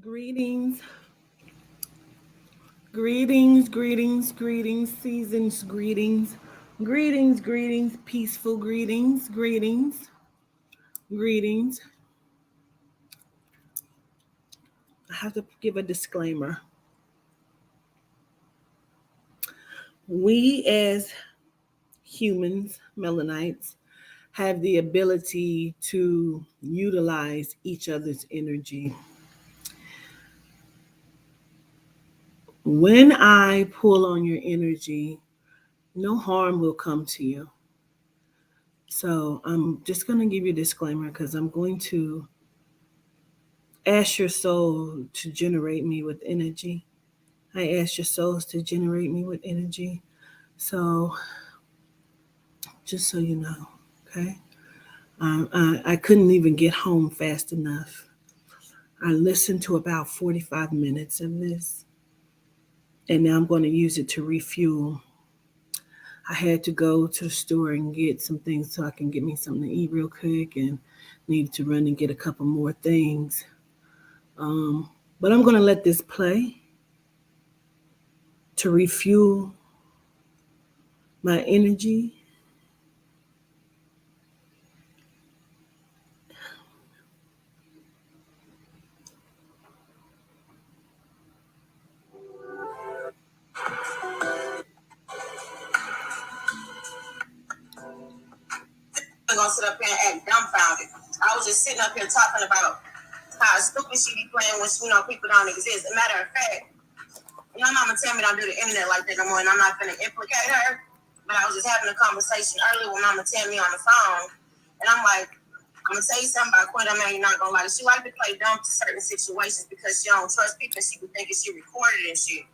Greetings, greetings, seasons, greetings, peaceful greetings. I have to give a disclaimer. We as humans, melanites, have the ability to utilize each other's energy. When I pull on your energy, no harm will come to you. So I'm just going to give you a disclaimer because I'm going to ask your soul to generate me with energy. I ask your souls to generate me with energy. So just so you know, okay? I couldn't even get home fast enough. I listened to about 45 minutes of this, and now I'm going to use it to refuel. I had to go to the store and get some things so I can get me something to eat real quick and needed to run and get a couple more things. But I'm going to let this play to refuel my energy. I'm gonna sit up here and act dumbfounded. I was just sitting up here talking about how stupid she be playing when people don't exist. A matter of fact, mama tell me don't do the internet like that no more, and I'm not gonna implicate her. But I was just having a conversation earlier with mama tell me on the phone, and I'm like, I'm gonna tell you something about Quinn. I mean, you're not gonna like. She like to play dumb to certain situations because she don't trust people, and she be thinking she recorded and shit.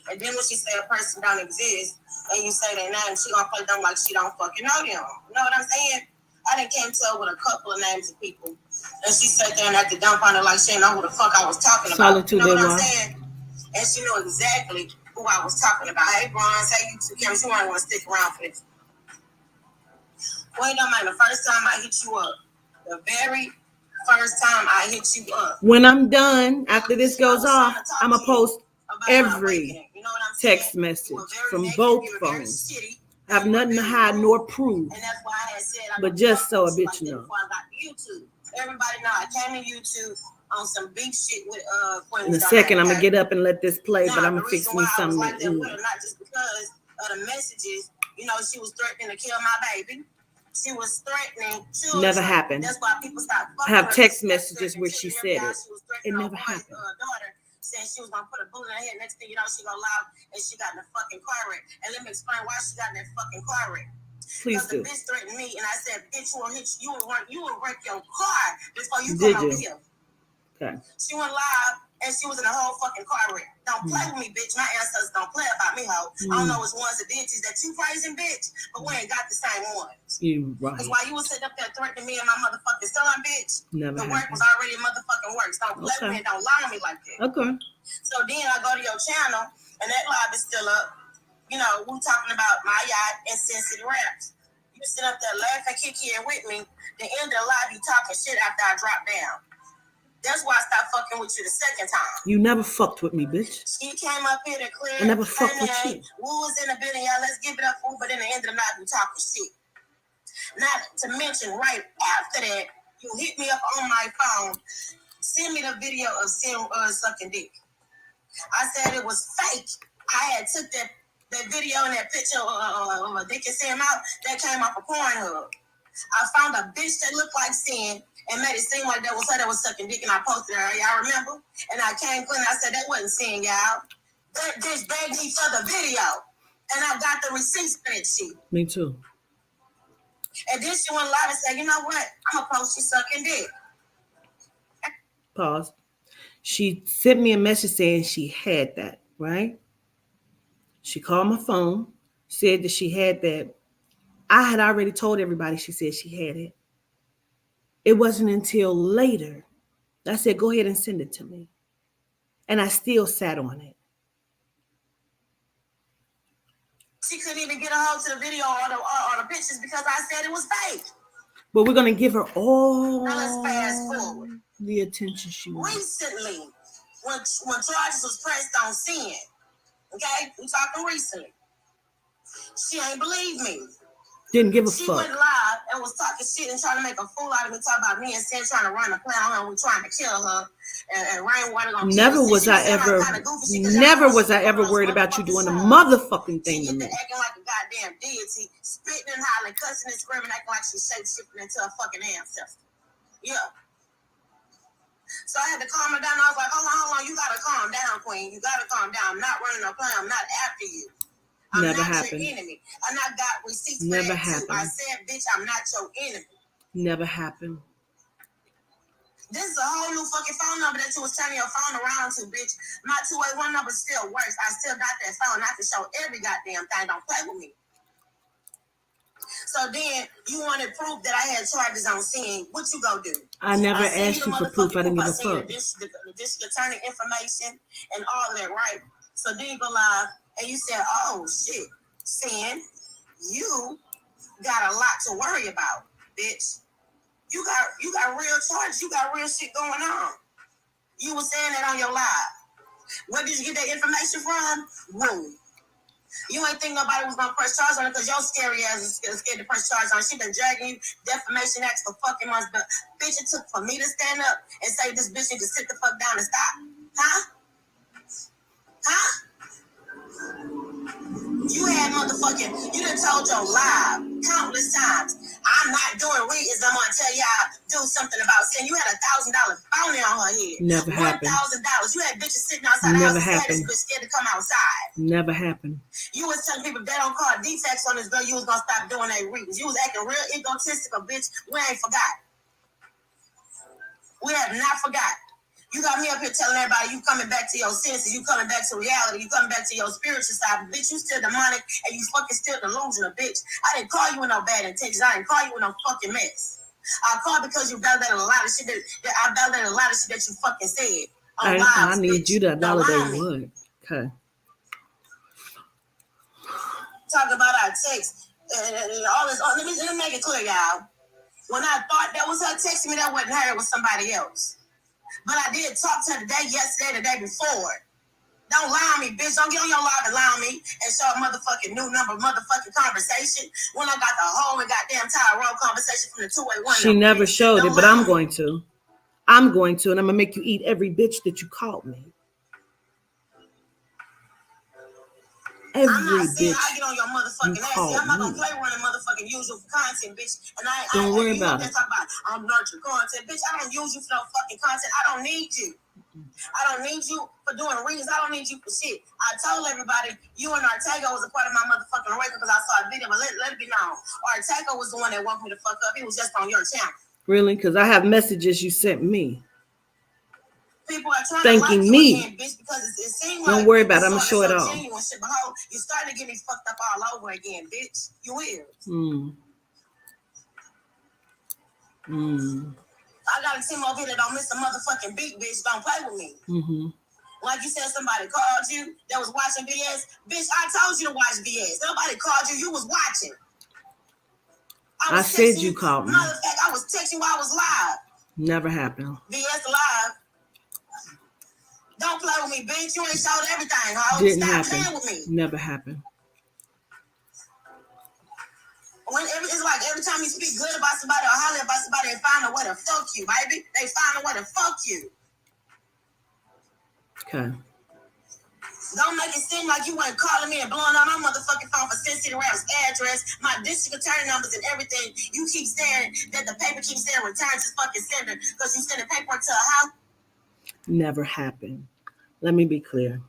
And then when she say a person don't exist, and you say their name, she gonna play dumb like she don't fucking know them. You know what I'm saying? I done came to her with a couple of names of people, and she sat there and acted dumbfounded like she didn't know who the fuck I was talking about. Solitude, you know what I'm saying? And she knew exactly who I was talking about. Hey, Bronze, hey, you two cameras, you might want to stick around for this. Well, don't mind the first time I hit you up, the very first time I hit you up. When I'm done, after this goes off, I'm going to post every text message from both phones. I have nothing to hide nor prove. And that's why I had said, but just so a bitch know. Before I got YouTube. Everybody know I came to YouTube on some big shit with In a second, I'm gonna get up and let this play, but I'm gonna fix me something like to eat. Not just because of the messages, she was threatening to kill my baby. She was threatening children. Never happened. That's why people stopped. I have text messages where she said it. It never happened. Daughter saying she was gonna put a bullet in her head. Next thing you know, she go live and she got in a fucking car wreck. And let me explain why she got in that fucking car wreck. Please do. The bitch threatened me, and I said, "Bitch, you will wreck your car before you come over here." Okay. She went live, and she was in a whole fucking car wreck. Don't play with me, bitch. My ancestors don't play about me, ho. I don't know which ones the deities that you praising, bitch, but we ain't got the same ones. You right. Because while you was sitting up there threatening me and my motherfucking son, bitch, the work was already motherfucking works. Don't play with me and don't lie on me like that. Okay. So then I go to your channel, and that live is still up. We talking about my yacht and sensitive raps. You sit up there laughing, kicking with me. The end of the live, you talking shit after I drop down. That's why I stopped fucking with you the second time. You never fucked with me, bitch. She came up here to clear. I never fucked with you. Woo was in the building, y'all. Let's give it up, fool. But in the end of the night, we talking shit. Not to mention, right after that, you hit me up on my phone. Send me the video of sucking dick. I said it was fake. I had took that video and that picture of a dick and Sam out. That came off of Pornhub. I found a bitch that looked like Sin and made it seem like that was her that was sucking dick, and I posted her. Y'all remember? And I came clean. I said that wasn't Sin, y'all. That bitch begged me for the video, and I got the receipts for that shit. Me too. And then she went live and said, "You know what? I'm gonna post you sucking dick." Pause. She sent me a message saying she had that, right? She called my phone, said that she had that. I had already told everybody she said she had it. It wasn't until later I said, "Go ahead and send it to me." And I still sat on it. She couldn't even get a hold to the video or the pictures because I said it was fake. But we're going to give her all now let's fast forward. The attention she wants. Recently, when charges was pressed on sin, okay, we talking recently. She ain't believe me. Didn't give a She fuck. went live and was talking shit and trying to make a fool out of me, talking about me and Sin trying to run a plan on her and we trying to kill her. And Rainwater gonna kill Never her. was I ever, never was I ever worried about you doing a motherfucking thing to me. Acting like a goddamn deity, spitting and hollering, cussing and screaming, acting like she's shape-shifting into a fucking ancestor. Yeah. So I had to calm her down. I was like, hold on, you gotta calm down, queen. You gotta calm down. I'm not running no plan. I'm not after you. I'm Never not happened. your enemy. And I got receipts Never for that happened. too. I said, bitch, I'm not your enemy. Never happened. This is a whole new fucking phone number that you was turning your phone around to, bitch. My 281 number still works. I still got that phone. I can show every goddamn thing. Don't play with me. So then you wanted proof that I had charges on Sin. What you go do? I never asked you for proof. I didn't give a fuck. The district attorney information and all of that, right? So then you go live and you said, oh shit, Sin, you got a lot to worry about, bitch. You got real charges. You got real shit going on. You were saying that on your live. Where did you get that information from? Room. You ain't think nobody was gonna press charge on it because your scary ass is scared to press charge on it. She been dragging you defamation acts for fucking months, but bitch, it took for me to stand up and say this bitch need to sit the fuck down and stop. Huh? Huh? You had motherfucking, you done told your lie countless times. I'm not doing readings. I'm gonna tell y'all do something about Sin. You had $1,000 bounty on her head. Never happened. $1,000. You had bitches sitting outside the house scared this bitch scared to come outside. Never happened. You was telling people if they don't call defects on this girl, you was gonna stop doing their readings. You was acting real egotistical, bitch. We ain't forgot. We have not forgot. You got me up here telling everybody you coming back to your senses, you coming back to reality, you coming back to your spiritual side. Bitch, you still demonic and you fucking still delusional, bitch. I didn't call you with no bad intentions. I didn't call you with no fucking mess. I called because you validated a lot of shit that I validated a lot of shit that you fucking said. I need you to validate what? Okay. Talk about our text and all this. Let me make it clear, y'all. When I thought that was her texting me, that wasn't her, it was somebody else. But I did talk to her today, yesterday, the day before. Don't lie on me, bitch. Don't get on your live and lie on me and show a motherfucking new number, motherfucking conversation. When I got the whole and goddamn Tyrone conversation from the 281. She never showed it, but I'm going to. I'm going to, and I'm going to make you eat every bitch that you called me. Every I'm not saying bitch I get on your motherfucking ass. I'm not gonna play running motherfucking usual content, bitch. And don't worry about it. I'm nurture content, bitch. I don't use you for no fucking content. I don't need you. I don't need you for doing reasons. I don't need you for shit. I told everybody you and Ortega was a part of my motherfucking record because I saw a video, but let it be known. Ortega was the one that woke me the fuck up. He was just on your channel. Really? Because I have messages you sent me. People are trying thanking to like me. Again, bitch, because it seems don't like worry about it. I'm going to show it all. Shit, but you're starting to get me fucked up all over again, bitch. You will. I got a team over here that don't miss a motherfucking beat, bitch. Don't play with me. Mm-hmm. Like you said, somebody called you that was watching BS. Bitch, I told you to watch BS. Nobody called you. You was watching. I said you called me. Matter of fact, I was texting while I was live. Never happened. BS live. Don't play with me, bitch. You ain't showed everything, ho. Didn't Stop happen. playing with me. Never happened. It's like every time you speak good about somebody or holler about somebody, they find a way to fuck you, baby. They find a way to fuck you. Okay. Don't make it seem like you weren't calling me and blowing on my motherfucking phone for Sin City Rap's address, my district attorney numbers, and everything. You keep saying that the paper keeps saying return to fucking sender because you sending paperwork to a house. Never happened. Let me be clear.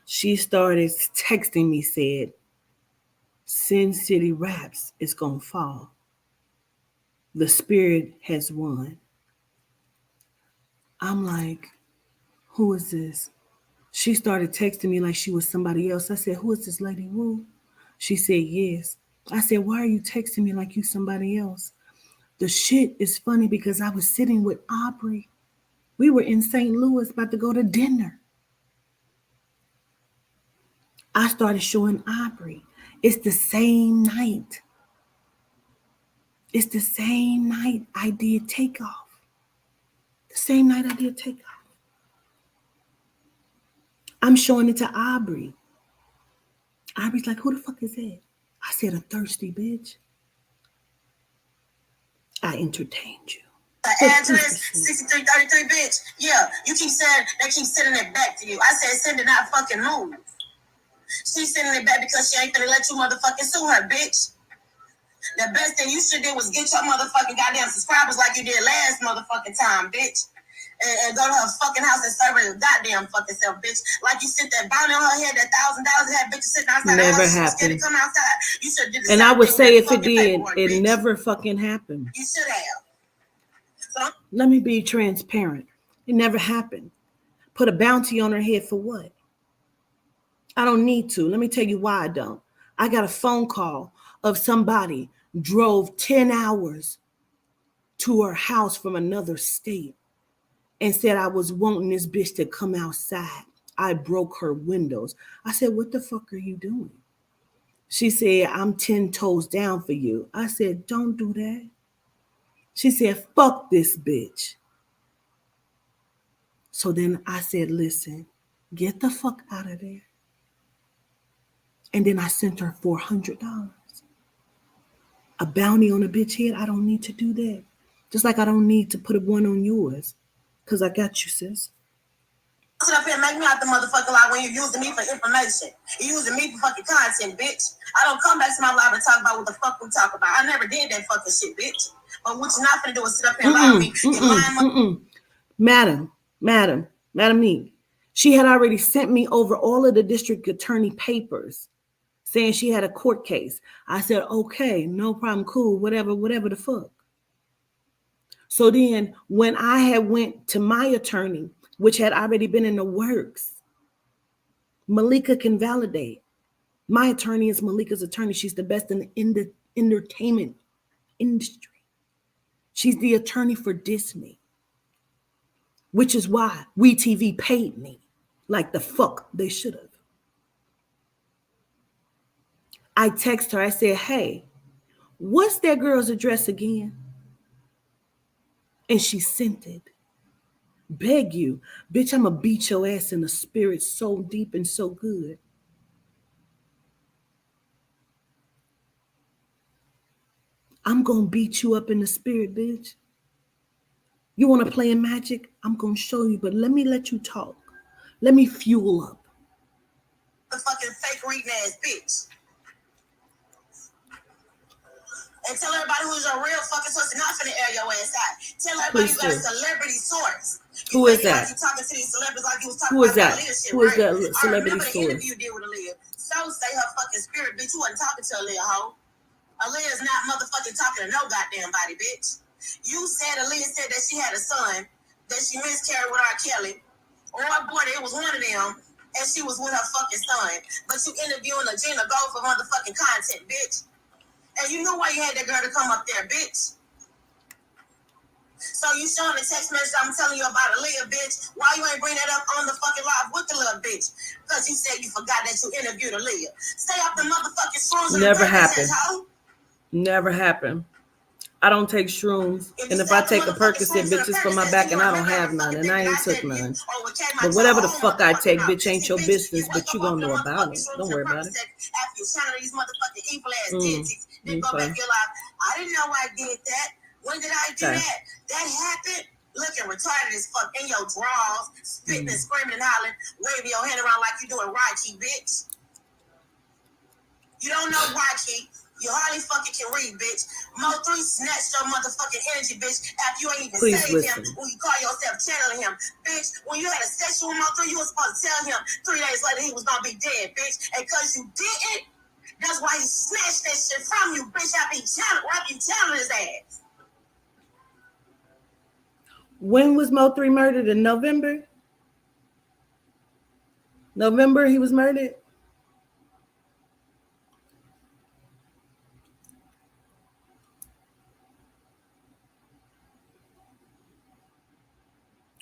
She started texting me, said, Sin City Raps is going to fall. The spirit has won. I'm like, who is this? She started texting me like she was somebody else. I said, who is this lady Wu? She said, yes. I said, why are you texting me like you somebody else? The shit is funny because I was sitting with Aubrey. We were in St. Louis about to go to dinner. I started showing Aubrey. It's the same night. It's the same night I did Takeoff. The same night I did Takeoff. I'm showing it to Aubrey. Aubrey's like, who the fuck is that? I said, a thirsty bitch. I entertained you. The address 6333, bitch. Yeah, you keep saying they keep sending it back to you. I said send it, not fucking move. She's sending it back because she ain't gonna let you motherfucking sue her, bitch. The best thing you should do was get your motherfucking goddamn subscribers like you did last motherfucking time, bitch. And go to her fucking house and serve her goddamn fucking self, bitch. Like you sit there bounty on her head, that $1,000 and had bitches sitting outside Never the house, happened. scared to come outside. You should do the and same I would thing say with if it did, it bitch. never fucking happened. You should have. So, let me be transparent. It never happened. Put a bounty on her head for what? I don't need to. Let me tell you why I don't. I got a phone call of somebody drove 10 hours to her house from another state and said I was wanting this bitch to come outside. I broke her windows. I said, what the fuck are you doing? She said, I'm 10 toes down for you. I said, don't do that. She said, fuck this bitch. So then I said, listen, get the fuck out of there. And then I sent her $400. A bounty on a bitch head, I don't need to do that. Just like I don't need to put a one on yours. Because I got you, sis. Sit up here and make me out the motherfucking lie when you're using me for information. You're using me for fucking content, bitch. I don't come back to my live and talk about what the fuck we talk about. I never did that fucking shit, bitch. But what you're not gonna do is sit up here and lie to me. You're lying. Madam Meek, she had already sent me over all of the district attorney papers saying she had a court case. I said, okay, no problem, cool, whatever the fuck. So then when I had went to my attorney, which had already been in the works, Malika can validate. My attorney is Malika's attorney. She's the best in the entertainment industry. She's the attorney for Disney, which is why WeTV paid me like the fuck they should have. I text her, I said, hey, what's that girl's address again? And she sent it. Beg you, bitch, I'ma beat your ass in the spirit so deep and so good. I'm gonna beat you up in the spirit, bitch. You wanna play in magic? I'm gonna show you, but let you talk. Let me fuel up. The fucking fake reading ass bitch. And tell everybody who's your real fucking source and not finna air your ass out. Tell everybody you got a celebrity source. Who is that? You talking to these celebrities like you was talking Who is about that? leadership, Who is right? that celebrity I remember the source? interview you did with Aaliyah. So say her fucking spirit, bitch. You wasn't talking to Aaliyah, hoe. Aaliyah's not motherfucking talking to no goddamn body, bitch. You said Aaliyah said that she had a son, that she miscarried with R. Kelly, or aborted, it was one of them, and she was with her fucking son. But you interviewing a Gina Gold for motherfucking content, bitch. And you knew why you had that girl to come up there, bitch. So you showing the text message I'm telling you about Aaliyah, bitch. Why you ain't bring that up on the fucking live with the little bitch? Because you said you forgot that you interviewed Aaliyah. Stay off the motherfucking shrooms. Never happened. Never happened. I don't take shrooms. And if I take a Percocet, bitch, it's for my back and I don't have none. And I ain't took none. But whatever the fuck I take, bitch, ain't your business. But you gonna know about it. Don't worry about it. After you shine these motherfucking evil ass digits, then go back your life. I didn't know I did that. When did I do that? That happened. Looking retarded as fuck in your drawers, spitting and screaming and hollering, waving your hand around like you doing Rocky, bitch. You don't know Rocky. You hardly fucking can read, bitch. Mo3 snatched your motherfucking energy, bitch, after you ain't even saved him when you call yourself channeling him. Bitch, when you had a session with Mo3, you was supposed to tell him 3 days later he was gonna be dead, bitch. And cause you didn't, that's why he snatched that shit from you, bitch, after you channeling his ass. When was Mo3 murdered? In November? November he was murdered?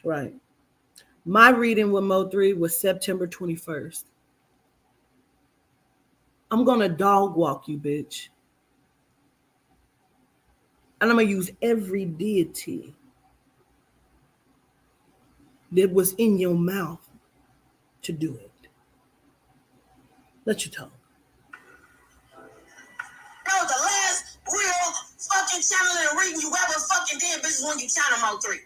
Right. My reading with Mo3 was September 21st. I'm gonna dog walk you, bitch. And I'm gonna use every deity that was in your mouth to do it. Let you talk. That was the last real fucking channeling and reading you ever fucking did, bitches, when you channel Mo 3.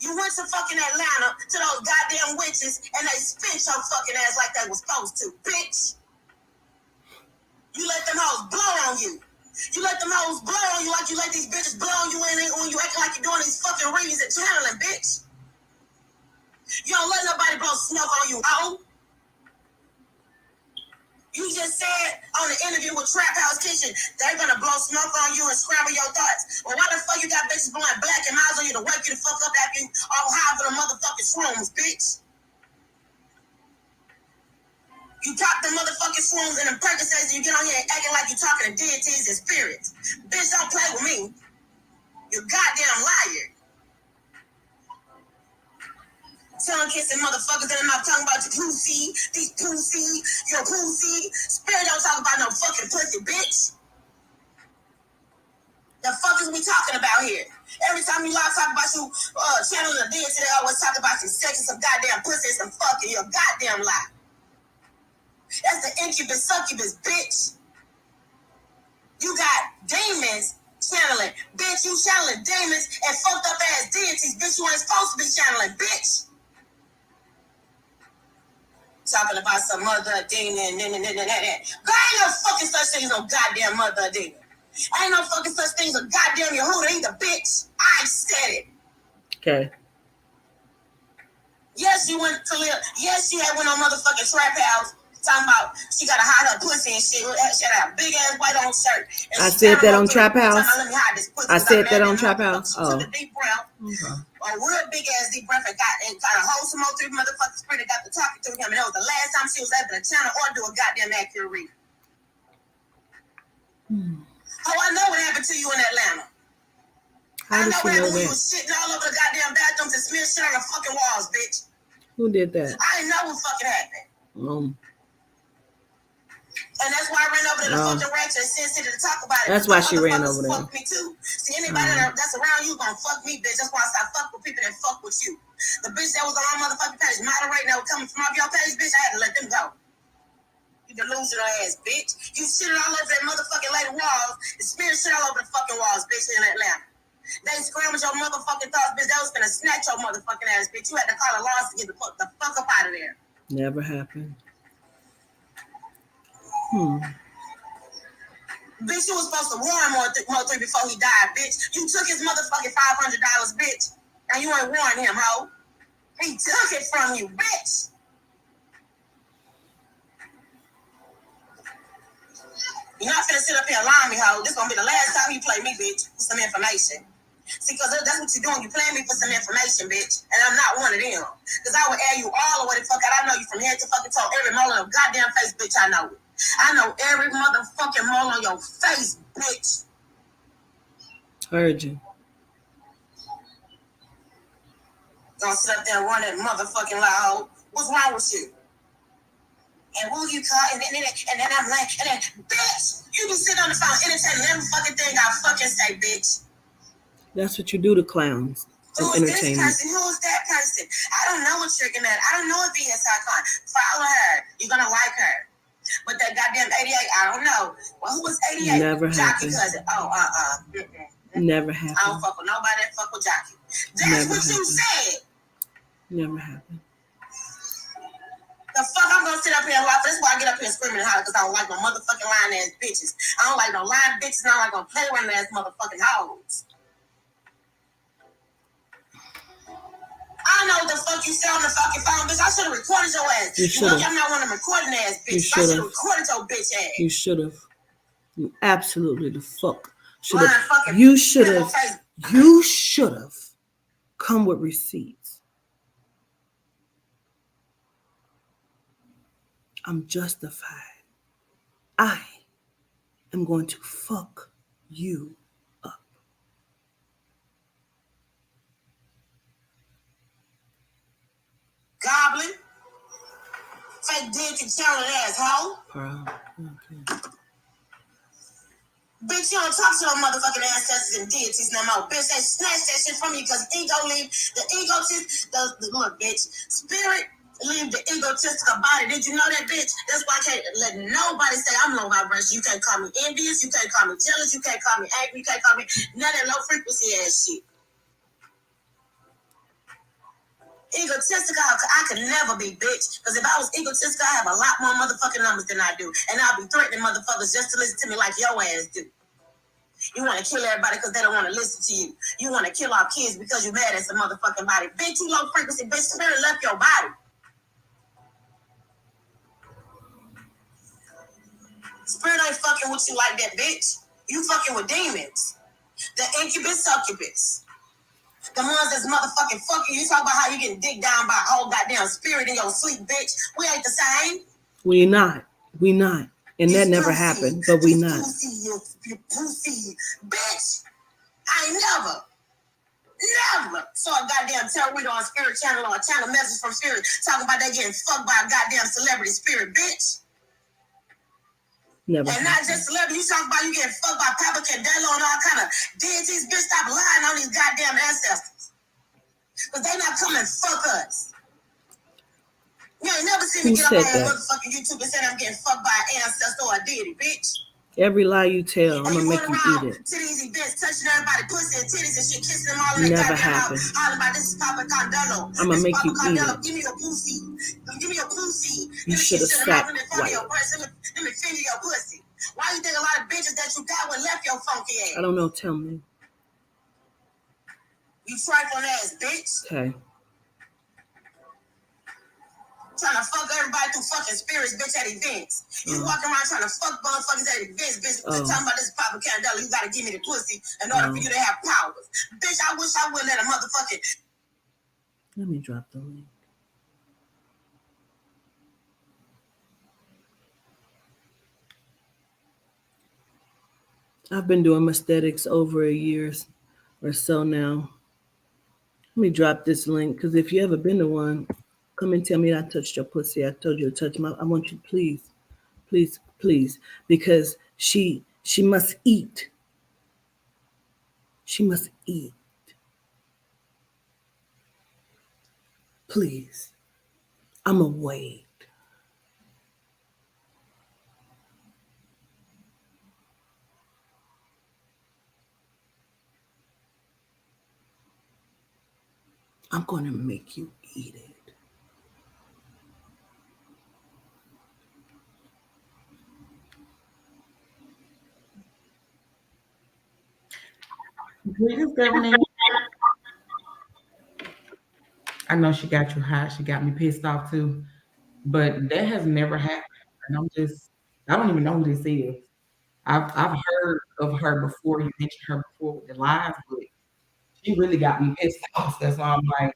You went to fucking Atlanta to those goddamn witches and they spit your fucking ass like they was supposed to, bitch. You let them hoes blow on you. You let them hoes blow on you like you let these bitches blow on you when you acting like you're doing these fucking readings and channeling, bitch. You don't let nobody blow smoke on you, hoe. You just said on the interview with Trap House Kitchen, they're gonna blow smoke on you and scramble your thoughts. Well, why the fuck you got bitches blowing black and miles on you to wake you the fuck up after you all high for the motherfucking shrooms, bitch? You pop the motherfucking shrooms and the Percocets and you get on here acting like you talking to deities and spirits. Bitch, don't play with me. You goddamn liar. Tongue kissing motherfuckers in the mouth talking about your pussy, these pussy, your pussy. Spirit don't talk about no fucking pussy, bitch. The fuck is we talking about here? Every time you talk about you channeling a deity, they always talk about some sex and some goddamn pussy and some fucking. You're a goddamn lie. That's the incubus succubus, bitch. You got demons channeling. Bitch, you channeling demons and fucked up ass deities. Bitch, you ain't supposed to be channeling, bitch. Talking about some mother demon. There ain't no fucking such thing as no goddamn mother demon. Ain't no fucking such thing as a goddamn Yehuda either, bitch. I said it. Okay. Yes, you went to live. Yes, she had went on motherfucking Trap House. Talking about she gotta hide her pussy and shit. She had a big ass white on shirt. And I said that on Trap House. Let me hide this pussy. I said that on Trap House. She took a deep breath. Okay. A real big ass deep breath and got a whole Mo 3 motherfucking spirit that got to talking to him. And that was the last time she was able to channel or do a goddamn accurate read. Oh, I know what happened to you in Atlanta. How did I know she what know happened when you that? was shitting all over the goddamn bathrooms and smearing shit on the fucking walls, bitch. Who did that? I didn't know what fucking happened. And that's why I ran over to the fucking ranch in Sin City to talk about it. That's why she ran over there. Fuck me too. See, anybody that's around you gonna fuck me, bitch. That's why I stop fucking with people that fuck with you. The bitch that was on my motherfucking page, moderating that was coming from off your page, bitch, I had to let them go. You delusional ass bitch. You shitted all over that motherfucking lady walls and smeared shit all over the fucking walls, bitch, in Atlanta. They scrambled your motherfucking thoughts, bitch. They was gonna snatch your motherfucking ass, bitch. You had to call a loss to get the fuck up out of there. Never happened. Bitch, you was supposed to warn Mo 3 before he died, bitch. You took his motherfucking $500, bitch. And you ain't warned him, ho. He took it from you, bitch. You're not finna sit up here and lie me, ho. This gonna be the last time you play me, bitch, with some information. See, because that's what you're doing. You playing me for some information, bitch. And I'm not one of them. Because I will air you all the way the fuck out. I know you from head to fucking toe. Every mole on your goddamn face, bitch, I know it. I know every motherfucking mole on your face, bitch. Heard you. Gonna sit up there and run that motherfucking loud. What's wrong with you? And who you call? And then I'm like, and then, bitch, you can sit on the phone entertaining every fucking thing I fucking say, bitch. That's what you do to clowns. Who's this person? Who's that person? I don't know what you're gonna. I don't know if he is icon. Follow her. You're gonna like her. But that goddamn 88, I don't know. Well, who was 88? Never Jockey happened. cousin. Oh, Never happened. I don't fuck with nobody that fuck with Jockey. That's Never what you happened. said. Never happened. The fuck I'm gonna sit up here and lie. That's why I get up here screaming and holler, because I don't like no motherfucking lying ass bitches. I don't like no lying bitches. And I don't like no play running ass motherfucking hoes. I know what the fuck you said on the fucking phone, bitch. I should have recorded your ass. You should have. I'm not one of them recording ass bitches. You should have. I should have recorded your bitch ass. You should have. You absolutely the fuck should have. You should have. You should have come with receipts. I'm justified. I am going to fuck you up. Goblin. Fake dick and challenge asshole. Okay. Bitch, you don't talk to no motherfucking ancestors and deities no more. Bitch, they snatch that shit from you because ego leave. The ego, look, bitch. Spirit Leave the egotistical body. Did you know that, bitch? That's why I can't let nobody say I'm low vibration. You can't call me envious. You can't call me jealous. You can't call me angry. You can't call me none of that low frequency ass shit. Egotistical, I could never be, bitch. Because if I was egotistical, I have a lot more motherfucking numbers than I do. And I'll be threatening motherfuckers just to listen to me like your ass do. You want to kill everybody because they don't want to listen to you. You want to kill our kids because you're mad at some motherfucking body. Bitch, you low frequency, bitch. Spirit left your body. Spirit ain't fucking with you like that, bitch. You fucking with demons. The incubus, succubus. The ones that's motherfucking fucking. You talk about how you getting digged down by a whole goddamn spirit in your sleep, bitch. We ain't the same. We not. And that never happened, but we not. You pussy, bitch. I ain't never saw a goddamn tarot reader on Spirit Channel or a channel message from Spirit talking about they getting fucked by a goddamn celebrity spirit, bitch. Never. And not just celebrity, you talking about you getting fucked by Papa Candelo and all kind of deities. Bitch, stop lying on these goddamn ancestors. Because they not coming fuck us. You ain't never seen me get up on motherfucking YouTube and say I'm getting fucked by an ancestor or a deity, bitch. Every lie you tell, I'm gonna make you eat it. To these events, touching everybody, pussy and titties and shit, kissing them all in the goddamn house. Hollering about this is Papa Candelo. I'm gonna make you eat it. Give me your pussy. Give me your pussy. You should have sat right. Let me feel your pussy. Why you think a lot of bitches that you got would left your funky ass? I don't know. Tell me. You trifling ass bitch. Okay. Trying to fuck everybody through fucking spirits, bitch, at events. You walking around trying to fuck motherfuckers at events, bitch. Talking about this Papa Candela, you gotta give me the pussy in order for you to have powers. Bitch, I wish I would let a motherfucking... Let me drop the link. I've been doing aesthetics over a year or so now. Let me drop this link, because if you ever been to one, come and tell me I touched your pussy. I told you to touch my... I want you, please, because she must eat. She must eat. Please. I'ma wait. I'm gonna make you eat it. I know she got you hot. She got me pissed off too. But that has never happened. And I don't even know who this is. I've heard of her before. You mentioned her before with the lies, but she really got me pissed off. That's why I'm like,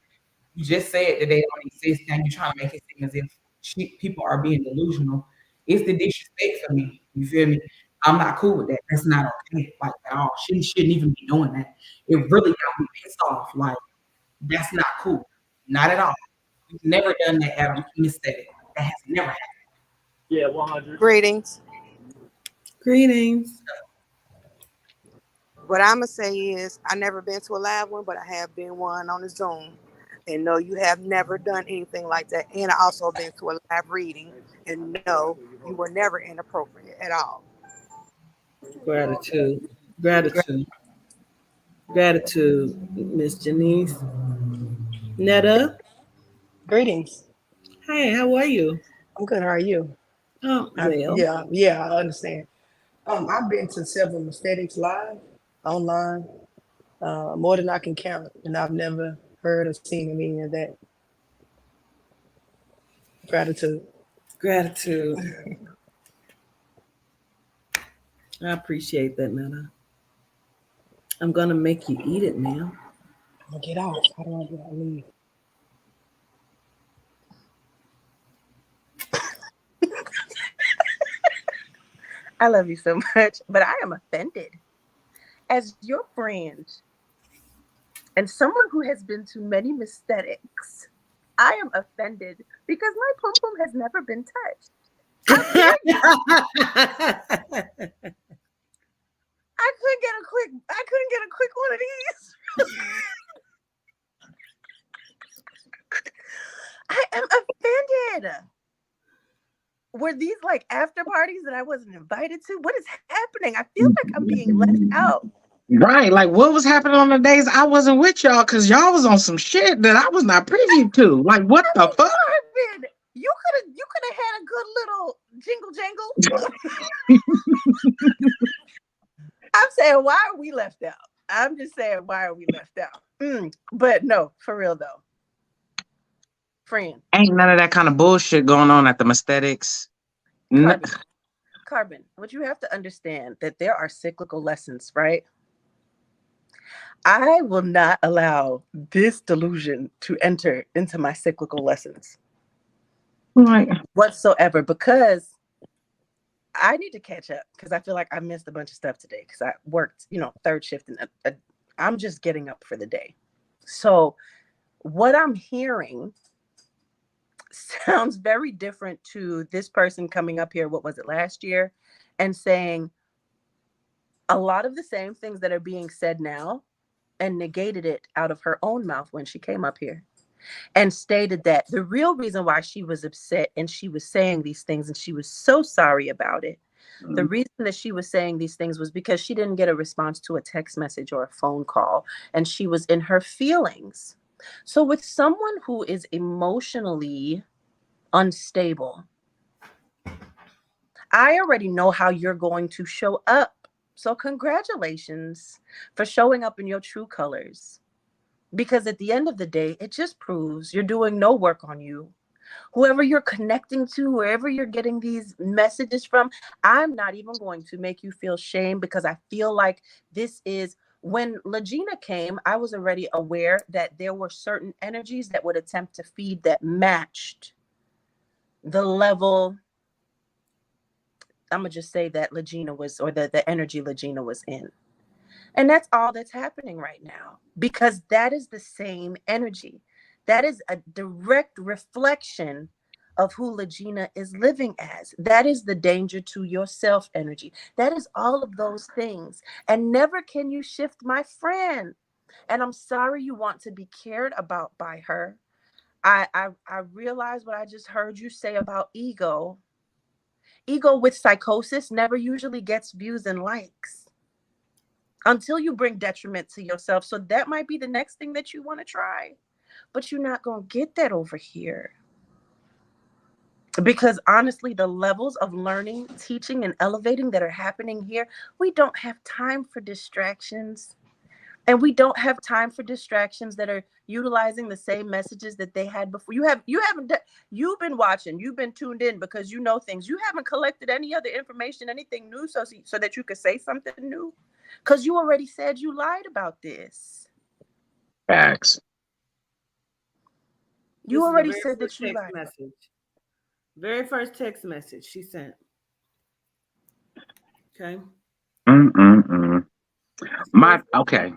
you just said that they don't exist, and you're trying to make it seem as if people are being delusional. It's the disrespect for me. You feel me? I'm not cool with that. That's not okay, like at all. She shouldn't even be doing that. It really got me pissed off. Like, that's not cool. Not at all. You've never done that, Adam. You missed that. That has never happened. Yeah, 100. Greetings. What I'm gonna say is, I never been to a live one, but I have been one on the Zoom. And no, you have never done anything like that. And I also been to a live reading, and no, you were never inappropriate at all. Gratitude, Miss Janice. Netta. Greetings. Hey, how are you? I'm good. How are you? Oh, well. Yeah, I understand. I've been to several aesthetics live, online, more than I can count, and I've never heard or seen any of that. Gratitude. I appreciate that, Netta. I'm gonna make you eat it now. I'm gonna get off. How do I leave? I love you so much, but I am offended. As your friend and someone who has been to many aesthetics, I am offended because my pum pum has never been touched. I couldn't get a quick one of these. I am offended. like after parties that I wasn't invited to? What is happening? I feel like I'm being left out. Right. Like what was happening on the days I wasn't with y'all because y'all was on some shit that I was not privy to. Like what I the mean, fuck? Marvin, you could have had a good little jingle jangle. I'm saying, why are we left out? I'm just saying, why are we left out? But no, for real though, friend, Ain't none of that kind of bullshit going on at the aesthetics. Carbon, what you have to understand that there are cyclical lessons, right? I will not allow this delusion to enter into my cyclical lessons Right. whatsoever, because I need to catch up, because I feel like I missed a bunch of stuff today because I worked, third shift, and I'm just getting up for the day. So what I'm hearing sounds very different to this person coming up here, what was it, last year, and saying a lot of the same things that are being said now, and negated it out of her own mouth when she came up here and stated that the real reason why she was upset and she was saying these things and she was so sorry about it, the reason that she was saying these things was because she didn't get a response to a text message or a phone call, and she was in her feelings. So with someone who is emotionally unstable, I already know how you're going to show up. So congratulations for showing up in your true colors. Because at the end of the day, it just proves you're doing no work on you. Whoever you're connecting to, wherever you're getting these messages from, I'm not even going to make you feel shame, because I feel like this is, when Legina came, I was already aware that there were certain energies that would attempt to feed that matched the level. I'm going to just say that Legina was, or the energy Legina was in. And that's all that's happening right now, because that is the same energy. That is a direct reflection of who Legina is living as. That is the danger to yourself energy. That is all of those things. And never can you shift, my friend. And I'm sorry you want to be cared about by her. I realize what I just heard you say about ego. Ego with psychosis never usually gets views and likes until you bring detriment to yourself. So that might be the next thing that you want to try, but you're not going to get that over here. Because honestly, the levels of learning, teaching, and elevating that are happening here, we don't have time for distractions. And we don't have time for distractions that are utilizing the same messages that they had before. You've been watching, you've been tuned in because you know things. You haven't collected any other information, anything new, so that you could say something new. Because you already said you lied about this. Facts. You already said that you text lied. message. Very first text message she sent. Okay. Okay.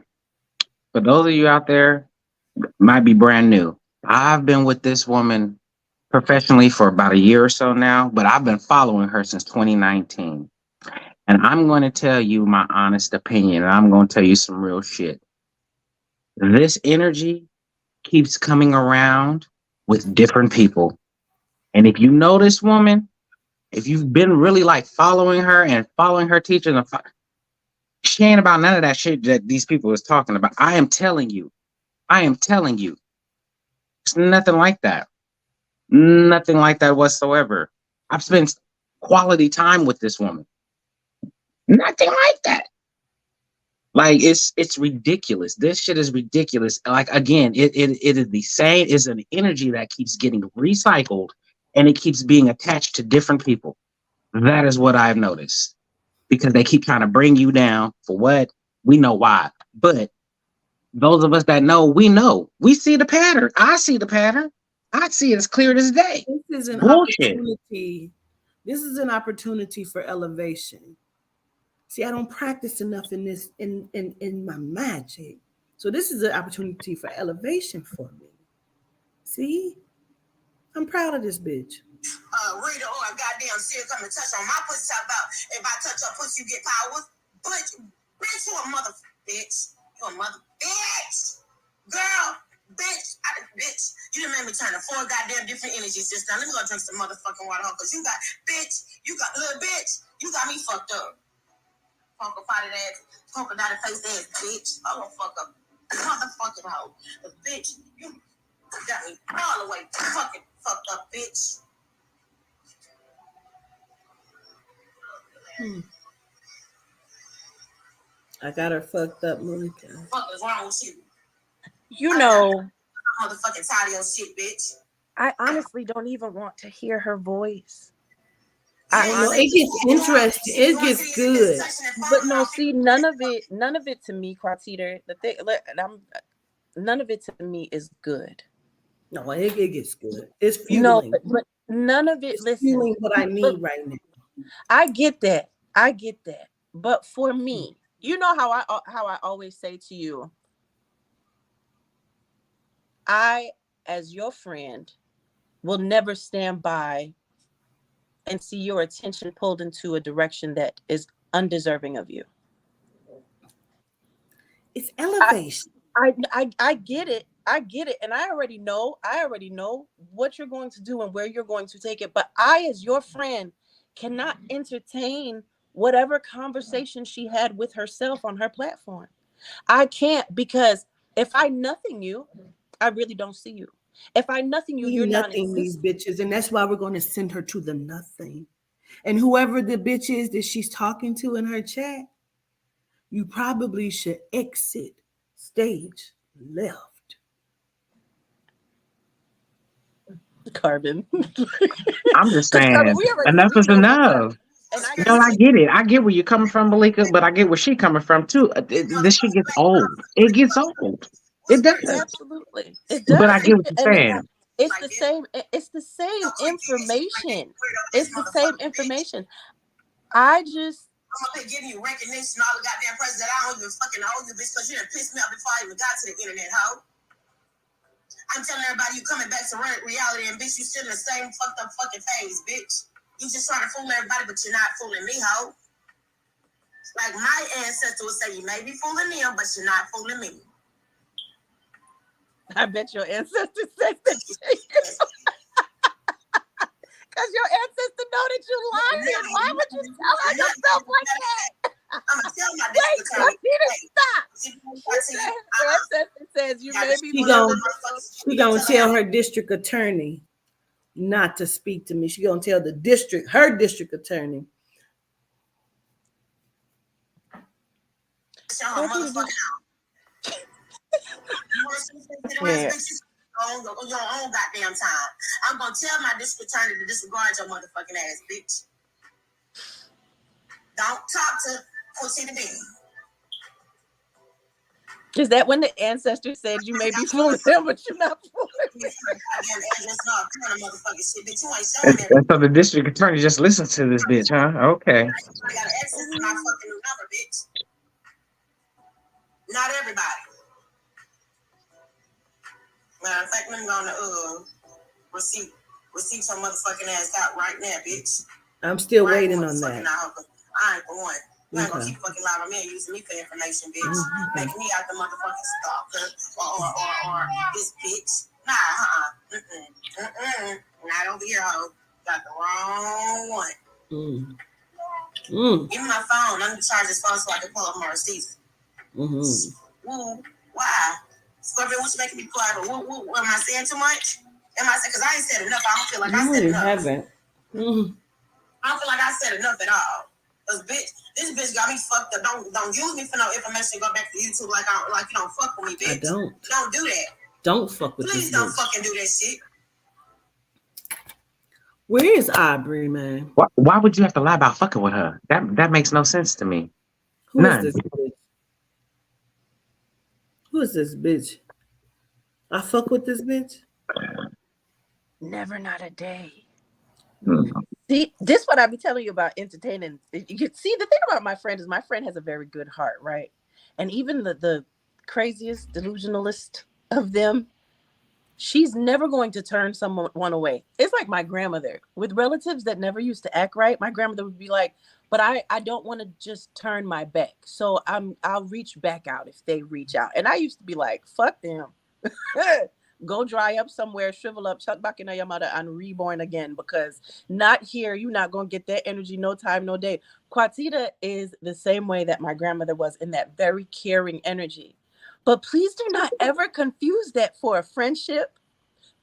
For those of you out there, might be brand new. I've been with this woman professionally for about a year or so now, but I've been following her since 2019. And I'm going to tell you my honest opinion, and I'm going to tell you some real shit. This energy keeps coming around with different people. And if you know this woman, if you've been really like following her and following her teaching, she ain't about none of that shit that these people is talking about. I am telling you. It's nothing like that. Nothing like that whatsoever. I've spent quality time with this woman. Nothing like that. Like it's ridiculous. This shit is ridiculous. Like again, it is the same. It's an energy that keeps getting recycled and it keeps being attached to different people. That is what I've noticed. Because they keep trying to bring you down for what? We know why. But those of us that know, we know. We see the pattern. I see the pattern. I see it as clear as day. This is an Bullshit. opportunity. This is an opportunity for elevation. See, I don't practice enough in this in my magic. So this is an opportunity for elevation for me. See? I'm proud of this bitch. Rita or a goddamn serious coming to touch on my pussy. Talk about if I touch your pussy, you get powers. But bitch, you a mother bitch. You a mother bitch. Girl, Bitch, you done made me turn to 4 goddamn different energies just now. Let me go drink some motherfucking water, because you got little bitch, you got me fucked up. Polka potted ass, polka dotted face ass bitch. I'm gonna fuck up motherfucking hoe. The bitch, you got me all the way fucking fucked up, bitch. I got her fucked up, Monica. What is wrong with you? You know, I'm motherfucking tired of your shit, bitch. I honestly don't even want to hear her voice. Oh no, it gets interesting. It gets good. But no, see, none of it to me, Quatita. None of it to me is good. No, it gets good. It's No, fueling. but none of it. It's Listen, fueling what I need right now. I get that. But for me, you know how I always say to you, I, as your friend, will never stand by and see your attention pulled into a direction that is undeserving of you. It's elevation. I get it. And I already know what you're going to do and where you're going to take it. But I, as your friend, cannot entertain whatever conversation she had with herself on her platform. I can't, because if I nothing you, I really don't see you. If I nothing you, you're nothing these non-existent. bitches, and that's why we're going to send her to the nothing. And whoever the bitch is that she's talking to in her chat, you probably should exit stage left. Carbon. I'm just Because Carbon, saying, enough we is know what's up. enough. And I You know, get I it. get it. I get where you're coming from, Malika, but I get where she's coming from too. This shit gets old. It gets old. It does. Absolutely. It But does. I get what you're And saying. it's the same. It's the same information. It's the same information. I just. I'm up here giving you recognition, all the goddamn praise that I don't even fucking owe you, bitch, because you done pissed me off before I even got to the internet, hoe. I'm telling everybody you coming back to reality, and bitch, you still in the same fucked up fucking phase, bitch. You just trying to fool everybody, but you're not fooling me, hoe. Like my ancestor would say, you may be fooling them, but you're not fooling me. I bet your ancestor says that to you. Because your ancestor know that you lying. Why would you tell her yourself like that? I'm gonna tell my Wait, stop. Her ancestor says you may be fooling. She gonna tell her district attorney not to speak to me. She gonna tell her district attorney. Yeah. On your own goddamn time. I'm gonna tell my district attorney to disregard your motherfucking ass, bitch. Don't talk to Quincy B. Is that when the ancestor said you may be fooling them, but you're not fooling me? And so the district attorney just listens to this bitch, huh? Okay. I got access to my fucking new number, bitch. Not everybody. Matter of fact, let me go on the receipt your motherfucking ass out right now, bitch. I'm still waiting on that. I ain't the one. You ain't gonna keep fucking lying on me and using me for information, bitch. Making me out the motherfucking stalker or this bitch. Nah, not over here, ho. Got the wrong one. Give me my phone. Let me charge this phone so I can pull up my receipts. Ooh, why? Scorpion, what you making me pull out? Am I saying too much? Am I saying? Because I ain't said enough. I don't feel like I said enough. Haven't. I don't feel like I said enough at all. Cause this bitch got me fucked up. Don't use me for no information. Go back to YouTube like you don't fuck with me, bitch. I don't. Don't do that. Don't fuck with Please this don't bitch. fucking do that shit. Where is Aubrey, man? Why would you have to lie about fucking with her? That makes no sense to me. Who None. is this bitch? Who is this bitch? I fuck with this bitch? Never, not a day. Mm. See, this what I be telling you about entertaining. You can see the thing about my friend is my friend has a very good heart, right? And even the craziest delusionalist of them, she's never going to turn someone away. It's like my grandmother with relatives that never used to act right. My grandmother would be like, but I don't want to just turn my back. So I'll reach back out if they reach out. And I used to be like, fuck them. Go dry up somewhere, shrivel up, chuck back into your mother, and reborn again. Because not here, you're not gonna get that energy. No time, no day. Quatita is the same way that my grandmother was, in that very caring energy. But please do not ever confuse that for a friendship.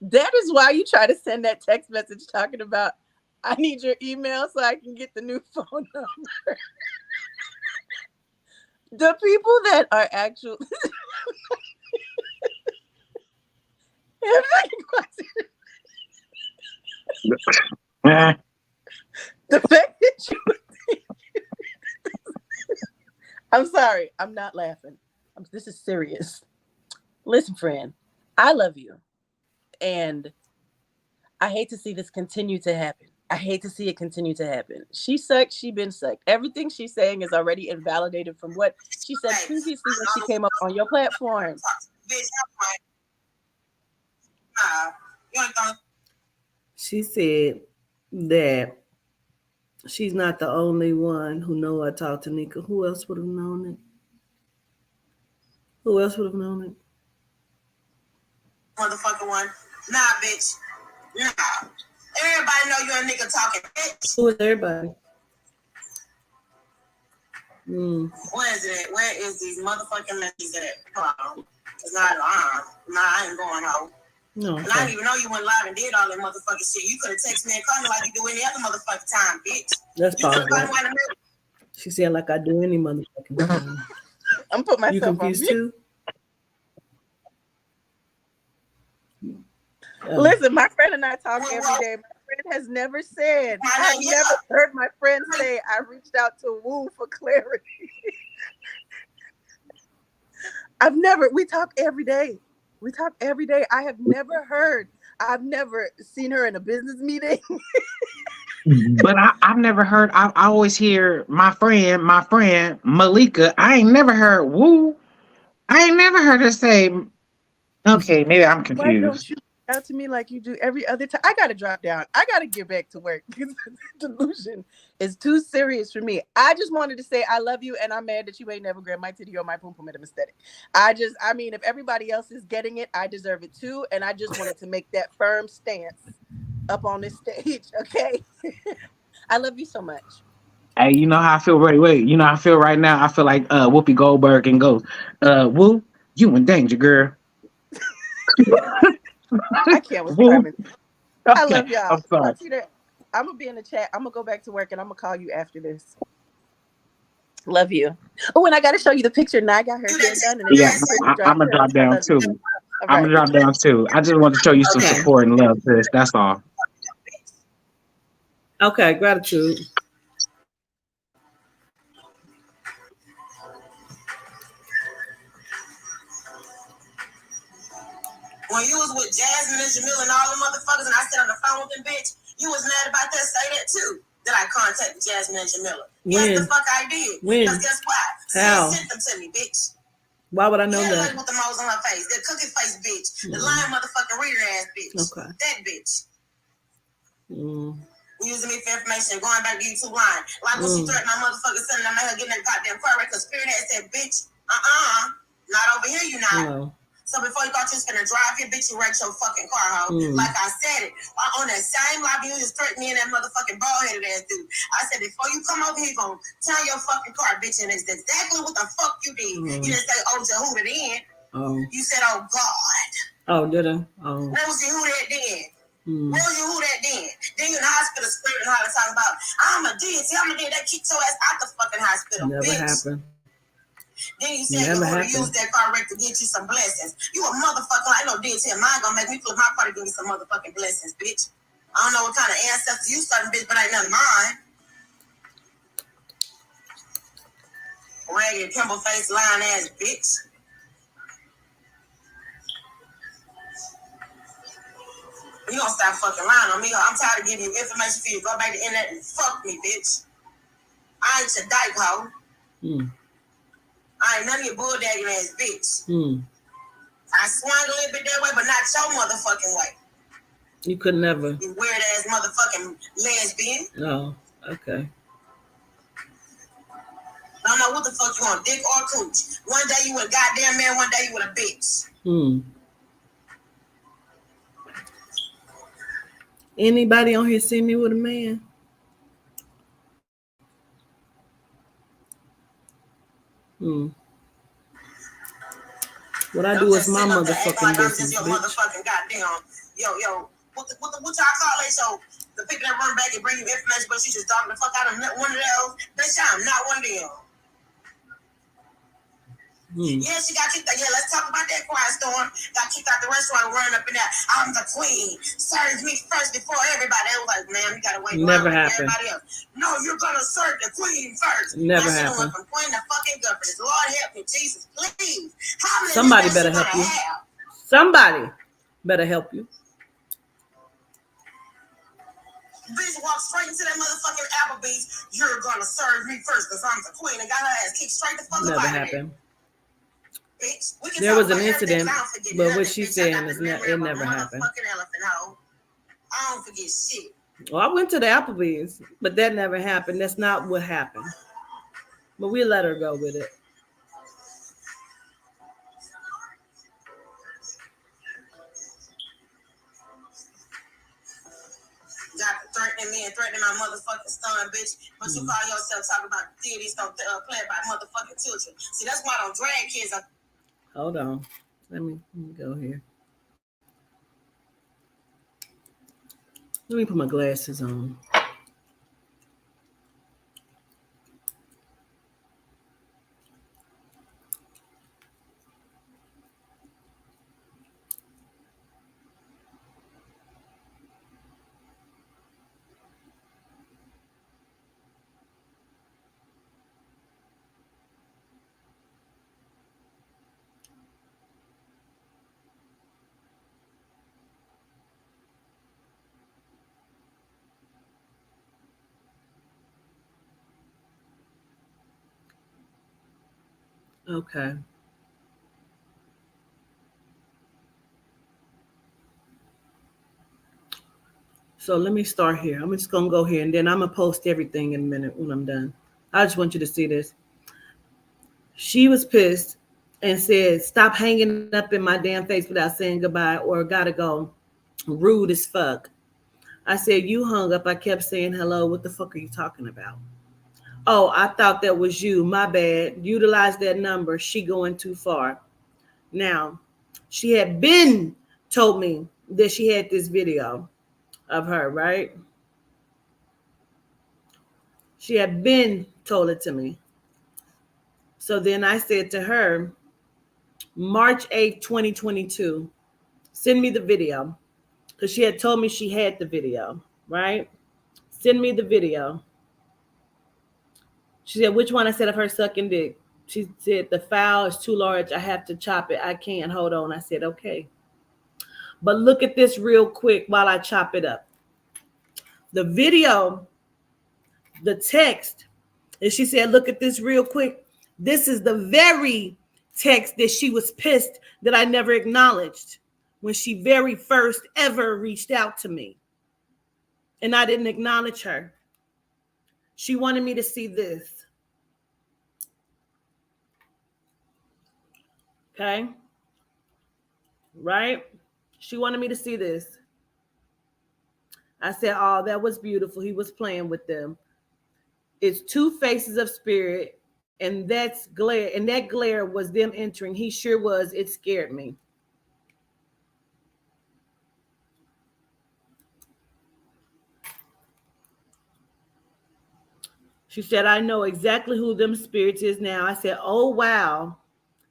That is why you try to send that text message talking about, I need your email so I can get the new phone number. The people that are actual Eh, the fact that you I'm sorry, I'm not laughing. This is serious. Listen, friend, I love you. And I hate to see this continue to happen. I hate to see it continue to happen. She sucked. She been sucked. Everything she's saying is already invalidated from what she said Hey, previously when I she know came up on your platform. bitch, nah, you ain't gonna. She said that she's not the only one who know I talked to Nika. Who else would have known it? Who else would have known it? Motherfucking one. Nah, bitch. Nah. Everybody know you a nigga talking, bitch. Who is everybody? Where is it? Where is these motherfucking messages at? Hold on. It's not Nah, I ain't going home. No. And I didn't even know you went live and did all that motherfucking shit. You could have texted me and called me like you do any other motherfucking time, bitch. That's You could have possible. called me in the middle. She said like I do any motherfucking time. I'm putting myself You confused too? Listen, my friend and I talk every day. My friend has never said, I've never heard my friend say, I reached out to Woo for clarity. We talk every day. We talk every day. I have never seen her in a business meeting. but I've never heard. I always hear my friend Malika. I ain't never heard Woo. I ain't never heard her say. Okay, maybe I'm Why don't confused. you reach out to me like you do every other time? I gotta drop down. I gotta get back to work because delusion is too serious for me. I just wanted to say I love you, and I'm mad that you ain't never grabbed my titty or my pum pum at a aesthetic. I mean, if everybody else is getting it, I deserve it too, and I just wanted to make that firm stance up on this stage. Okay, I love you so much. Hey, you know how I feel. Wait. You know how I feel right now. I feel like Whoopi Goldberg and go, Woo, you in danger, girl. I can't with Woo. Carmen. I Okay, love y'all. I'm sorry. I'm gonna be in the chat. I'm gonna go back to work, and I'm gonna call you after this. Love you. Oh, and I got to show you the picture. Now I got her hair done, and Yeah, it's pretty dry I'm gonna curly. drop I down love you. too. All I'm gonna right. drop down too. I just want to show you some Okay. support and love, sis. That's all. Okay, gratitude. When you was with Jasmine and Jamil and all the motherfuckers, and I sat on the phone with them, bitch, you was mad about that. Say that too. That I contacted Jasmine and Jamila. Yes, the fuck I did. When? Because guess what? How? She sent them to me, bitch. Why would I know Yeah, that? like with the moles on her face. That cookie face bitch. The lying motherfucking reader ass bitch. Okay. That bitch. Mm. Using me for information, going back to YouTube line. Like when she threatened my motherfucking son and I made her get in that goddamn car wreck because Spirit had said, bitch, not over here, you not. No. So before you thought you was gonna drive here, bitch, you wrecked your fucking car, hoe. Like I said it. On that same lobby, you just threatened me and that motherfucking bald-headed ass dude. I said, before you come over here, you gonna turn your fucking car, bitch, and it's exactly what the fuck you did. You didn't say, oh, Jehuda then. Oh. You said, oh, God. Oh, did I? Oh. Where was Jehuda then? Where was Jehuda then? Then you in the hospital screaming how to talk about, I'm a deity, that kicked your ass out the fucking hospital, Never bitch. happened. Then you said you would use that car wreck to get you some blessings. You a motherfucker like no deity. Mine gonna make me flip my car to give me some motherfucking blessings, bitch. I don't know what kind of ancestors you starting, bitch, but ain't none of mine. Ragged, pimple face, lying ass bitch. You gonna stop fucking lying on me? I'm tired of giving you information for you to go back to the internet and fuck me, bitch. I ain't your dyke hoe. I ain't none of your bulldagging ass bitch. I swung a little bit that way, but not your motherfucking way. You could never. You weird ass motherfucking lesbian. Oh, okay. I don't know what the fuck you want, dick or cooch. One day you a goddamn man, one day you with a bitch. Anybody on here see me with a man? Hmm. What I do I'm is just my sitting up there acting motherfucking like I'm just business, your bitch. motherfucking goddamn, what y'all call it? So the people that run back and bring you information, but you just talking the fuck out of one of those. Bitch, I'm not one of them. Yeah, she got kicked out. Yeah, let's talk about that quiet storm. Got kicked out the restaurant, running up in there. I'm the queen. Serve me first before everybody. It was like, ma'am, you gotta wait Never around like happened. everybody else. No, you're gonna serve the queen first. Never That shit happened. went from queen to fucking governess. Lord help me, Jesus, please. How many Somebody is better that help shit you. gonna have? Somebody better help you. Bitch walked straight into that motherfucking Applebee's. You're gonna serve me first because I'm the queen, and got her ass kicked straight the fuck up Never out of there. happened. Bitch, we can There talk was an about everything, incident, but I don't forget but what nothing, she's bitch. I saying got is the memory it of a never happened. motherfucking elephant, hoe. I don't forget shit. Well, I went to the Applebee's, but that never happened. That's not what happened. But we let her go with it. Got threatening me and threatening my motherfucking son, bitch. But you call yourself talking about deities don't play about motherfucking children. See, that's why I don't drag kids up. Hold on. Let me go here. Let me put my glasses on. Okay. So let me start here. I'm just gonna go here and then I'm gonna post everything in a minute when I'm done. I just want you to see this. She was pissed and said, "Stop hanging up in my damn face without saying goodbye or gotta go." Rude as fuck. I said, "You hung up. I kept saying hello. What the fuck are you talking about?" "Oh, I thought that was you. My bad. Utilize that number. She going too far." Now, she had been told me that she had this video of her, right? She had been told it to me. So then I said to her, March 8th, 2022, send me the video. Because she had told me she had the video, right? Send me the video. She said, which one? I said, of her sucking dick. She said, the file is too large. I have to chop it. I can't. Hold on. I said, okay. But look at this real quick while I chop it up. The video, the text, and she said, look at this real quick. This is the very text that she was pissed that I never acknowledged when she very first ever reached out to me. And I didn't acknowledge her. She wanted me to see this. Okay? Right? She wanted me to see this. I said, oh, that was beautiful. He was playing with them. It's two faces of spirit, and that's glare. And that glare was them entering. He sure was. It scared me. She said, I know exactly who them spirits is now. I said, oh, wow.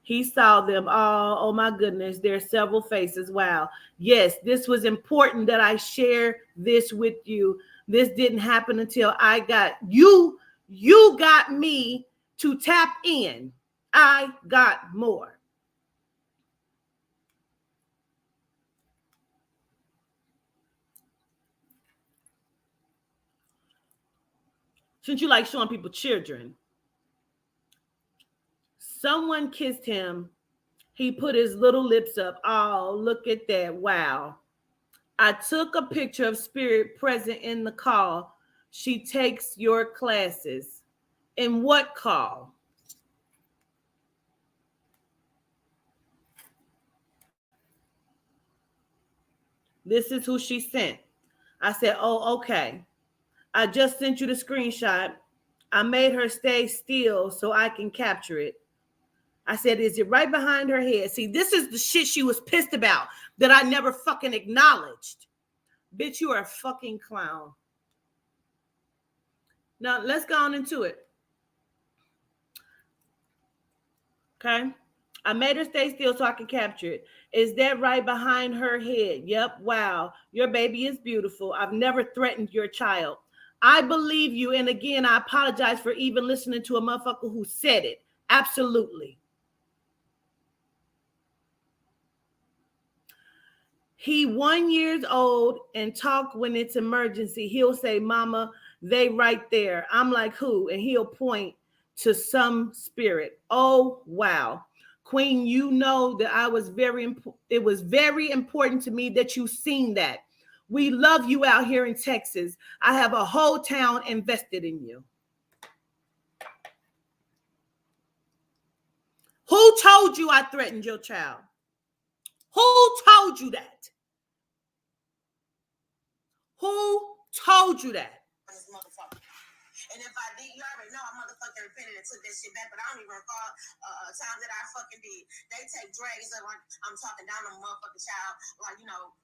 He saw them all. Oh, my goodness. There are several faces. Wow. Yes, this was important that I share this with you. This didn't happen until I got you. You got me to tap in. I got more. Since you like showing people children, someone kissed him. He put his little lips up. Oh, look at that. Wow. I took a picture of spirit present in the call. She takes your classes. In what call? This is who she sent. I said, oh, okay. I just sent you the screenshot. I made her stay still so I can capture it. I said, is it right behind her head? See, this is the shit she was pissed about that I never fucking acknowledged. Bitch, you are a fucking clown. Now, let's go on into it. Okay? I made her stay still so I can capture it. Is that right behind her head? Yep. Wow. Your baby is beautiful. I've never threatened your child. I believe you. And again, I apologize for even listening to a motherfucker who said it. Absolutely. He 1 year old and talk when it's emergency. He'll say, Mama, they right there. I'm like, who? And he'll point to some spirit. Oh, wow. Queen, you know that it was very important to me that you seen that. We love you out here in Texas. I have a whole town invested in you. Who told you I threatened your child? Who told you that? Who told you that? And if I did, you already know I motherfucking repented and took that shit back, but I don't even recall a time that I fucking did. They take dragons up like I'm talking down on a motherfucking child, like,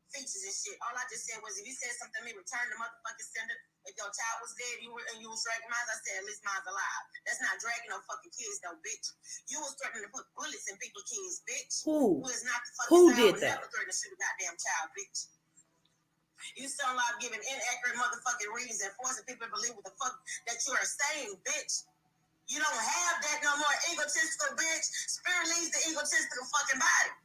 features and shit. All I just said was, if you said something to me, return the motherfucking sender. If your child was dead and you was dragging mine, I said, at least mine's alive. That's not dragging no fucking kids, though, bitch. You was threatening to put bullets in people's kids, bitch. Who? Who is not the fucking Who child, did that? never threatened to shoot a goddamn child, bitch. You still not giving inaccurate motherfucking reasons and forcing people to believe what the fuck that you are saying, bitch. You don't have that no more, egotistical bitch. Spirit leaves the egotistical fucking body.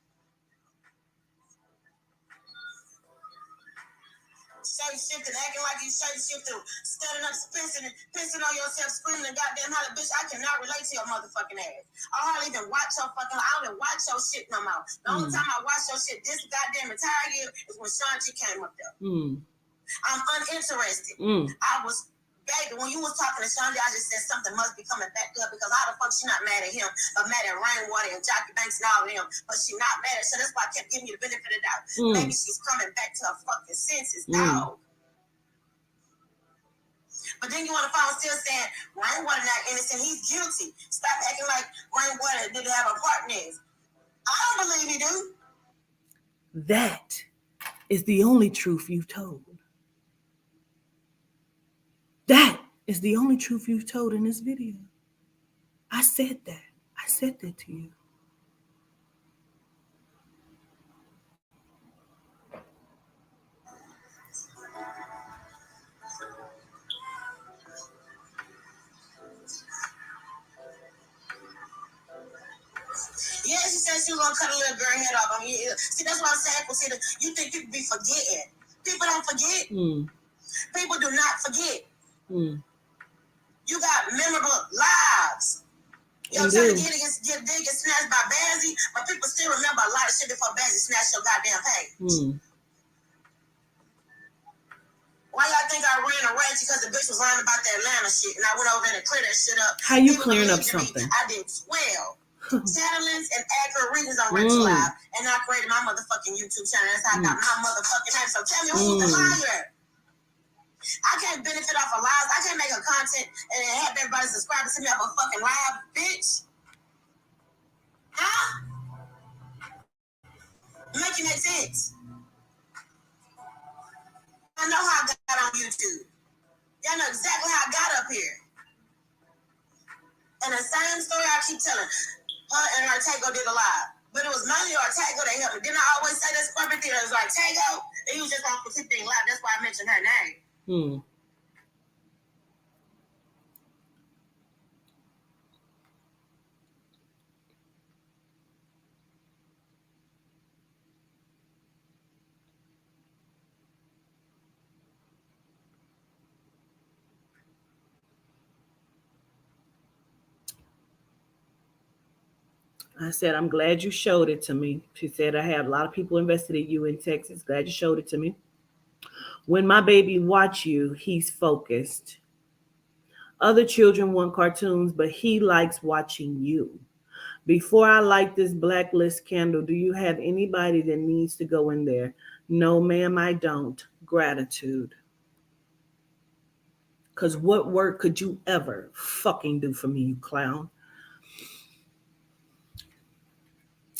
Shape shifting, acting like you shape shifting, standing up, pissing on yourself, screaming and goddamn holler, bitch. I cannot relate to your motherfucking ass. I hardly even watch your fucking. I don't even watch your shit no more. The only time I watch your shit this goddamn entire year is when Sean G came up there. I'm uninterested. I was. Baby, when you was talking to Shonda, I just said something must be coming back up because how the fuck she not mad at him, but mad at Rainwater and Jockey Banks and all of them, but she not mad at. So that's why I kept giving you the benefit of the doubt. Maybe she's coming back to her fucking senses, dog. But then you want to find still saying Rainwater not innocent, he's guilty. Stop acting like Rainwater didn't have a part in this. I don't believe he do. That is the only truth you've told. That is the only truth you've told in this video. I said that. I said that to you. Yeah, she said she was gonna cut a little girl head off. I mean, see, that's what I'm saying. See, you think people be forgetting? People don't forget. People do not forget. You got memorable lives. Yo, trying to get snatched by Bazzi, but people still remember a lot of shit before Bazzi snatched your goddamn page. Why y'all think I ran a ratchet? Because the bitch was lying about the Atlanta shit, and I went over there and cleared that shit up. How you clearing up something? I did 12 channelings and accurate reasons on Rich Live, and I created my motherfucking YouTube channel. That's how I got my motherfucking name. So tell me who's the liar? I can't benefit off of lives. I can't make a content and have everybody subscribe to me off a fucking live, bitch. Huh? Make it make sense. I know how I got on YouTube. Y'all know exactly how I got up here. And the same story I keep telling. Her and Ortego did a live. But it was mainly Ortego that helped me. Didn't I always say this corporate thing? It was Ortego. And he was just on specific thing live. That's why I mentioned her name. I said, I'm glad you showed it to me. She said, I had a lot of people invested in you in Texas. Glad you showed it to me. When my baby watch you, he's focused. Other children want cartoons, but he likes watching you. Before I light this blacklist candle, do you have anybody that needs to go in there? No, ma'am, I don't. Gratitude. Because what work could you ever fucking do for me, you clown?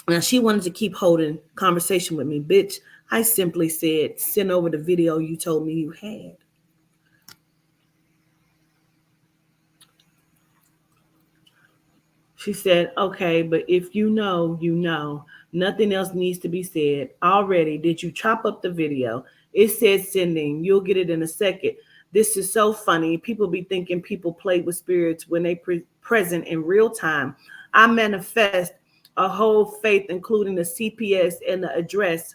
Now, she wanted to keep holding conversation with me. Bitch, I simply said, send over the video you told me you had. She said, okay, but if you know, you know. Nothing else needs to be said. Already, did you chop up the video? It said sending. You'll get it in a second. This is so funny. People be thinking people play with spirits when they present in real time. I manifest a whole faith, including the CPS and the address.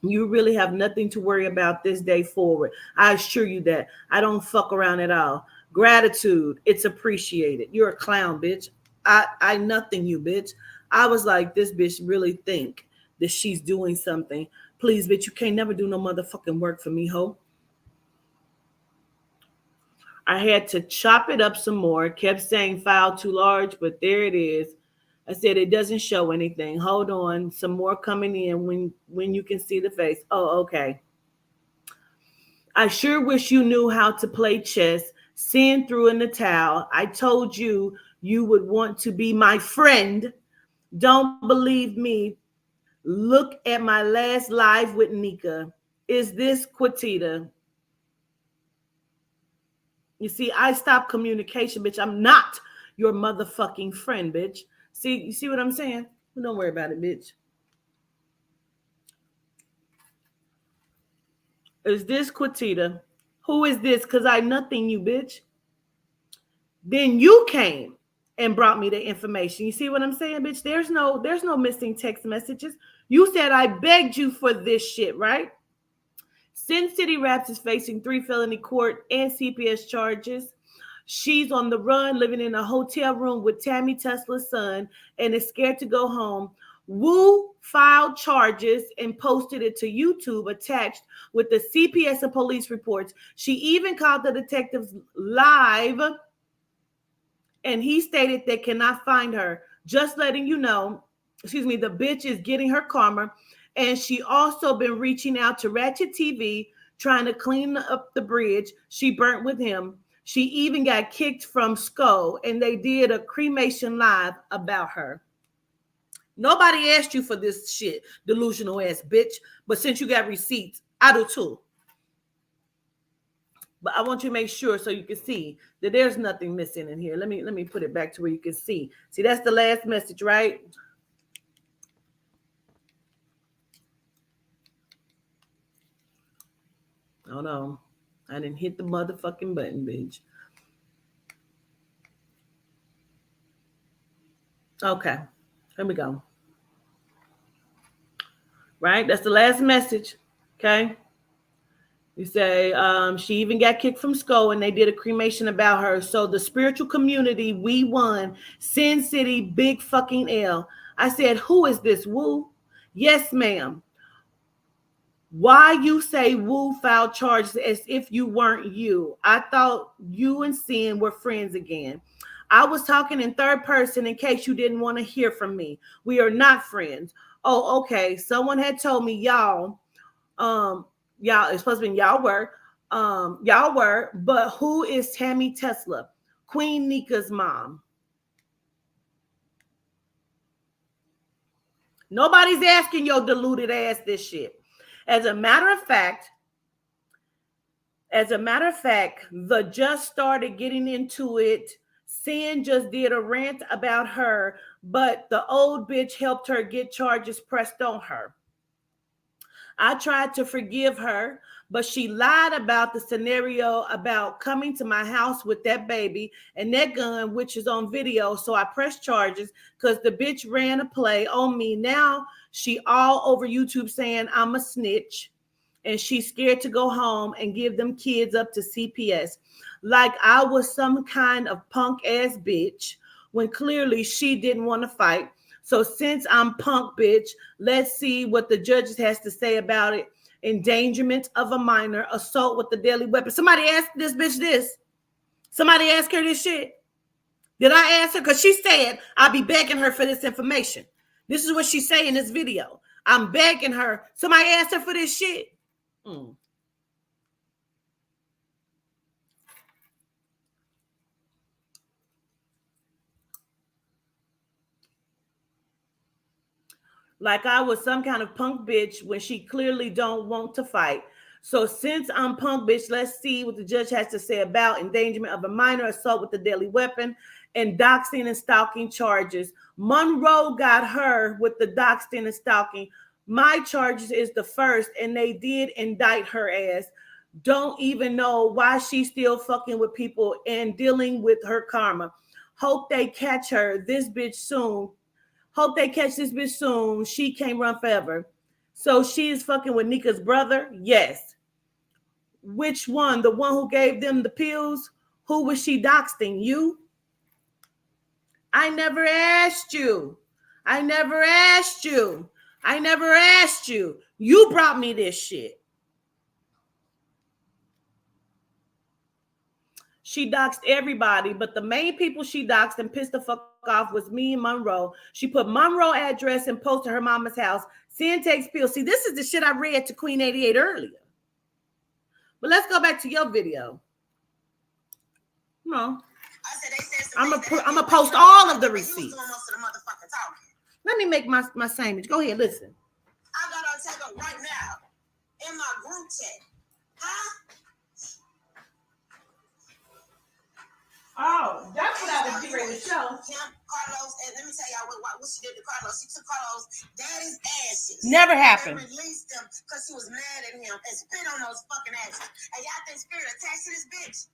You really have nothing to worry about this day forward. I assure you that. I don't fuck around at all. Gratitude, it's appreciated. You're a clown, bitch. I nothing you, bitch. I was like, this bitch really think that she's doing something. Please, bitch, you can't never do no motherfucking work for me, ho. I had to chop it up some more. Kept saying file too large, but there it is. I said it doesn't show anything. Hold on, some more coming in when you can see the face. Oh, okay. I sure wish you knew how to play chess. Sin threw in the towel. I told you you would want to be my friend. Don't believe me. Look at my last live with Nika. Is this Quatita? You see, I stopped communication, bitch. I'm not your motherfucking friend, bitch. See, you see what I'm saying? Don't worry about it, bitch. Is this Quatita? Who is this? Because I nothing you, bitch. Then you came and brought me the information. You see what I'm saying, bitch? There's no missing text messages. You said I begged you for this shit, right? Sin City Raps is facing 3 felony court and CPS charges. She's on the run, living in a hotel room with Tammy Tesla's son, and is scared to go home. Wu filed charges and posted it to YouTube attached with the CPS and police reports. She even called the detectives live, and he stated they cannot find her. Just letting you know, the bitch is getting her karma. And she also been reaching out to Ratchet TV, trying to clean up the bridge she burnt with him. She even got kicked from Skull, and they did a cremation live about her. Nobody asked you for this shit, delusional ass bitch. But since you got receipts, I do too. But I want you to make sure so you can see that there's nothing missing in here. Let me put it back to where you can see. See, that's the last message, right? Oh no, I didn't hit the motherfucking button, bitch. Okay, here we go. Right, that's the last message. Okay. You say she even got kicked from Skull, and they did a cremation about her. So the spiritual community, we won. Sin City, big fucking L. I said, who is this, Wu? Yes, ma'am. Why you say Wu filed charges as if you weren't you? I thought you and Sin were friends again. I was talking in third person in case you didn't want to hear from me. We are not friends. Oh, okay. Someone had told me y'all, it's supposed to be y'all were, but who is Tammy Tesla? Queen Nika's mom. Nobody's asking your deluded ass this shit. As a matter of fact, the just started getting into it. Sin just did a rant about her, but the old bitch helped her get charges pressed on her. I tried to forgive her, but she lied about the scenario about coming to my house with that baby and that gun, which is on video. So I pressed charges because the bitch ran a play on me. Now she all over YouTube saying I'm a snitch, and she's scared to go home and give them kids up to CPS. Like I was some kind of punk ass bitch when clearly she didn't want to fight. So since I'm punk bitch, let's see what the judges has to say about it. Endangerment of a minor, assault with a deadly weapon. Somebody asked this bitch this. Somebody asked her this shit. Did I ask her? Because she said I'll be begging her for this information. This is what she say in this video. I'm begging her. Somebody asked her for this shit. like I was some kind of punk bitch when she clearly don't want to fight. So since I'm punk bitch, let's see what the judge has to say about endangerment of a minor, assault with a deadly weapon, and doxing and stalking charges. Monroe got her with the doxing and stalking. My charges is the first, and they did indict her ass. Don't even know why she's still fucking with people and dealing with her karma. Hope they catch her, this bitch soon. Hope they catch this bitch soon. She can't run forever. So she is fucking with Nika's brother? Yes. Which one? The one who gave them the pills? Who was she doxing? You? I never asked you. I never asked you. I never asked you. You brought me this shit. She doxed everybody, but the main people she doxed and pissed the fuck off was me and Monroe. She put Monroe address and posted her mama's house. Sin takes pills. See, this is the shit I read to Queen 88 earlier. But let's go back to your video. No. I'm gonna post all of the receipts. Let me make my sandwich. Go ahead, listen. I got on take up right now in my group chat. Huh? Oh, that's what I was getting ready to show. Carlos, and let me tell y'all what she did to Carlos. She took Carlos' daddy's ashes. Never happened. And released them because she was mad at him and spit on those fucking ashes. And y'all think Spirit attached to this bitch?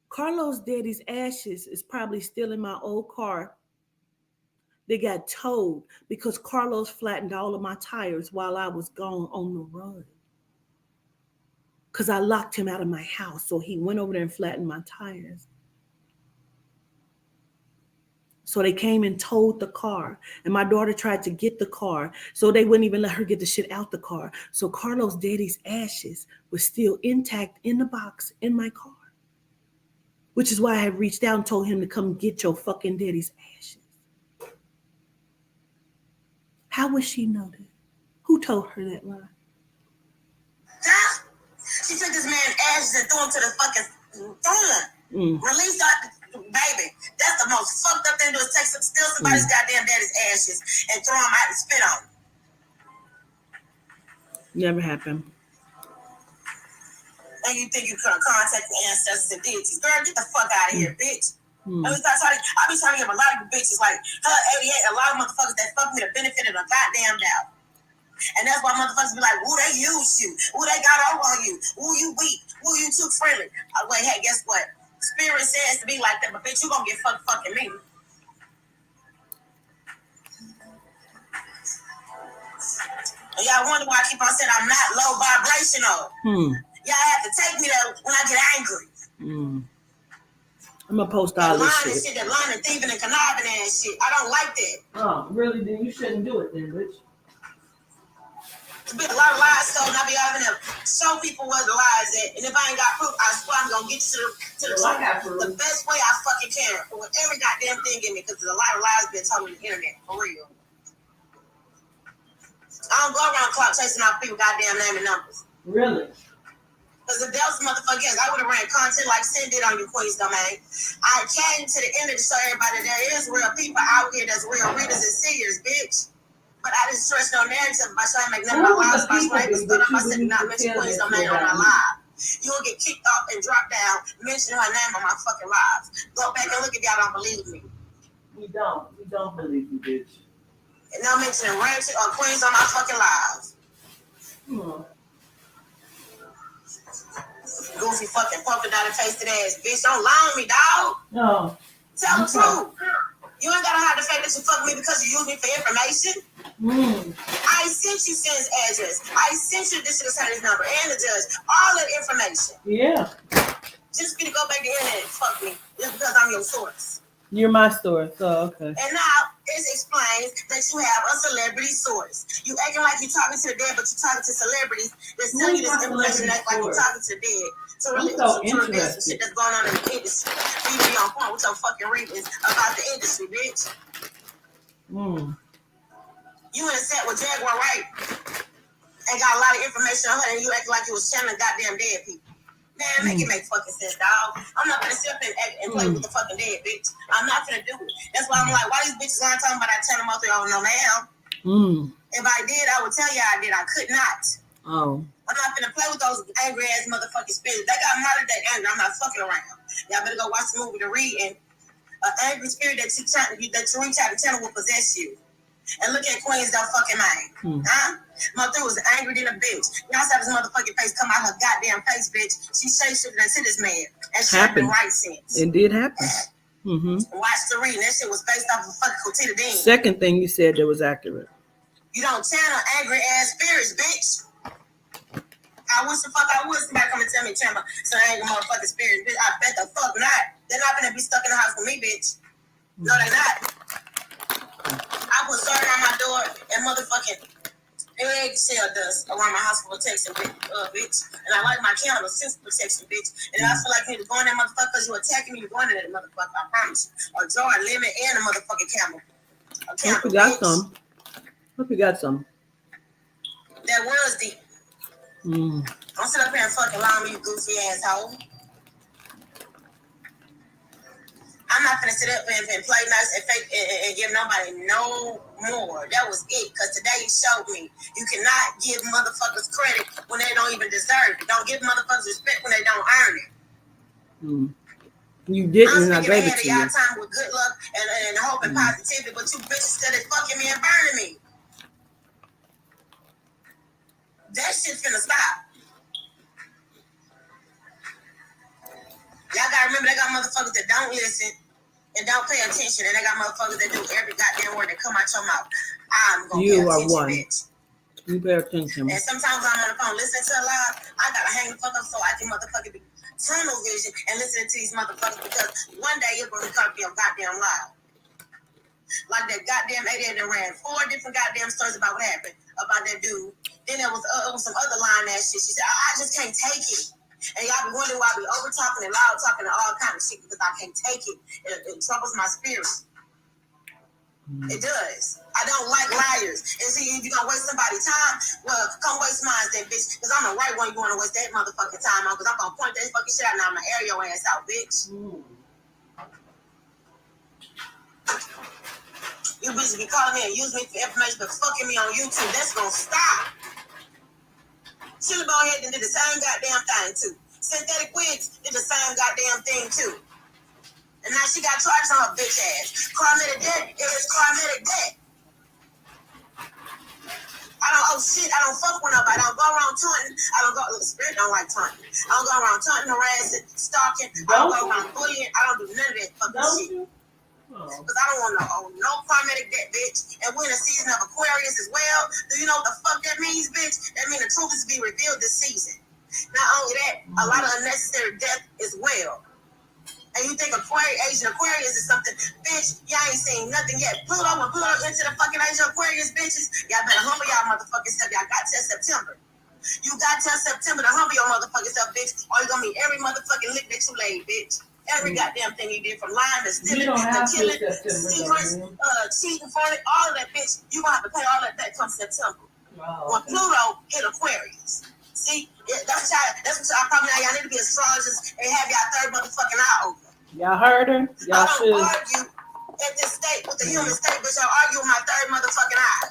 Carlos' daddy's ashes is probably still in my old car. They got towed because Carlos flattened all of my tires while I was gone on the road. Because I locked him out of my house. So he went over there and flattened my tires. So they came and towed the car. And my daughter tried to get the car. So they wouldn't even let her get the shit out the car. So Carlos' daddy's ashes was still intact in the box in my car. Which is why I had reached out and told him to come get your fucking daddy's ashes. How would she know that? Who told her that lie? Huh? She took this man's ashes and threw him to the fucking thorn. Released that baby. That's the most fucked up thing to do is steal somebody's goddamn daddy's ashes and throw him out and spit on him. Never happened. And you think you can contact the ancestors and deities. Girl, get the fuck out of here, bitch. I be trying to give a lot of bitches like her 88, a lot of motherfuckers that fuck me the benefit of the goddamn doubt. And that's why motherfuckers be like, ooh, they use you. Ooh, they got over on you. Ooh, you weak. Ooh, you too friendly. Wait, hey, guess what? Spirit says to be like that, but bitch, you gonna get fucking me. And y'all wonder why I keep on saying I'm not low vibrational. Y'all have to take me there when I get angry. I'm gonna post all this shit. That lying and thieving and conniving and shit. I don't like that. Oh, really? Then you shouldn't do it then, bitch. There's been a lot of lies told, and I be having to show people where the lies at. And if I ain't got proof, I swear I'm gonna get you to the truth. The best way I fucking can. With every goddamn thing in me, because there's a lot of lies being told on the internet. For real. I don't go around clock chasing off people goddamn name and numbers. Really? Because if that was motherfucking yes, I would have ran content like Sin did on your Queen's Domain. I came to the end to show everybody there is real people out here that's real readers and seers, bitch. But I didn't stretch no narrative by trying to make none of my lives about what I was stuck up. I said not mention Queen's Domain on my live. You'll get kicked off and dropped down, mention her name on my fucking lives. Go back and look if y'all don't believe me. We don't believe you, bitch. And now mentioning Ranch or Queens on my fucking lives. Goofy fucking polka dotted faced ass bitch. Don't lie on me, dog. No. Tell the truth. You ain't gotta hide the fact that you fuck me because you use me for information. I sent you Sin's address. I sent you this attorney's number and the judge. All that information. Yeah. Just for you to go back to the internet and fuck me just because I'm your source. You're my source, so okay. And now it explains that you have a celebrity source. You acting like you're talking to the dead, but you're talking to celebrities that sell you this information act like you're talking to the dead. So really, so to reveal some shit that's going on in the industry. You be on point with your fucking readings about the industry, bitch. You in a set with Jaguar Wright and got a lot of information on her, and you acting like you was channeling goddamn dead people. Man, make it make fucking sense, dog. I'm not gonna sit up and act and play with the fucking dead, bitch. I'm not gonna do it. That's why I'm like, why these bitches aren't talking about I turn them off? Oh, no, ma'am. If I did, I would tell you I did. I could not. Oh. I'm not gonna play with those angry ass motherfucking spirits. They got murdered that angry. I'm not fucking around. Y'all better go watch the movie to read. And an angry spirit that you reach out to tell will possess you. And look at Queen's don't fucking mind. Huh? Mother was angry than a bitch. Y'all saw this motherfucking face come out her goddamn face, bitch. She shapeshifted into this man. And she had been right since. It did happen. Watch the reading. That shit was based off of fucking Cotita Dean. Second thing you said that was accurate. You don't channel angry ass spirits, bitch. I wish the fuck I would. Somebody come and tell me channel some angry motherfucking spirits, bitch. I bet the fuck not. They're not gonna be stuck in the house with me, bitch. No, they're not. I put dirt on my door and motherfucking eggshell dust around my house for protection, bitch. And I like my candle since protection, bitch. And I feel like you to go in that motherfucker because you attacking me, you going in that motherfucker. I promise you. A jar, a lemon, and a motherfucking camel. Hope you got some. Hope you got some. That was deep. Don't sit up here and fucking lie me, you goofy asshole. I'm not gonna sit up and play nice and fake and give nobody no more. That was it. Cause today you showed me you cannot give motherfuckers credit when they don't even deserve it. Don't give motherfuckers respect when they don't earn it. You didn't, and I gave it to you. Y'all time with good luck and hope and positivity, but you bitches still fucking me and burning me. That shit finna stop. Y'all gotta remember they got motherfuckers that don't listen and don't pay attention, and they got motherfuckers that do every goddamn word that come out your mouth. I'm gonna pay attention, one. Bitch. You pay attention. And sometimes I'm on the phone listening to a lot. I gotta hang the fuck up so I can motherfucking be tunnel vision and listening to these motherfuckers because one day you're gonna come be a goddamn loud. Like that goddamn 88 that ran 4 different goddamn stories about what happened about that dude. Then there was some other line ass shit. She said, I just can't take it. And y'all be wondering why I be over talking and loud talking and all kind of shit because I can't take it. It troubles my spirit. It does. I don't like liars. And see, if you're gonna waste somebody's time, well, come waste mine then, bitch. Because I'm the right one you wanna waste that motherfucking time on. Because I'm gonna point that fucking shit out and I'm gonna air your ass out, bitch. You bitches be calling me and using me for information but fucking me on YouTube. That's gonna stop. She'll go ahead and did the same goddamn thing too. Synthetic wigs did the same goddamn thing too. And now she got charged on her bitch ass. Karmatic debt is karmatic debt. I don't owe shit. I don't fuck with nobody. I don't go around taunting. I don't go. The spirit don't like taunting. I don't go around taunting, harassing, stalking. I don't go around bullying. I don't do none of that fucking shit. Because I don't want to owe no karmatic debt, bitch. And we're in a season of Aquarius as well. Do you know what the fuck that means, bitch? That means the truth is to be revealed this season. Not only that, a lot of unnecessary death as well. And you think Asian Aquarius is something, bitch, y'all ain't seen nothing yet. Pluto into the fucking Asian Aquarius, bitches. Y'all better humble y'all motherfucking self. Y'all got till September. You got till September to humble your motherfucking self, bitch. Or you gonna meet every motherfucking lick that you laid, bitch. Every goddamn thing you did, from lying to stealing to killing, secrets, cheating for it, all of that, bitch. You gonna have to pay all that back come September. When Pluto hit Aquarius. See, that's what y'all probably now. Y'all need to be astrologers and have y'all third motherfucking eye open. Y'all heard her? Y'all should. I don't argue at this state with the human state, but y'all argue with my third motherfucking eye.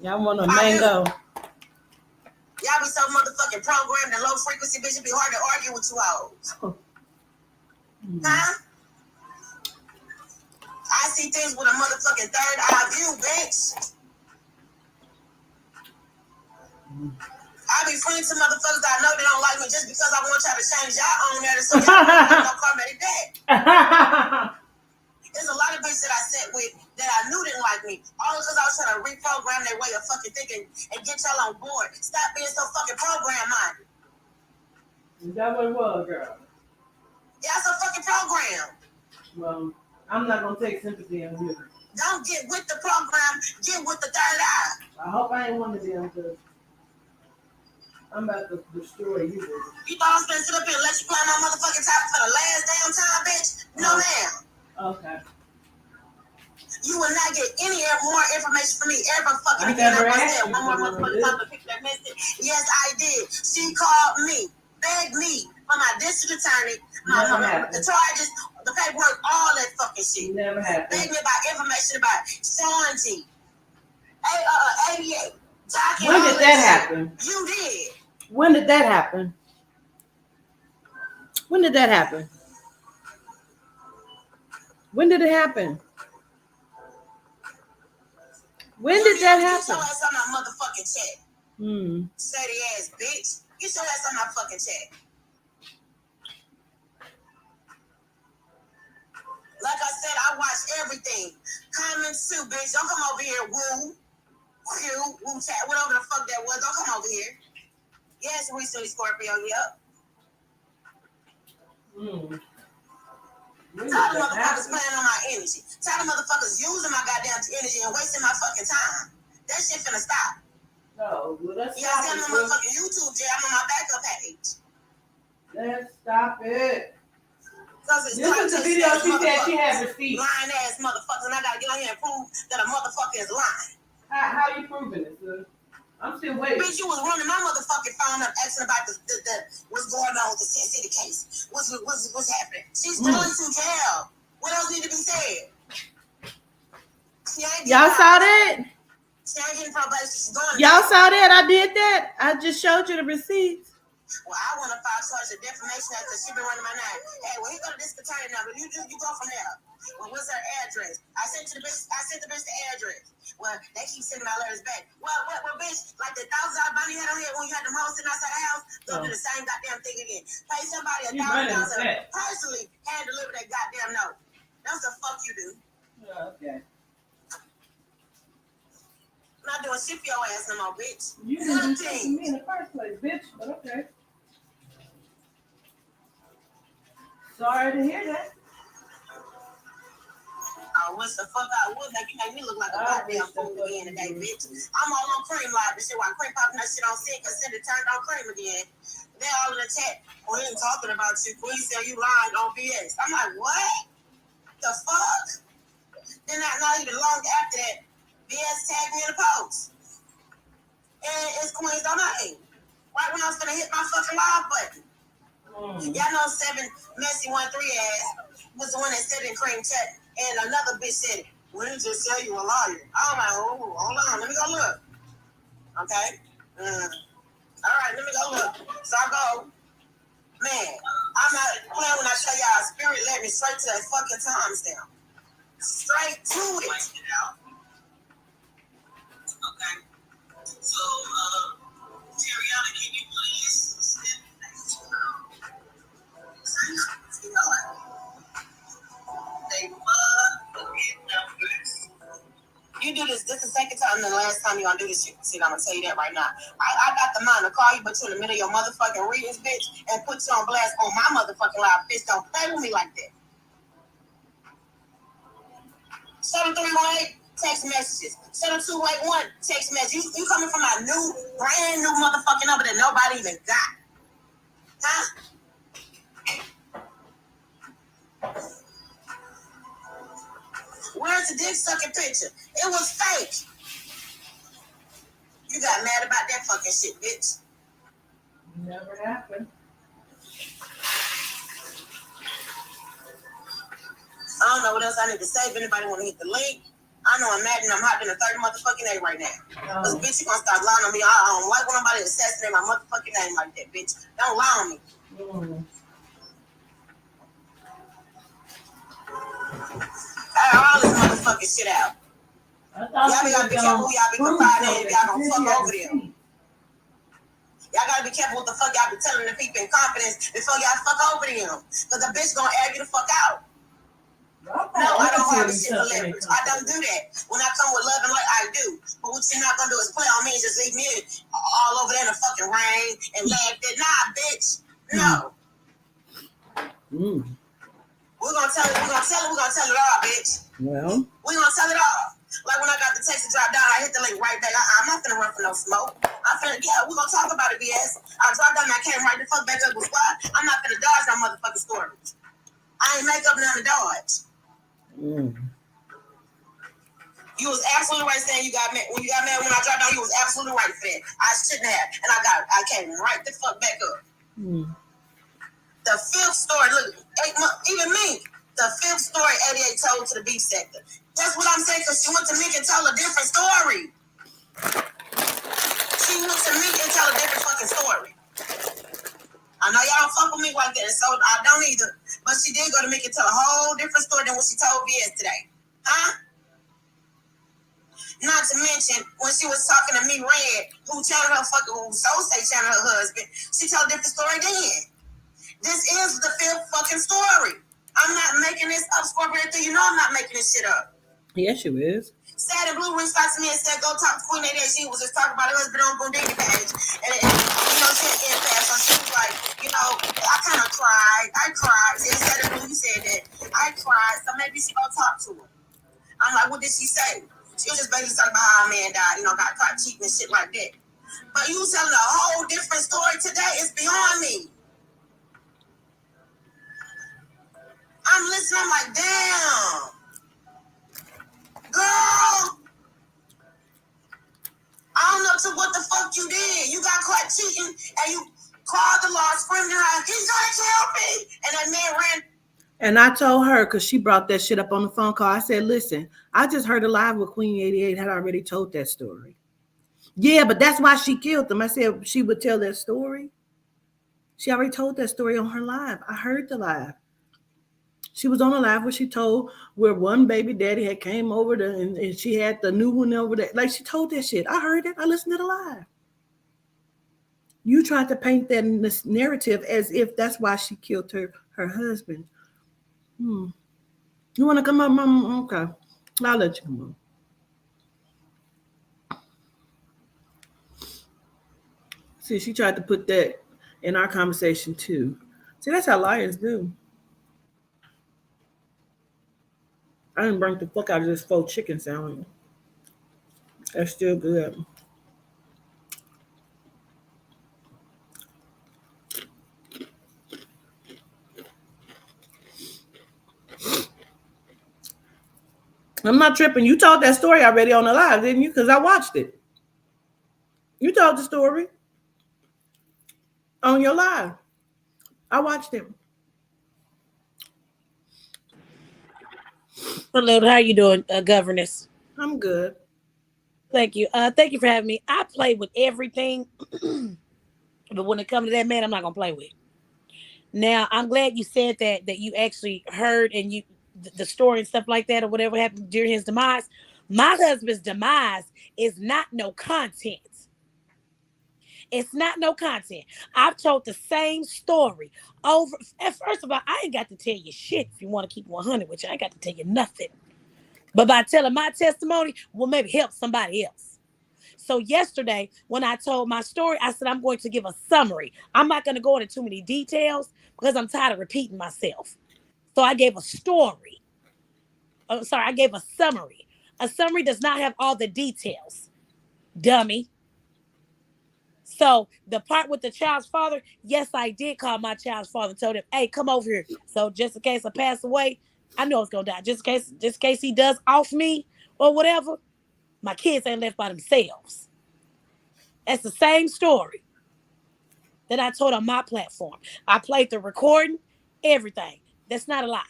Y'all want a mango? Y'all be so motherfucking programmed and low frequency, bitch. It be hard to argue with you hoes. Huh? I see things with a motherfucking third eye view, bitch. I be friends to motherfuckers that I know they don't like me just because I want y'all to change y'all own narrative so y'all don't have no karmatic debt. There's a lot of bitches that I sat with that I knew didn't like me. All because I was trying to reprogram their way of fucking thinking and get y'all on board. Stop being so fucking program-minded. Is that what it was, girl? Y'all so fucking programmed. Well, I'm not going to take sympathy on you. Don't get with the program. Get with the third eye. I hope I ain't one of them, because I'm about to destroy you. You thought I was going to sit up here and let you climb my motherfucking top for the last damn time, bitch? No, ma'am. Okay. You will not get any more information from me ever fucking again. I must say one more motherfucking time to pick that message. Yes, I did. She called me, begged me for my district attorney, the charges, the paperwork, all that fucking shit. Never happened. Begged me about information about Sean G. 88. When did that happen? You did. When did that happen? When did that happen? When did it happen? When did that happen? Get your ass on my motherfucking check. Shady ass bitch. Get your ass on my fucking check. Like I said, I watch everything. Comments too, bitch. Don't come over here, woo. Woo chat. Whatever the fuck that was. Don't come over here. Yes, recently Scorpio, yep. Tell the motherfuckers playing on my energy. Tell the motherfuckers using my goddamn energy and wasting my fucking time. That shit finna stop. No, let's y'all stop see it. my motherfucking YouTube jail. I'm on my backup page. Let's stop it. This is the video she said she had received. Lying ass motherfuckers, and I gotta get on here and prove that a motherfucker is lying. How you proving it, sis? I'm still waiting. Bitch, you was running my motherfucking phone up asking about the what's going on with the Sin City case. What's happening? She's going to jail. What else need to be said? Y'all saw that? She ain't getting probation. She's going to Y'all jail. saw that? I did that. I just showed you the receipts. Well, I want to file charge of defamation after she been running my name. Hey, well, he go to this attorney number. You go from there. Well, what's her address? I sent the bitch the address. Well, they keep sending my letters back. Well, bitch, like the $1,000 bond you had on here when you had them hoes sitting outside the house, go do the same goddamn thing again. Pay somebody $1,000 personally hand deliver that goddamn note. That's the fuck you do. Okay. I'm not doing shit for your ass no more, bitch. You didn't do shit for me in the first place, bitch. But okay. Sorry to hear that. I wish the fuck I would make me look like a goddamn fool again today, bitch. I'm all on cream live and shit. While cream popping that shit on sick and send it turned on cream again. They all in the chat. We ain't talking about you. Please say you lying on BS. I'm like, what? The fuck? Then not even long after that, BS tagged me in the post. And it's Queen's domain. Right when I was gonna hit my fucking live button. Y'all know 7 Messy 13 ass was the one that said in cream chat, and another bitch said it. We didn't just say you a liar. I'm like, oh, hold on, let me go look. Okay? All right, let me go look. So I go, man, I'm not playing when I tell y'all spirit led me straight to that fucking timestamp. Straight to it. Okay. So, Terriana, can you please you do this is the second time and the last time you're gonna do this shit. See, I'm gonna tell you that right now. I got the mind to call you, but you in the middle of your motherfucking readings, bitch, and put you on blast on my motherfucking live. Bitch, don't play with me like that. 7318 text messages. 7281 text messages. You coming from my brand new motherfucking number that nobody even got. Huh? Where's the dick sucking picture? It was fake. You got mad about that fucking shit, bitch. Never happened. I don't know what else I need to say. If anybody want to hit the link, I know I'm mad and I'm hot in the 30 motherfucking A right now. Because, bitch, you gonna start lying on me. I don't like when nobody assassinate my motherfucking name like that, bitch. Don't lie on me. All this motherfucking shit out. Y'all gotta be careful who y'all be confiding in if y'all gonna fuck over them. Y'all gotta be careful what the fuck y'all be telling the people in confidence before y'all fuck over them. Because the bitch gonna air you the fuck out. No, I don't have a shit for leverage. I don't do that. When I come with love and light, I do. But what you're not gonna do is play on me and just leave me all over there in the fucking rain and laugh at. Nah, bitch. No. We're gonna tell it all, bitch. Well. We're gonna tell it all. Like when I got the text to drop down, I hit the link right back. I'm not gonna run for no smoke. We're gonna talk about it, BS. I dropped down and I came right the fuck back up with squad. I'm not gonna dodge no motherfucking story. I ain't make up none to dodge. You was absolutely right saying you got mad. When you got mad when I dropped down, you was absolutely right for that. I shouldn't have. And I came right the fuck back up. The fifth story, look, even me, the fifth story 88 told to the beef sector. That's what I'm saying, because she went to me and tell a different story. She went to me and tell a different fucking story. I know y'all don't fuck with me like that, so I don't either. But she did go to Mickey and tell a whole different story than what she told me yesterday. Huh? Not to mention, when she was talking to me, Red, who channeled her fucking, who so say channeled her husband, she told a different story then. This is the fifth fucking story. I'm not making this up, Scorpio. You know I'm not making this shit up. Yes, you is. Sad and Blue reached out to me and said, go talk to Queen Lady. She was just talking about her husband on Boondini page. And she had impact. So she was like, I kind of cried. I cried. Sad and Blue, you said that. I cried. So maybe she go talk to her. I'm like, what did she say? She was just basically talking about how a man died, got caught cheating and shit like that. But you telling a whole different story today. It's beyond me. I'm listening, I'm like, damn. Girl. I don't know to what the fuck you did. You got caught cheating and you called the law, screaming around, he's gonna kill me. And that man ran. And I told her, because she brought that shit up on the phone call, I said, listen, I just heard a live with Queen 88 had already told that story. Yeah, but that's why she killed him. I said she would tell that story. She already told that story on her live. I heard the live. She was on a live where she told where one baby daddy had came over and she had the new one over there. Like, she told that shit. I heard it. I listened to the live. You tried to paint that narrative as if that's why she killed her husband. You want to come up, Mom? Okay. I'll let you come on. See, she tried to put that in our conversation too. See, that's how liars do. I didn't bring the fuck out of this faux chicken sandwich. That's still good. I'm not tripping. You told that story already on the live, didn't you? Because I watched it. You told the story on your live. I watched it. Hello, how you doing, governess? I'm good. Thank you. Thank you for having me. I play with everything, but when it comes to that man, I'm not gonna play with. Now, I'm glad you said that you actually heard and the story and stuff like that or whatever happened during his demise. My husband's demise is not no content. It's not no content. I've told the same story over. And first of all, I ain't got to tell you shit if you want to keep 100 with you. I ain't got to tell you nothing. But by telling my testimony, will maybe help somebody else. So yesterday, when I told my story, I said I'm going to give a summary. I'm not going to go into too many details because I'm tired of repeating myself. So I gave a story. Oh, sorry, I gave a summary. A summary does not have all the details. Dummy. So the part with the child's father, yes, I did call my child's father and told him, hey, come over here. So just in case I pass away, I know it's gonna die. Just in case he does off me or whatever, my kids ain't left by themselves. That's the same story that I told on my platform. I played the recording, everything. That's not a lie.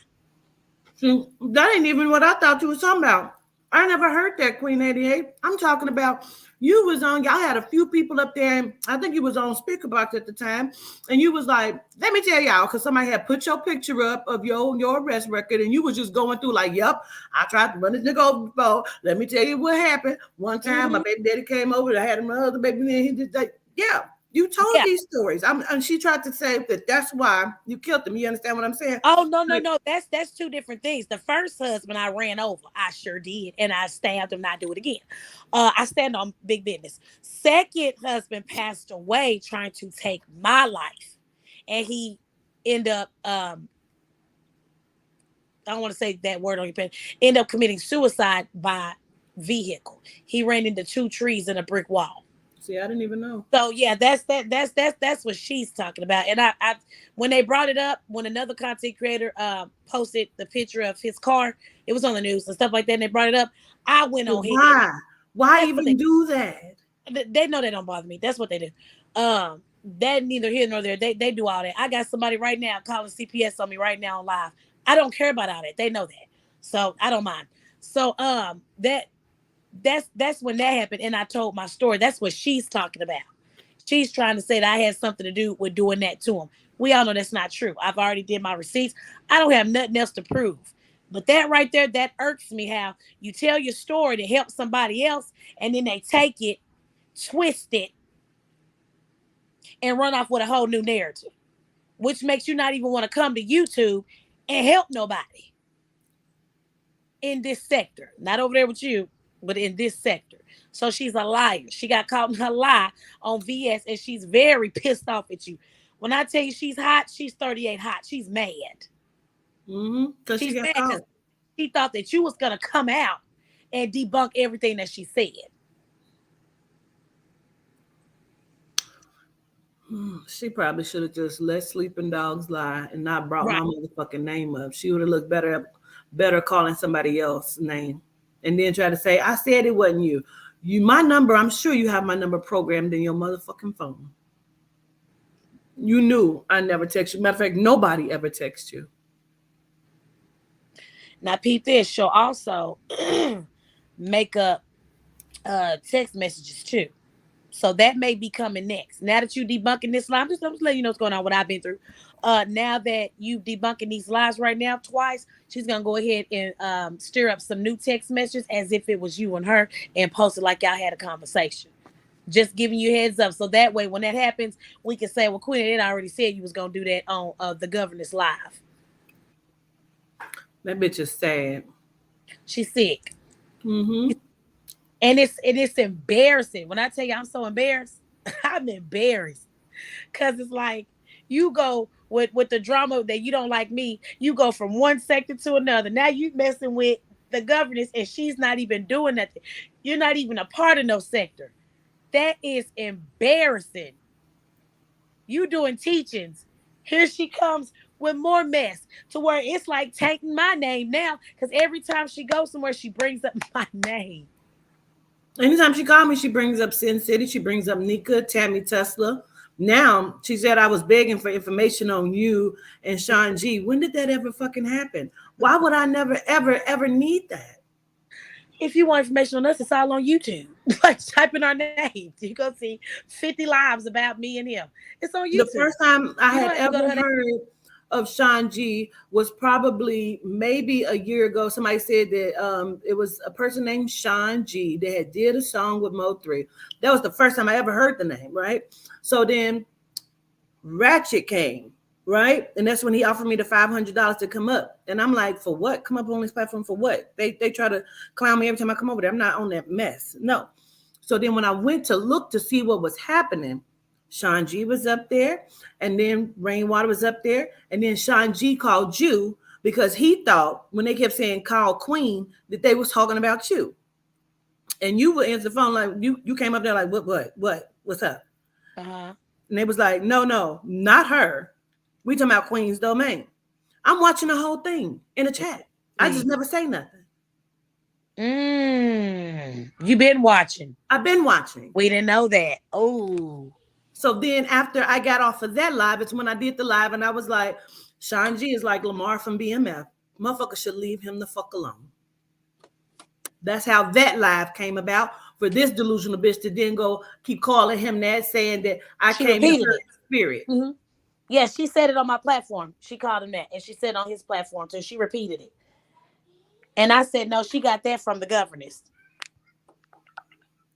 See, that ain't even what I thought you was talking about. I never heard that, Queen 88. I'm talking about you was on, y'all had a few people up there, and I think you was on speaker box at the time, and you was like, let me tell y'all, because somebody had put your picture up of your arrest record, and you was just going through like, yep, I tried to run this nigga over before. Let me tell you what happened. One time, my baby daddy came over, I had my other baby, and he just like, yeah. You told these stories. And she tried to say that that's why you killed him. You understand what I'm saying? Oh, no. That's two different things. The first husband I ran over, I sure did. And I stabbed him, not do it again. I stand on big business. Second husband passed away trying to take my life. And he ended up, I don't want to say that word on your pen, end up committing suicide by vehicle. He ran into 2 trees and a brick wall. See, I didn't even know. So yeah, that's what she's talking about. And I when they brought it up, when another content creator posted the picture of his car, it was on the news and stuff like that, and they brought it up. I went But on ahead. why That's what even do that? they know they don't bother me. That's what they do. That neither here nor there. They do all that. I got somebody right now calling CPS on me right now on live. I don't care about all that. They know that, so I don't mind. So that's when that happened, and I told my story. That's what she's talking about. She's trying to say that I had something to do with doing that to him. We all know that's not true. I've already did my receipts. I don't have nothing else to prove. But that right there, that irks me. How you tell your story to help somebody else, and then they take it, twist it, and run off with a whole new narrative, which makes you not even want to come to YouTube and help nobody in this sector. Not over there with you, but in this sector. So she's a liar. She got caught in a lie on VS, and she's very pissed off at you. When I tell you she's hot, she's 38 hot. She's mad. Because she She's got mad caught. because she thought that you was gonna come out and debunk everything that she said. She probably should have just let sleeping dogs lie and not brought my Right. motherfucking name up. She would have looked better calling somebody else's name, and then try to say I said it wasn't you. My number. I'm sure you have my number programmed in your motherfucking phone. You knew I never text you. Matter of fact, nobody ever texts you. Now, peep this. She'll also make up text messages too. So that may be coming next. Now that you debunking this lie, I'm just letting you know what's going on, what I've been through. Now that you debunking these lies right now twice, she's gonna go ahead and stir up some new text messages as if it was you and her and post it like y'all had a conversation. Just giving you heads up, so that way when that happens, we can say, "Well, Queen, it already said you was gonna do that on the governess live." That bitch is sad. She's sick, Mm-hmm. and it's embarrassing. When I tell you I'm so embarrassed, I'm embarrassed. Cause it's like you go with the drama that you don't like me, you go from one sector to another. Now you messing with the governess and she's not even doing nothing. You're not even a part of no sector. That is embarrassing. You doing teachings. Here she comes with more mess to where it's like taking my name now. Cause every time she goes somewhere, she brings up my name. Anytime she called me, she brings up Sin City. She brings up Nika, Tammy Tesla. Now she said I was begging for information on you and Sean G. When did that ever fucking happen? Why would I never ever ever need that? If you want information on us, it's all on YouTube. Like type in our names. You go see 50 lives about me and him. It's on The YouTube. first time I You don't had have to go to ever her. heard of Sean G was probably maybe a year ago. Somebody said that it was a person named Sean G that had did a song with Mo3. That was the first time I ever heard the name, right? So then Ratchet came, right? And that's when he offered me the $500 to come up. And I'm like, for what? Come up on this platform for what? They try to clown me every time I come over there. I'm not on that mess. No. So then when I went to look to see what was happening, Sean G was up there, and then Rainwater was up there, and then Sean G called you because he thought when they kept saying call Queen that they was talking about you. And you would answer the phone like you came up there like what's up? Uh-huh. And they was like, no, not her. We talking about Queen's Domain. I'm watching the whole thing in the chat. I just never say nothing. You been watching. I've been watching. We didn't know that. Oh. So then after I got off of that live, it's when I did the live and I was like, Sean G is like Lamar from BMF. Motherfucker should leave him the fuck alone. That's how that live came about for this delusional bitch to then go keep calling him that, saying that I She came to repeated her it. spirit. Mm-hmm. Yeah, she said it on my platform. She called him that. And she said on his platform too. She repeated it. And I said, no, she got that from the governess.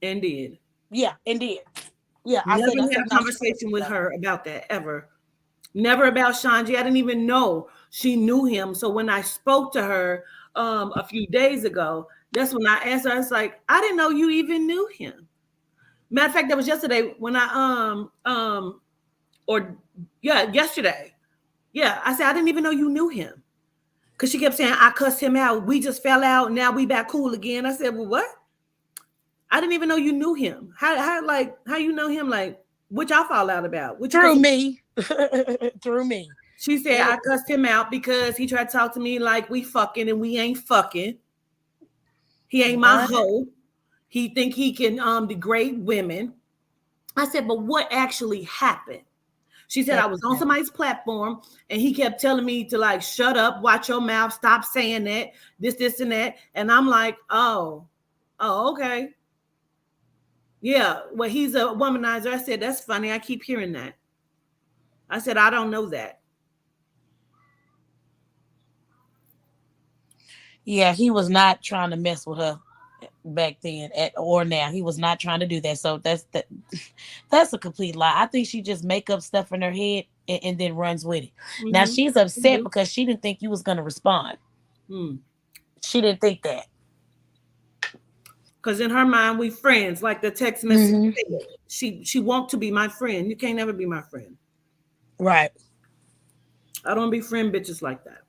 Indeed. Yeah, indeed. Yeah, I Never said had a no, conversation with her about that ever. Never about Sean G. I didn't even know she knew him. So when I spoke to her a few days ago, that's when I asked her. I was like, I didn't know you even knew him. Matter of fact, that was yesterday when yesterday. Yeah, I said I didn't even know you knew him. Cause she kept saying I cussed him out. We just fell out. Now we back cool again. I said, well, what? I didn't even know you knew him. How you know him? Like, what y'all fall out about? What you through me. Through me. She said I cussed him out because he tried to talk to me like we fucking and we ain't fucking. He ain't my What? hoe. He think he can degrade women. I said, but what actually happened? She said I was on somebody's platform and he kept telling me to like shut up, watch your mouth, stop saying that, this, and that. And I'm like, oh, okay. Yeah, well, he's a womanizer. I said, that's funny. I keep hearing that. I said, I don't know that. Yeah, he was not trying to mess with her back then or now. He was not trying to do that. So that's a complete lie. I think she just make up stuff in her head and then runs with it. Now she's upset because she didn't think you was gonna respond. She didn't think that. Because in her mind, we friends, like the text message said. She want to be my friend. You can't never be my friend. Right. I don't befriend bitches like that.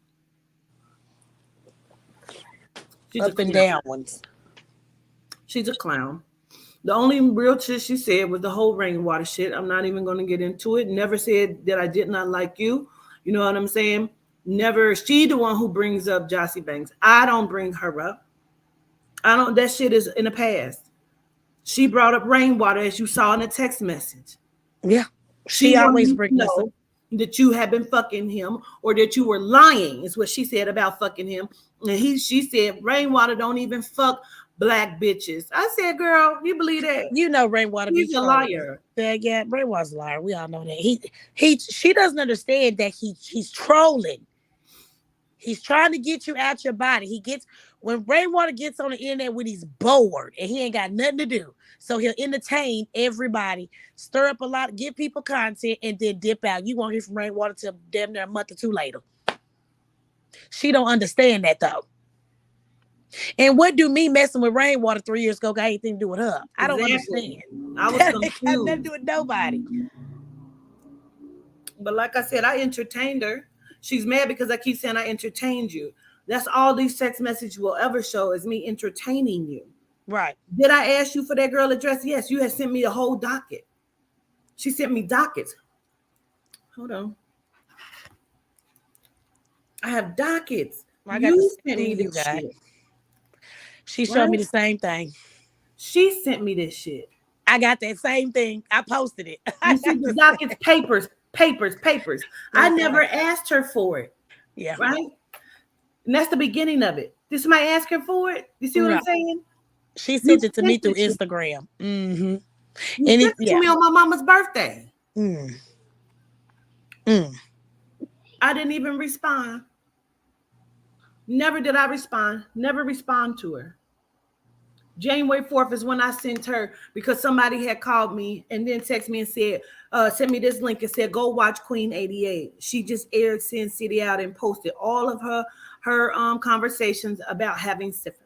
She's Up and down ones. She's a clown. The only real shit she said was the whole rainwater shit. I'm not even going to get into it. Never said that I did not like you. You know what I'm saying? Never. She the one who brings up Jossie Banks. I don't bring her up. I don't. That shit is in the past. She brought up rainwater as you saw in a text message. Yeah. She always wanted brings to us up. know that you had been fucking him or that you were lying is what she said about fucking him. And she said rainwater don't even fuck black bitches. I said, girl, you believe that? You know Rainwater He's be a liar. Yeah, Rainwater's a liar. We all know that. She doesn't understand that he's trolling. He's trying to get you out your body. When Rainwater gets on the internet when he's bored and he ain't got nothing to do. So he'll entertain everybody, stir up a lot, give people content, and then dip out. You won't hear from Rainwater till damn near a month or two later. She don't understand that though. And what do me messing with Rainwater 3 years ago got anything to do with her? I don't understand. I was That ain't got nothing to confused. do with nobody. But like I said, I entertained her. She's mad because I keep saying I entertained you. That's all these text messages will ever show is me entertaining you. Right. Did I ask you for that girl address? Yes, you had sent me a whole docket. She sent me dockets. Hold on. I have dockets. I got the You same sent me thing you this got. shit. She showed me the same thing. She sent me this shit. I got that same thing. I posted it. You see the dockets, papers. I never asked her for it. Yeah. Right? And that's the beginning of it. Did somebody ask her for it? You see what I'm saying? She sent it to me through Instagram. You sent it to me on my mama's birthday. I didn't even respond. Never did I respond. Never respond to her. January 4th is when I sent her because somebody had called me and then texted me and said, send me this link and said, go watch Queen 88. She just aired Sin City out and posted all of her conversations about having syphilis.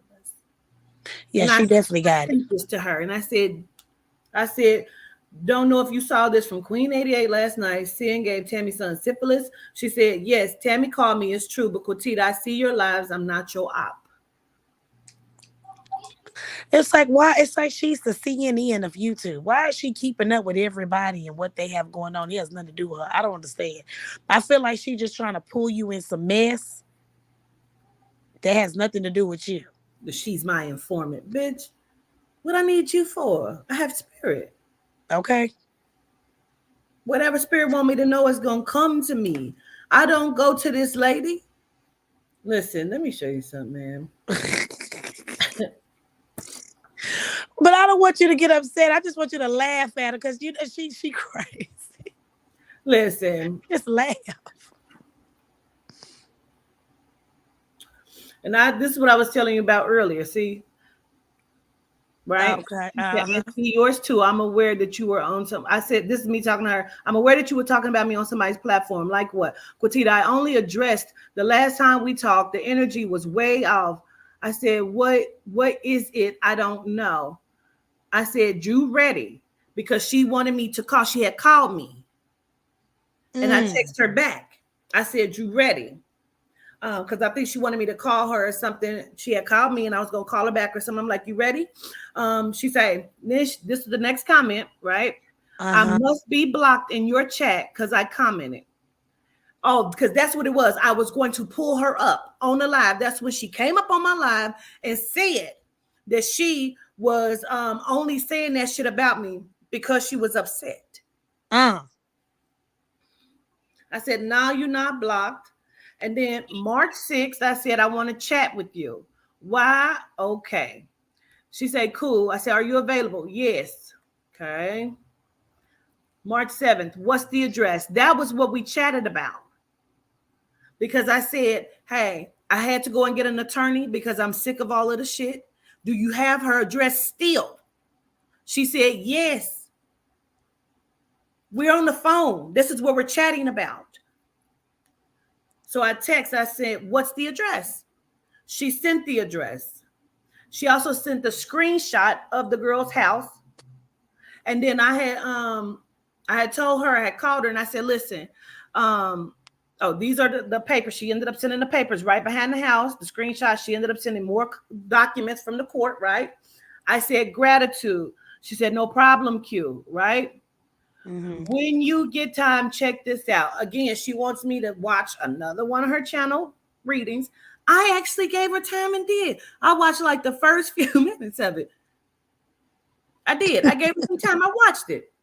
Yeah, and she definitely got it. This to her. And I said, don't know if you saw this from Queen 88 last night. Sin gave Tammy's son syphilis. She said, yes, Tammy called me. It's true. But Quatita, I see your lives. I'm not your op. It's like, why? It's like she's the CNN of YouTube. Why is she keeping up with everybody and what they have going on? It has nothing to do with her. I don't understand. I feel like she's just trying to pull you in some mess that has nothing to do with you. She's my informant, bitch. What I need you for? I have spirit. Okay. Whatever spirit want me to know is gonna come to me. I don't go to this lady. Listen, let me show you something, man. But I don't want you to get upset. I just want you to laugh at her because she crazy. Listen. Just laugh. And this is what I was telling you about earlier. See? Right? Okay. I see yours too. I'm aware that you were on some. I said, this is me talking to her. I'm aware that you were talking about me on somebody's platform. Like what? Quatita, I only addressed the last time we talked. The energy was way off. I said, what is it? I don't know. I said, you ready? Because she wanted me to call. She had called me. And I texted her back. I said, you ready? Because I think she wanted me to call her or something. She had called me and I was going to call her back or something. I'm like, you ready? She said, this is the next comment, right? I must be blocked in your chat because I commented. Oh, because that's what it was. I was going to pull her up on the live. That's when she came up on my live and said that she was only saying that shit about me because she was upset. Uh. I said, no, you're not blocked. And then March 6th, I said, I want to chat with you. Why? Okay. She said, cool. I said, are you available? Yes. Okay. March 7th, what's the address? That was what we chatted about. Because I said, hey, I had to go and get an attorney because I'm sick of all of the shit. Do you have her address still? She said, yes. We're on the phone. This is what we're chatting about. So I said, what's the address? She sent the address. She also sent the screenshot of the girl's house. And then I had told her, I had called her and I said, listen, these are the papers. She ended up sending the papers right behind the house, the screenshot. She ended up sending more documents from the court, right? I said, gratitude. She said, no problem, Q, right? Mm-hmm. When you get time, check this out. Again, she wants me to watch another one of her channel readings. I actually gave her time and did. I watched like the first few minutes of it. I did. I gave her some time. I watched it.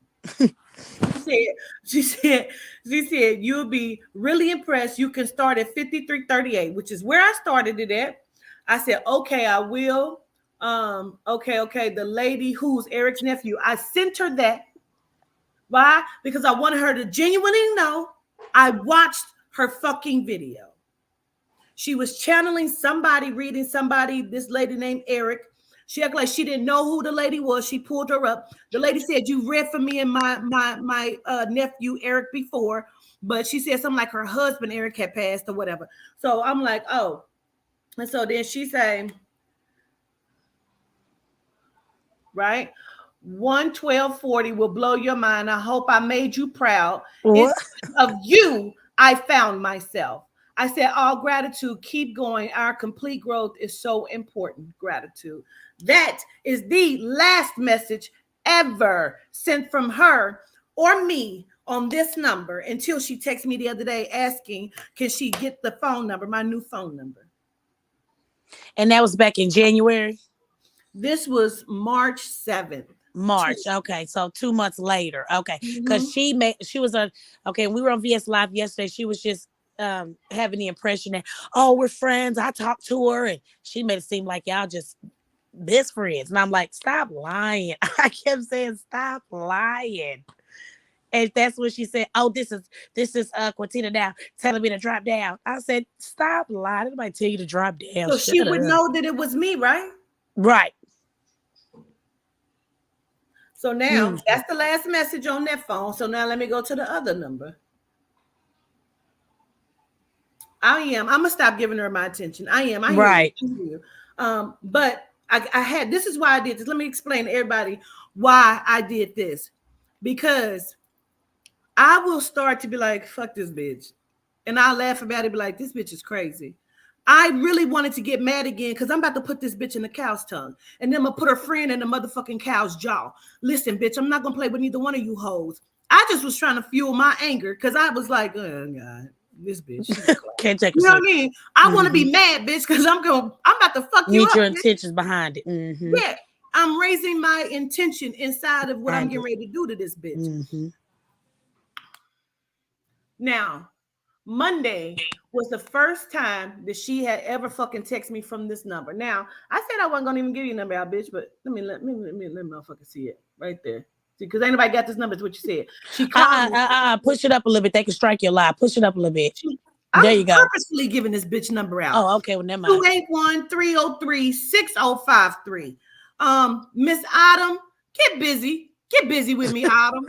She said, you'll be really impressed. You can start at 5338, which is where I started it at. I said, okay, I will. Okay. The lady who's Eric's nephew, I sent her that. Why? Because I wanted her to genuinely know I watched her fucking video. She was channeling somebody, reading somebody, this lady named Eric. She acted like she didn't know who the lady was. She pulled her up. The lady said, you read for me and my nephew, Eric, before. But she said something like her husband, Eric, had passed or whatever. So I'm like, oh. And so then she said, right? 11240 will blow your mind. I hope I made you proud. What? It's of you I found myself. I said, all gratitude, keep going. Our complete growth is so important. Gratitude. That is the last message ever sent from her or me on this number until she texted me the other day asking, can she get the phone number, my new phone number? And that was back in January? This was March 7th. March. Okay. So 2 months later. Okay. Because she was okay. We were on VS Live yesterday. She was just having the impression that, oh, we're friends. I talked to her and she made it seem like y'all just best friends. And I'm like, stop lying. I kept saying, stop lying. And that's when she said, oh, this is Quintina now telling me to drop down. I said, stop lying. Nobody tell you to drop down. So she would know that it was me, right? Right. So now that's the last message on that phone. So now let me go to the other number. I'm gonna stop giving her my attention. I am. I hear you. But I had, this is why I did this. Let me explain to everybody why I did this. Because I will start to be like, fuck this bitch. And I'll laugh about it, be like, this bitch is crazy. I really wanted to get mad again because I'm about to put this bitch in the cow's tongue. And then I'm going to put her friend in the motherfucking cow's jaw. Listen, bitch, I'm not going to play with neither one of you hoes. I just was trying to fuel my anger because I was like, oh, God, this bitch. Can't take you know what I mean? I want to be mad, bitch, because I'm about to fuck you up. Need your intentions behind it. Yeah, I'm raising my intention inside of what I'm getting ready to do to this bitch. Now, Monday was the first time that she had ever fucking text me from this number. Now, I said I wasn't gonna even give you a number out, bitch, but let me motherfucker see it right there. See, because ain't nobody got this number, is what you said. She called me. Push it up a little bit. They can strike your lie. Push it up a little bit. There you go. I'm purposely giving this bitch number out. Oh, okay. Well, never mind. 281-303-6053. Miss Autumn, get busy. Get busy with me, Autumn.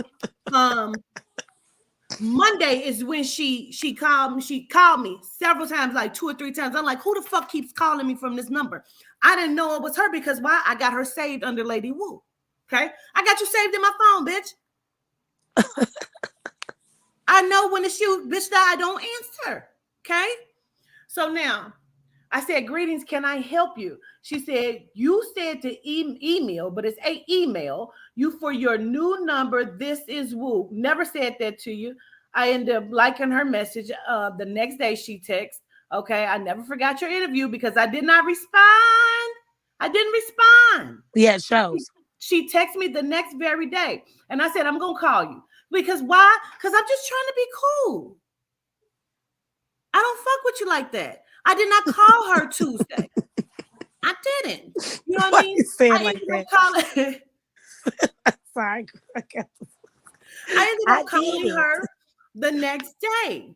Monday is when she called me. She called me several times, like 2 or 3 times. I'm like, who the fuck keeps calling me from this number? I didn't know it was her because why? I got her saved under Lady Wu. Okay, I got you saved in my phone, bitch. I know when the bitch that I don't answer. Okay, so now I said, greetings, can I help you? She said, you said to email, but it's a email you for your new number. This is Wu. Never said that to you. I ended up liking her message. The next day she texts, okay, I never forgot your interview because I did not respond. I didn't respond. Yeah, it shows. She texted me the next very day. And I said, I'm going to call you. Because why? Because I'm just trying to be cool. I don't fuck with you like that. I did not call her Tuesday. I didn't. You know what I Why mean? you saying I like ended that? up calling. Sorry. I ended I up calling did. her the next day.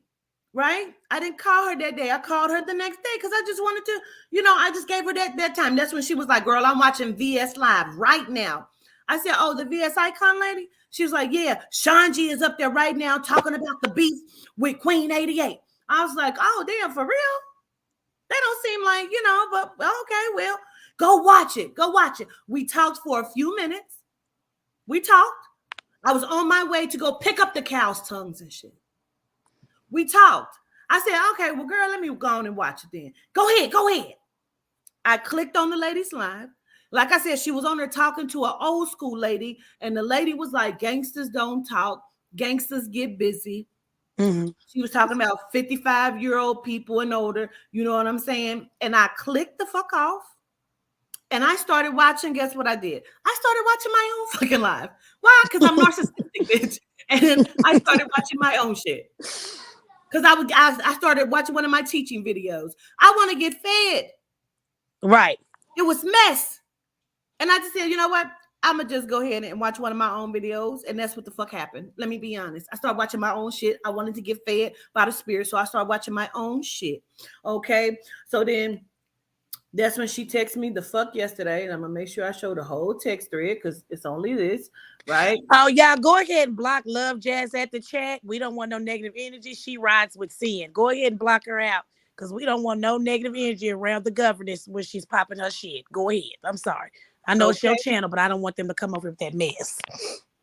Right? I didn't call her that day. I called her the next day because I just wanted to, I just gave her that time. That's when she was like, girl, I'm watching VS Live right now. I said, oh, the VS Icon lady? She was like, yeah, Shanji is up there right now talking about the beef with Queen 88. I was like, oh, damn, for real? They don't seem like, but okay, well, go watch it. Go watch it. We talked for a few minutes. We talked. I was on my way to go pick up the cow's tongues and shit. We talked. I said, okay, well, girl, let me go on and watch it then. Go ahead. I clicked on the lady's live. Like I said, she was on there talking to an old school lady, and the lady was like, gangsters don't talk, gangsters get busy. Mm-hmm. She was talking about 55-year-old people and older, you know what I'm saying? And I clicked the fuck off. And I started watching. Guess what I did? I started watching my own fucking live. Why? Because I'm narcissistic, bitch. And I started watching my own shit. Because I started watching one of my teaching videos. I want to get fed. Right. It was mess. And I just said, you know what? I'm going to just go ahead and watch one of my own videos. And that's what the fuck happened. Let me be honest. I started watching my own shit. I wanted to get fed by the spirit. So I started watching my own shit. Okay. So then that's when she texted me the fuck yesterday. And I'm going to make sure I show the whole text thread because it's only this. Right? Oh, y'all, go ahead and block Love Jazz at the chat. We don't want no negative energy. She rides with sin. Go ahead and block her out because we don't want no negative energy around the governess when she's popping her shit. Go ahead. I'm sorry. I know it's your channel, but I don't want them to come over with that mess.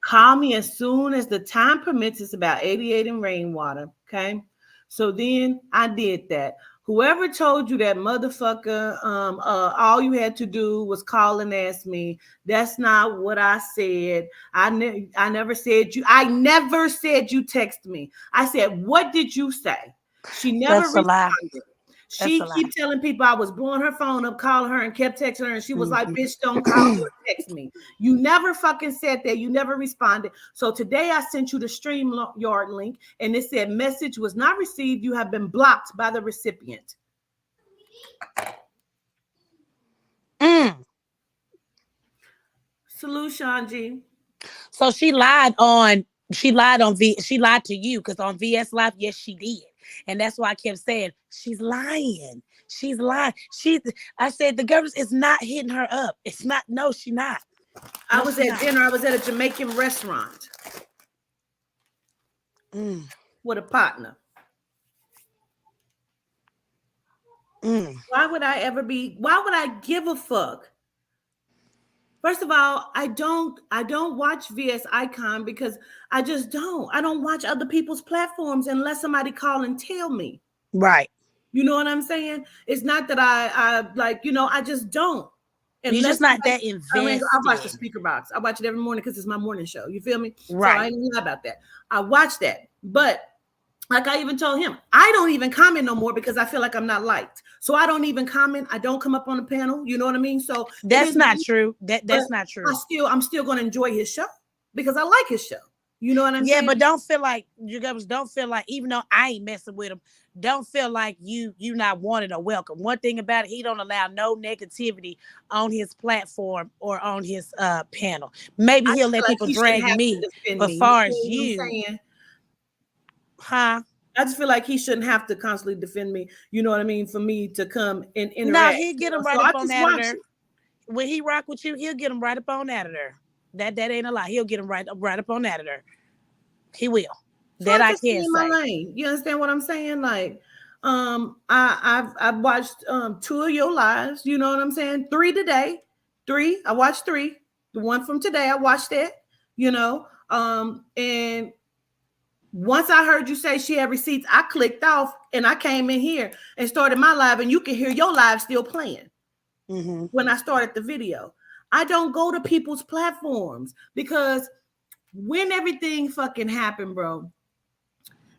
Call me as soon as the time permits. It's about 88 in rainwater. Okay. So then I did that. Whoever told you that motherfucker, all you had to do was call and ask me. That's not what I said. I never said you. I never said you text me. I said, what did you say? She never That's a lie. responded. She keep telling people I was blowing her phone up, calling her, and kept texting her, and she was like, "Bitch, don't call me or text me." You never fucking said that. You never responded. So today I sent you the StreamYard link, and it said message was not received. You have been blocked by the recipient. Salute, Shanji. So she lied to you because on VS Live, yes, she did. And that's why I kept saying, she's lying. She's lying. I said, the government is not hitting her up. It's not. No, she's not. I was at dinner. I was at a Jamaican restaurant with a partner. Why would I give a fuck? First of all, I don't watch VS Icon because I just don't. I don't watch other people's platforms unless somebody call and tell me. Right. You know what I'm saying? It's not that I like, I just don't. You're just not that invested. I watch the speaker box. I watch it every morning because it's my morning show. You feel me? Right. So I ain't lie about that. I watch that. But like I even told him, I don't even comment no more because I feel like I'm not liked. So I don't even comment. I don't come up on the panel. You know what I mean? So that's not true. That's not true. I'm still going to enjoy his show because I like his show. You know what I'm saying? Yeah, but don't feel like even though I ain't messing with him, don't feel like you not wanted or welcome. One thing about it, he don't allow no negativity on his platform or on his panel. Maybe he'll let people drag me, but far as you, huh? I just feel like he shouldn't have to constantly defend me. You know what I mean? For me to come and No, interact. he'll get him right up on out of there. When he rock with you, he'll get him right up on out of there. That ain't a lie. He'll get him right up on out of there. He will. So that I can say. You understand what I'm saying? Like, I've watched 2 of your lives. You know what I'm saying? 3 today. 3. I watched 3. The one from today, I watched it. And once I heard you say she had receipts, I clicked off and I came in here and started my live, and you can hear your live still playing when I started the video. I don't go to people's platforms because when everything fucking happened, bro,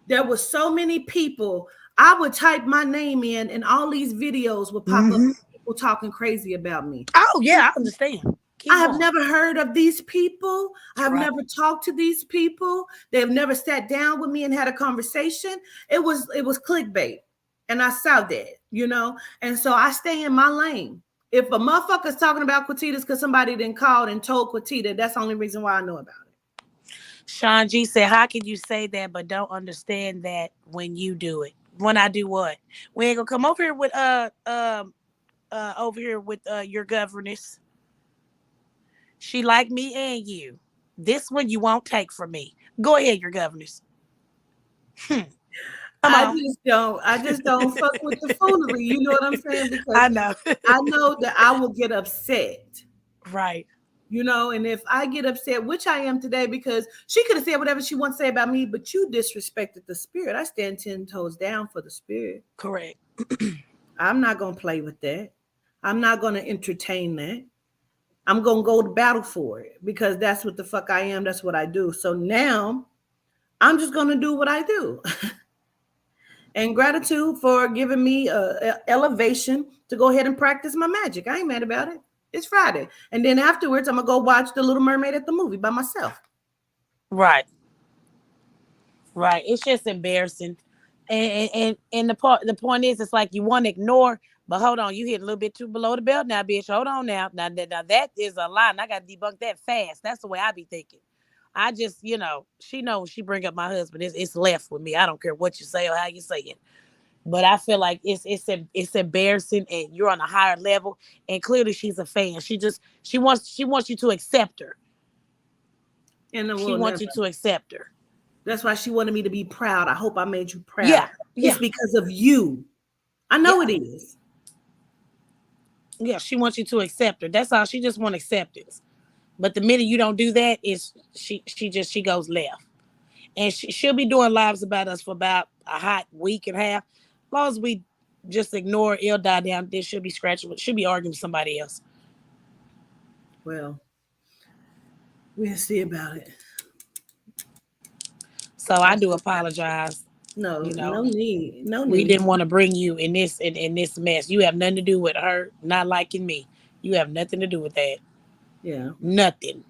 There were so many people. I would type my name in, and all these videos would pop up. Mm-hmm. People talking crazy about me. Oh yeah, I understand. Keep I have going. never heard of these people. I have Right. never talked to these people. They have never sat down with me and had a conversation. It was clickbait. And I saw that, you know. And so I stay in my lane. If a motherfucker's talking about Quatitas because somebody didn't call and told Quatita, that's the only reason why I know about it. Sean G said, "How can you say that but don't understand that when you do it? When I do what? We ain't gonna come over here with your governess. She like me and you. This one you won't take from me. Go ahead, your governess. Come on. I just don't fuck with the foolery. You know what I'm saying? Because I know. I know that I will get upset. Right. You know, and if I get upset, which I am today, because she could have said whatever she wants to say about me, but you disrespected the spirit. I stand 10 toes down for the spirit. Correct. I'm not going to play with that. I'm not going to entertain that. I'm going to go to battle for it because that's what the fuck I am. That's what I do. So now I'm just going to do what I do. And gratitude for giving me a elevation to go ahead and practice my magic. I ain't mad about it. It's Friday. And then afterwards, I'm going to go watch The Little Mermaid at the movie by myself. Right. Right. It's just embarrassing. And the point is, it's like you want to ignore, but hold on, you hit a little bit too below the belt now, bitch. Hold on now. Now that is a lie, and I got to debunk that fast. That's the way I be thinking. I just, she knows she bring up my husband. It's left with me. I don't care what you say or how you say it. But I feel like it's embarrassing, and you're on a higher level. And clearly, she's a fan. She wants you to accept her. And She wants you to accept her. That's why she wanted me to be proud. I hope I made you proud. Yeah, It's because of you. I know yeah. it is. Yeah, she wants you to accept her. That's all. She just wants acceptance. But the minute you don't do that, is she goes left, and she'll be doing lives about us for about a hot week and a half. As long as we just ignore, it'll die down. Then she'll be scratching. She'll be arguing with somebody else. Well, we'll see about it. So I do apologize. No, You know, no need. No we need. didn't want to bring you in this mess. You have nothing to do with her not liking me. You have nothing to do with that. Yeah. Nothing.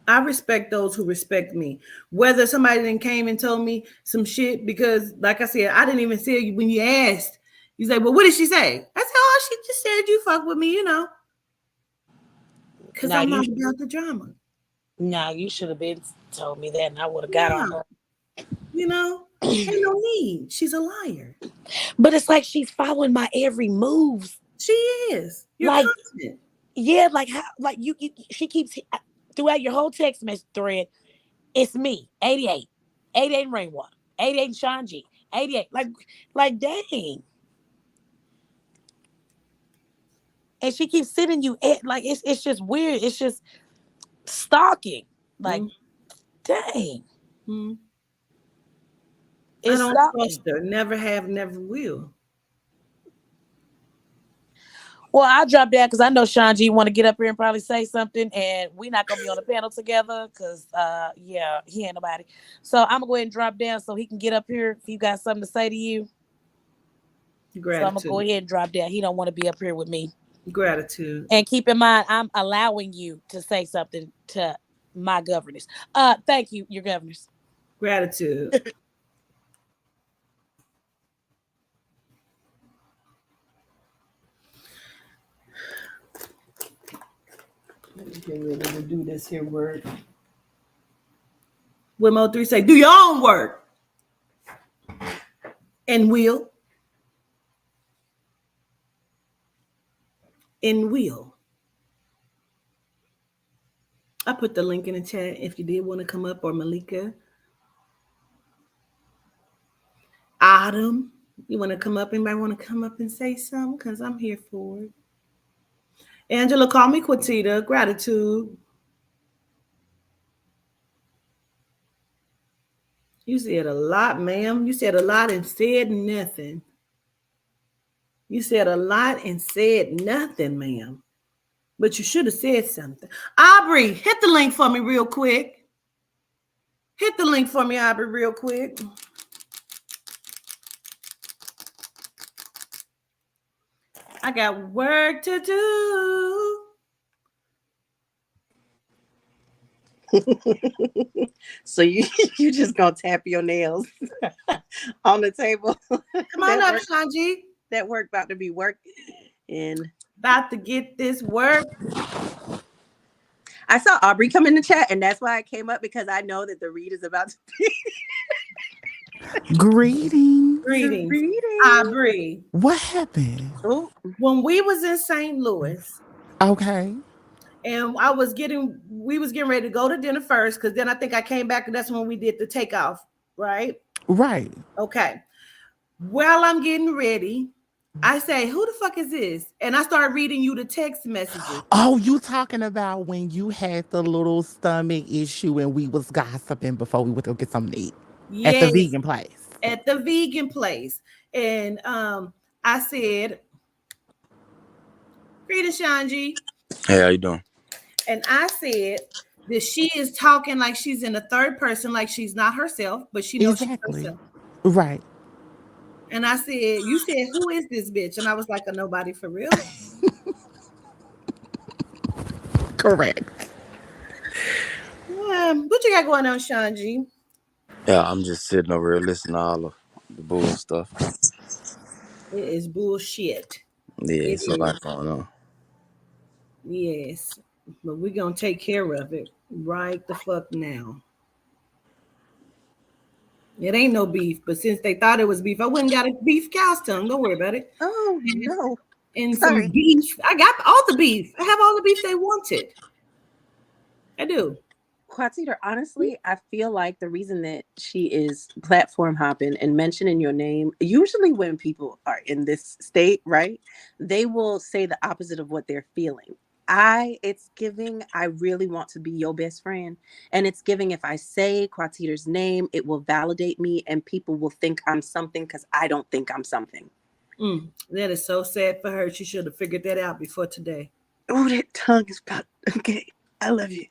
I respect those who respect me. Whether somebody then came and told me some shit, because like I said, I didn't even say you when you asked. You say, well, what did she say? I said, oh, she just said you fuck with me, because I'm not about the drama. No, you should have been told me that, and I would have got on her. Ain't no need. She's a liar. But it's like she's following my every move. She is. You're Like, constant. yeah, like how, like you. She keeps throughout your whole text message thread. It's me, 88, 88 in Rainwater, 88 in Sean G, 88. Like dang. And she keeps sending you like it's just weird. It's just stalking. Like, dang. I don't trust her. Never have, never will. Well, I'll drop down because I know Sean G want to get up here and probably say something, and we're not gonna be on the panel together because he ain't nobody. So I'm gonna go ahead and drop down so he can get up here if you got something to say to you. Gratitude. So I'm gonna go ahead and drop down. He don't want to be up here with me. Gratitude. And keep in mind, I'm allowing you to say something to my governors. Thank you, your governors. Gratitude. Let me get ready to do this here work. Wimo 3 say, do your own work. And will. And will. I put the link in the chat if you did want to come up, or Malika. Autumn, you want to come up? Anybody want to come up and say something? Because I'm here for it. Angela, call me Quatita. Gratitude. You said a lot, ma'am. You said a lot and said nothing. You said a lot and said nothing, ma'am. But you should have said something. Aubrey, hit the link for me real quick. Hit the link for me, Aubrey, real quick. I got work to do. So you you just gonna tap your nails on the table. Come on up, Shanji. That work about to be work. And about to get this work. I saw Aubrey come in the chat, and that's why I came up, because I know that the read is about to be. Greetings. Greetings, Greetings. Aubrey. What happened? Oh, When we was in St. Louis, Okay. and we was getting ready to go to dinner first, because then I think I came back, and that's when we did the takeoff, right? Right. Okay. While I'm getting ready, I say, who the fuck is this? And I start reading you the text messages. Oh, you talking about when you had the little stomach issue and we was gossiping before we went to get something to eat at the Yes, vegan place. at the vegan place. And I said, greetings, Shanji. Hey, how you doing? And I said that she is talking like she's in the third person, like she's not herself, but she knows Exactly. she's herself. Right. And I said, you said, who is this bitch? And I was like, a nobody for real. Correct. What you got going on, Shanji? Yeah, I'm just sitting over here listening to all of the bull stuff. It is bullshit. Yeah, It it's a is. lot going on. Yes. But we're going to take care of it right the fuck now. It ain't no beef, but since they thought it was beef, I went and got a beef cow's tongue. Don't worry about it. oh no. And Sorry. some beef. I got all the beef. I have all the beef they wanted. I do. Quatita, honestly, I feel like the reason that she is platform hopping and mentioning your name, usually when people are in this state, right, they will say the opposite of what they're feeling. It's giving, I really want to be your best friend. And it's giving, if I say Quatita's name, it will validate me and people will think I'm something because I don't think I'm something. That is so sad for her. She should have figured that out before today. Oh, that tongue is about, okay. I love you.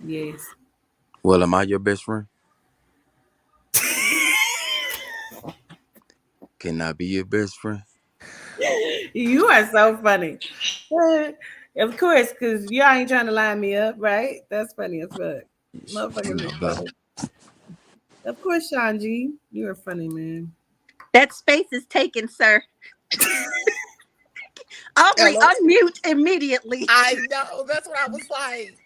Yes. Well, am I your best friend? Can I be your best friend? You are so funny. Of course, because y'all ain't trying to line me up, right? That's funny as fuck. Motherfuckers is funny. Of course, Shanji. You're a funny man. That space is taken, sir. Aubrey, unmute immediately. I know. That's what I was like.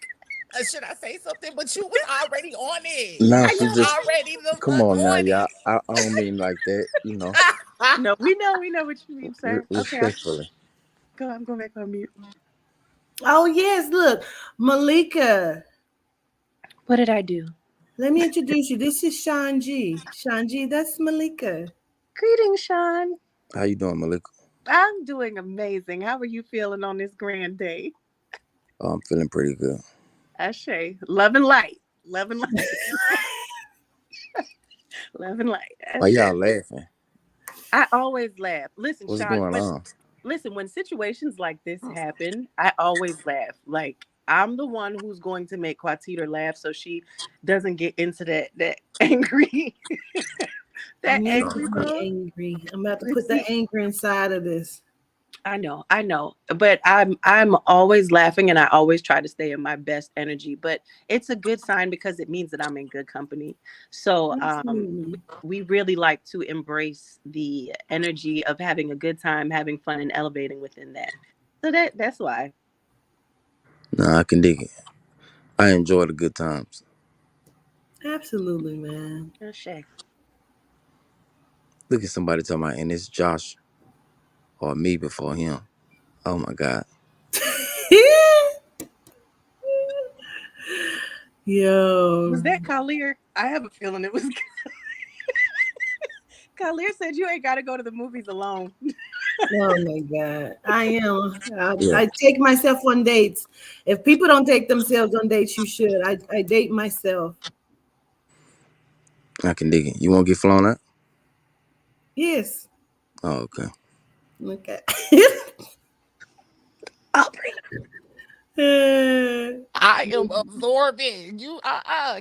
Should I say something? But you was already on it. No, I was just already come on now, on y'all. I don't mean like that, you know. No, we know what you mean, sir. Respectfully. Okay, I'm going back on mute. Oh, yes. Look, Malika. What did I do? Let me introduce you. This is Shanji. Shanji, that's Malika. Greetings, Sean. How you doing, Malika? I'm doing amazing. How are you feeling on this grand day? Oh, I'm feeling pretty good. Ashe. Love and light. Love and light. Love and light. Why y'all laughing? I always laugh. Listen, What's Sean, going on? Listen, when situations like this happen, I always laugh. Like, I'm the one who's going to make Quatita laugh so she doesn't get into that angry angry mode. Angry. I'm about to put the anger inside of this. I know. But I'm always laughing and I always try to stay in my best energy. But it's a good sign because it means that I'm in good company. So we really like to embrace the energy of having a good time, having fun, and elevating within that. So that's why. No, I can dig it. I enjoy the good times. Absolutely, man. Shay. Look at somebody talking about, and it's Josh or me before him. Oh my God. Yo. Was that Kalir? I have a feeling it was. Kalir said you ain't got to go to the movies alone. Oh my God. I am. I take myself on dates. If people don't take themselves on dates, you should. I date myself. I can dig it. You won't get flown out? Yes. Oh, okay. Okay. Aubrey. I am absorbing. You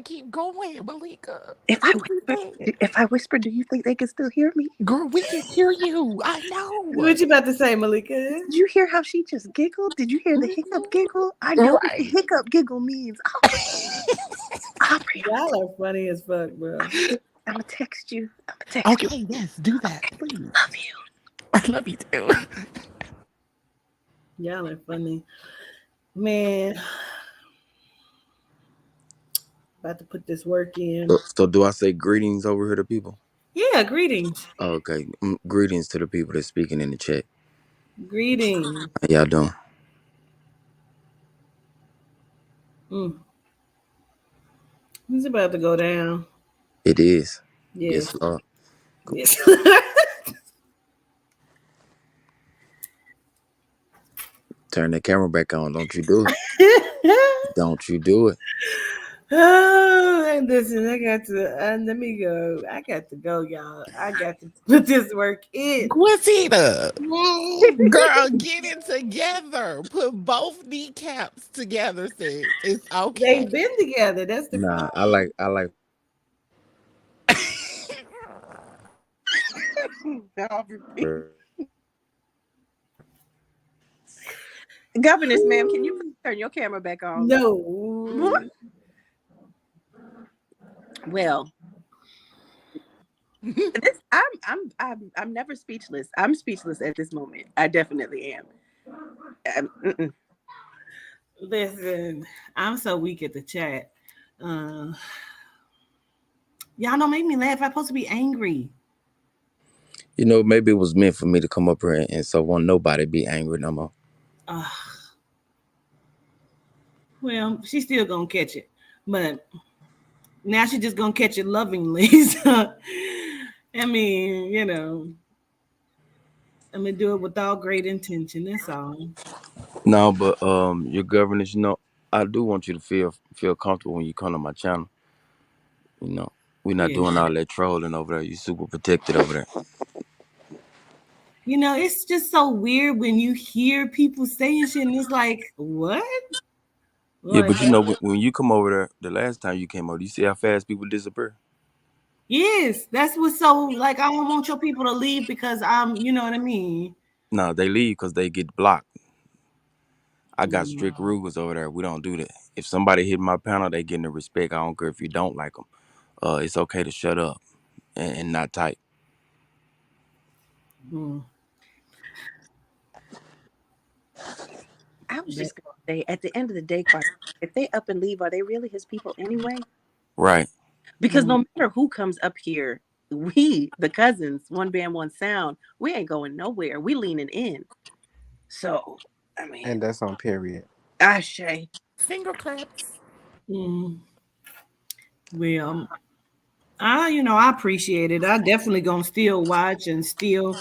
keep going, Malika. If I What you whisper, saying? if I whisper, do you think they can still hear me? Girl, we can hear you. I know. What you about to say, Malika? Did you hear how she just giggled? Did you hear the hiccup Mhm. giggle? I know what the Right. hiccup giggle means. Aubrey, Aubrey, Y'all are funny as fuck, bro. I'm gonna text you. I'm gonna text you. Okay, yes, do that, please. Love you. I love you too. Y'all are funny. Man, about to put this work in. So do I say greetings over here to people? Yeah, greetings. Oh, okay. Greetings to the people that's speaking in the chat. Greetings. How y'all doing? Mm. It's about to go down. It is. Yes, Yes. Lord. Yes. Turn the camera back on. Don't you do it. Don't you do it. Oh, and listen, I got to let me go. I got to go, y'all. I got to put this work in. Quisita, Mm. girl, get it together. Put both kneecaps together, sis. It's okay. They've been together. That's the Nah, problem. I like Aubrey. Governess, ma'am, can you turn your camera back on? No. Well, I'm never speechless. I'm speechless at this moment. I definitely am. Mm-mm. Listen, I'm so weak at the chat. Uh, y'all don't make me laugh. I'm supposed to be angry. maybe it was meant for me to come up here and so won't nobody be angry no more. Uh, well, she's still gonna catch it, but now she's just gonna catch it lovingly. So, I mean, I'm gonna do it with all great intention. That's all. No, but your governance, I do want you to feel comfortable when you come to my channel. You know, we're not Yeah. doing all that trolling over there. You super protected over there. It's just so weird when you hear people saying shit, and it's like, what? Yeah, Like, but when you come over there, the last time you came over, you see how fast people disappear. yes, that's what's so like. I don't want your people to leave because you know what I mean. No, they leave because they get blocked. I got Mm, strict rules over there. We don't do that. If somebody hit my panel, they getting the respect. I don't care if you don't like them. It's okay to shut up and not type. mm, I was that, just gonna say, at the end of the day, if they up and leave, are they really his people anyway? Right. Because mm, no matter who comes up here, we, the cousins, one band, one sound, we ain't going nowhere. We leaning in. So, I mean, And that's on period. Ashe. Finger claps. mm. Well, I appreciate it. I definitely gonna still watch and still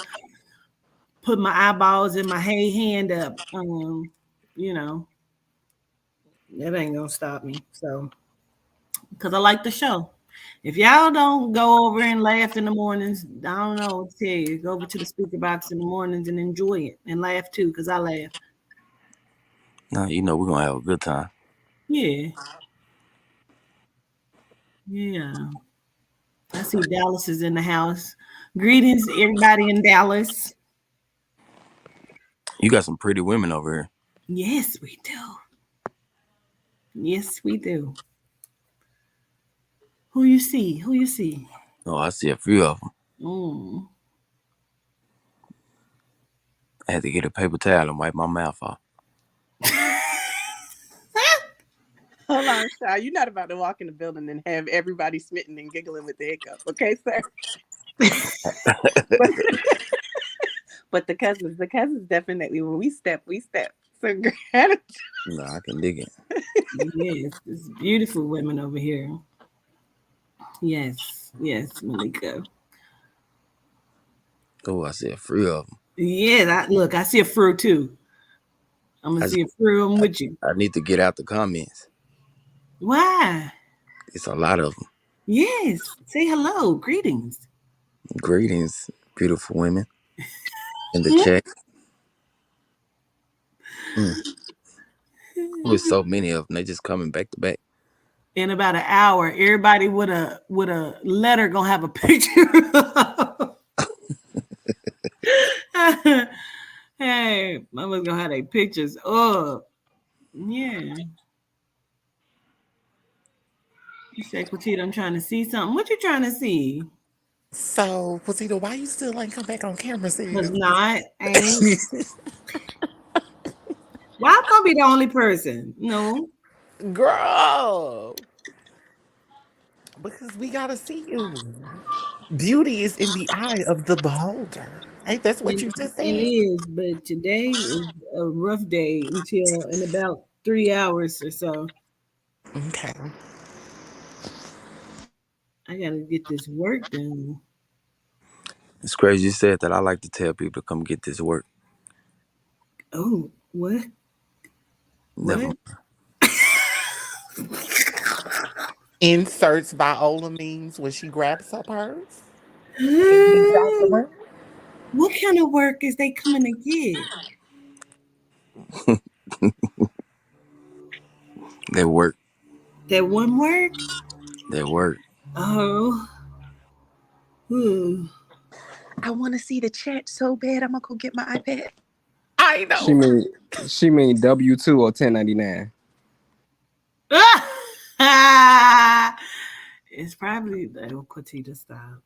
put my eyeballs and my hey hand up. You know, that ain't gonna stop me. So, because I like the show. If y'all don't go over and laugh in the mornings, I don't know what to tell you. Go over to the speaker box in the mornings and enjoy it and laugh too, because I laugh. No, we're gonna have a good time. Yeah, yeah. I see Dallas is in the house. Greetings, everybody in Dallas. You got some pretty women over here. Yes, we do. Yes, we do. Who you see? Who you see? Oh, I see a few of them. Mm. I had to get a paper towel and wipe my mouth off. Hold on, Shy. You're not about to walk in the building and have everybody smitten and giggling with the hiccup, okay, sir? but, but the cousins definitely, when we step, we step. So gratitude. No, I can dig it. Yes, it's beautiful women over here. Yes, yes, Malika. Oh, I see a few of them. Yeah, look, I see a fruit too. I'm gonna I, see a fruit. I'm with you. I need to get out the comments. Why? It's a lot of them. Yes. Say hello. Greetings. Greetings, beautiful women in the chat. Mm. with so many of them. They just coming back to back. In about an hour, everybody with a letter gonna have a picture. Hey, mama's gonna have their pictures up. Yeah. You say, Petite, I'm trying to see something. What you trying to see? So, Posita, why you still ain't come back on camera Cause saying not, ain't. Why I'm gonna be the only person? No. girl, because we gotta see you. Beauty is in the eye of the beholder. Ain't that's what It, you just it said? is, but today is a rough day until in about 3 hours or so. Okay. I gotta get this work done. It's crazy you said that. I like to tell people to come get this work. Oh, what? Never What? mind. Inserts Viola means when she grabs her purse and heads out the room. What kind of work is they coming to get? They work. That one work? They work. Oh, hmm. I want to see the chat so bad. I'm gonna go get my iPad. I She know. mean she mean W-2 or 1099. It's probably the Quatita style.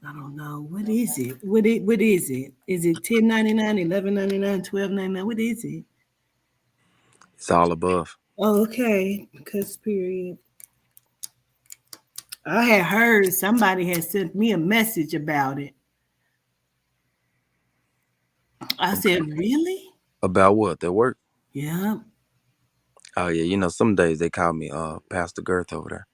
I don't know. What is it? What is it? Is it 10.99, 11.99, 12.99? What is it? It's all above. Oh, okay. Because period. I had heard somebody had sent me a message about it. I said, really? About what? Their work. Yeah. Oh yeah, you know, some days they call me Pastor Girth over there.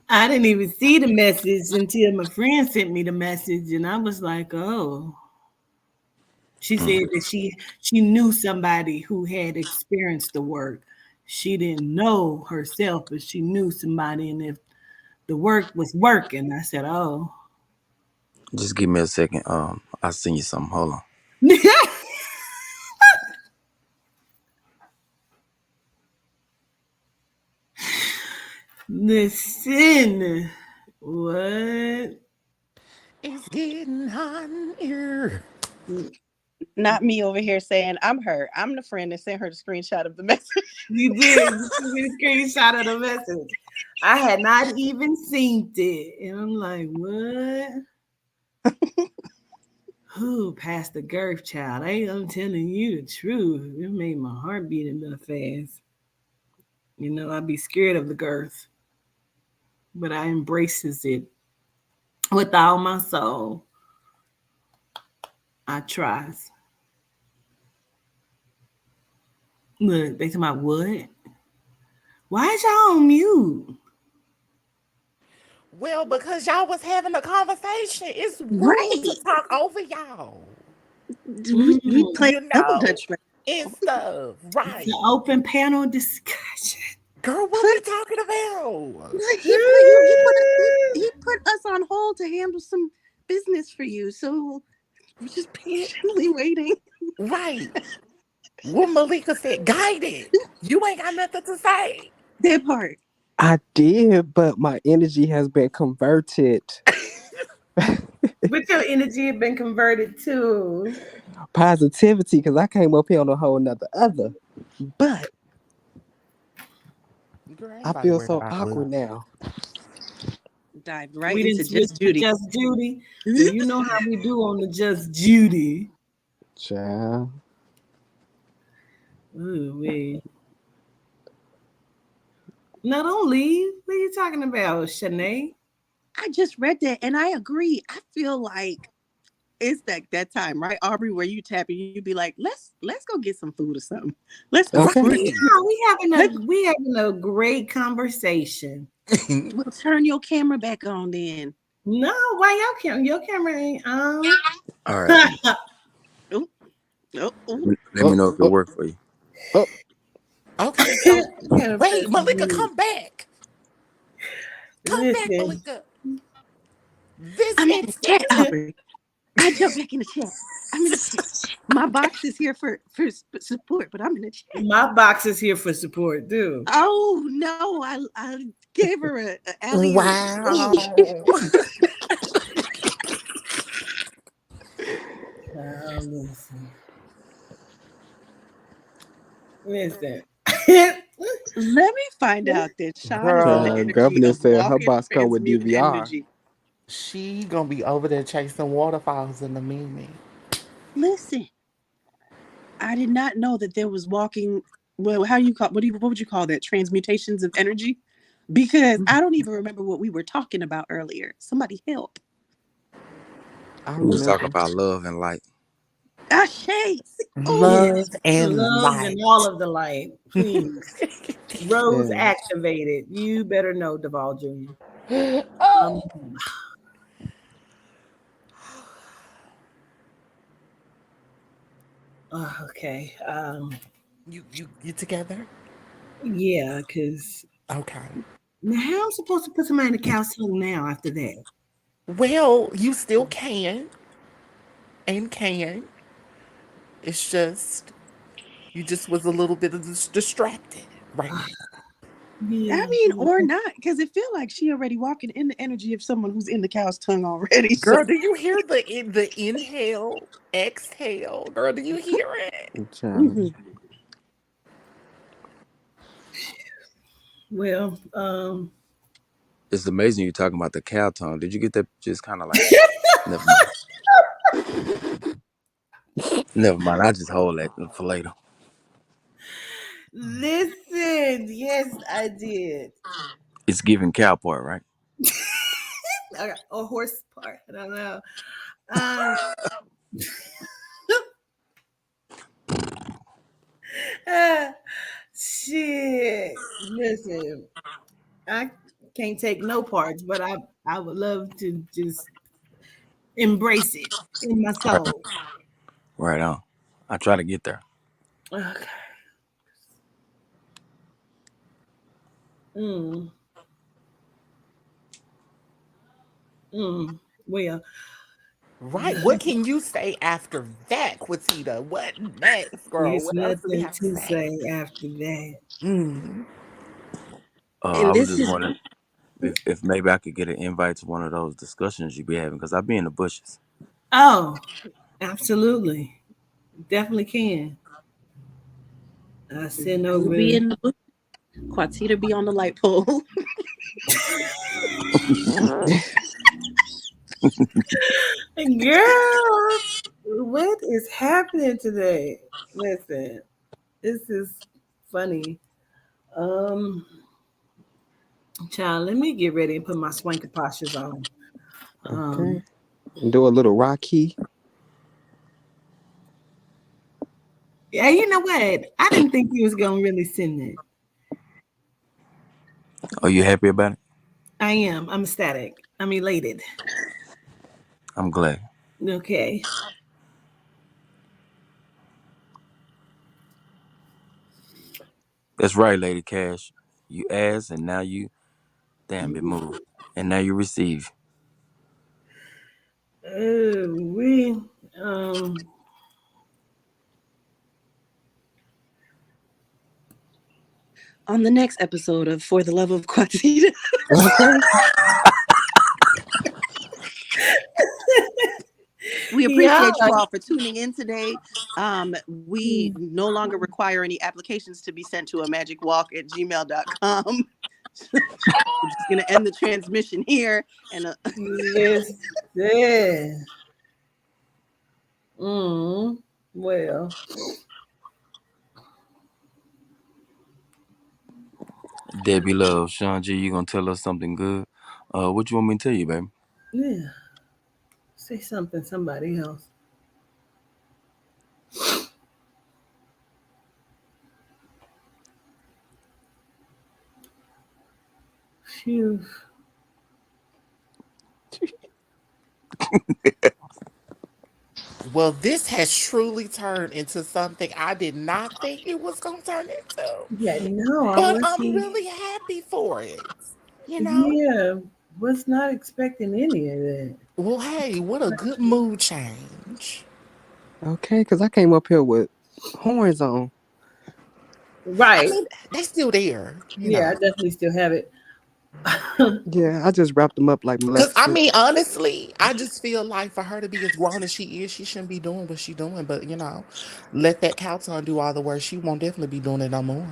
I didn't even see the message until my friend sent me the message, and I was like, "Oh." She said that she knew somebody who had experienced the work. She didn't know herself, but she knew somebody, and if the work was working, I said, "Oh." Just give me a second. I'll send you something. Hold on. Listen, what? It's getting hot in here. Not me over here saying I'm her. I'm the friend that sent her the screenshot of the message. You did. You sent me a screenshot of the message. I had not even seen it, and I'm like, what? Who passed the girth, child? I'm telling you the truth. It made my heart beat a little fast. You know, I'd be scared of the girth, but I embraces it with all my soul. I tries. Look, they talking about what? Why is y'all on mute? Well, because y'all was having a conversation. It's rude to Right. talk over y'all. We Mm, play You double know, dutch. Right? and stuff. it's an Right. open panel discussion. Girl, what we Put talking about? he put you. He put us on hold to handle some business for you. So we're just patiently waiting. Right. What Malika said, guided. You ain't got nothing to say. That part. I did, but my energy has been converted. But your energy had been converted to. Positivity, because I came up here on a whole nother other. But Girl, ain't I nobody feel worried so about awkward us. now. Dived right We didn't into switch just to Judy. Just Judy. So you know how we do on the Just Judy. Child. Ooh, wait. No, don't leave. What are you talking about, Shanae? I just read that and I agree. I feel like it's that time, right, Aubrey, where you tap and you be like, let's go get some food or something. Let's go Okay. twerk Right. it. No, Let, we having a great conversation. well, turn your camera back on then. No, why your camera ain't on? All right. Oh, oh, oh. Let me Oh, know if it oh, worked for you. oh. Okay, so What kind of wait, person Malika, you? come back. Come back, Listen. Malika. This I'm in the chat, instant. Aubrey. I jump back in the chat. I'm in a chat. My box is here for support, but I'm in a chat. My box is here for support too. Oh no, I gave her a alley oop. Wow. Listen. Listen. Let me find out that Sean is in the Girl, energy Governor of said her walking, box come with transmuting DVR. energy. she gonna be over there chasing waterfalls in a minute. Listen, I did not know that there was walking. Well, how do you call? What would you call that? Transmutations of energy? Because I don't even remember what we were talking about earlier. Somebody help. I We was talking remember. about love and light. Ashay. Oh, Yes. Love and Love light. and all of the light, please. Rose Yeah. activated. You better know, Duval Jr. Um, Oh, okay. you together? Yeah, because Okay. now how I'm supposed to put somebody in the couch tongue now after that? Well, you still can and can. It's just you just was a little bit of distracted right now. I Yeah. mean, or not, because it feel like she already walking in the energy of someone who's in the cow's tongue already. So, Girl, do you hear the inhale, exhale? Girl, do you hear it? Child. mhm. Well, It's amazing you talking about the cow tongue. Did you get that? Just kind of like, never mind. Never mind. I just hold that for later. listen. Yes, I did. It's giving cow part, right? Okay, or horse part. I don't know. Um, ah, shit. Listen, I can't take no parts, but I would love to just embrace it in my Right, soul. right on. I try to get there. Okay. Mm, mm. Well, Right. What can you say after that, Quatita? What next, girl? there's What else do we nothing have to to say? say after that. Mm. I And was this just is wondering if maybe I could get an invite to one of those discussions you be having because I be in the bushes. Oh, absolutely. Definitely can. I send you be over. in the book. Quatita be on the light pole. Girl, what is happening today? Listen, this is funny. Um, child, let me get ready and put my swanky postures on. Um, Okay. Do a little Rocky. yeah, you know what? I didn't think you was gonna really send that. Are you happy about it? I am. I'm ecstatic. I'm elated. I'm glad. Okay. That's right, Lady Cash. You asked and now you damn it moved. And now you receive. We um On the next episode of For the Love of Quatita. Okay. We yeah. appreciate you all for tuning in today. We no longer require any applications to be sent to a magicwalk@gmail.com. We're just going to end the transmission here. And Listen. Mm, well, Debbie Love, Sean G, you gonna tell us something good? What you want me to tell you, baby? yeah. Say something, somebody else. Phew. Well, this has truly turned into something I did not think it was going to turn into. Yeah, no, I But I'm wasn't. really happy for it. You know? Yeah, was not expecting any of that. Well, hey, what a good mood change. Okay, because I came up here with horns on. I Right. mean, they still there, you Yeah, I know. definitely still have it. Yeah, I just wrapped them up like Cause I Maleficent. mean, honestly, I just feel like for her to be as grown as she is, she shouldn't be doing what she doing. But let that cow tongue do all the work. She won't definitely be doing it no more.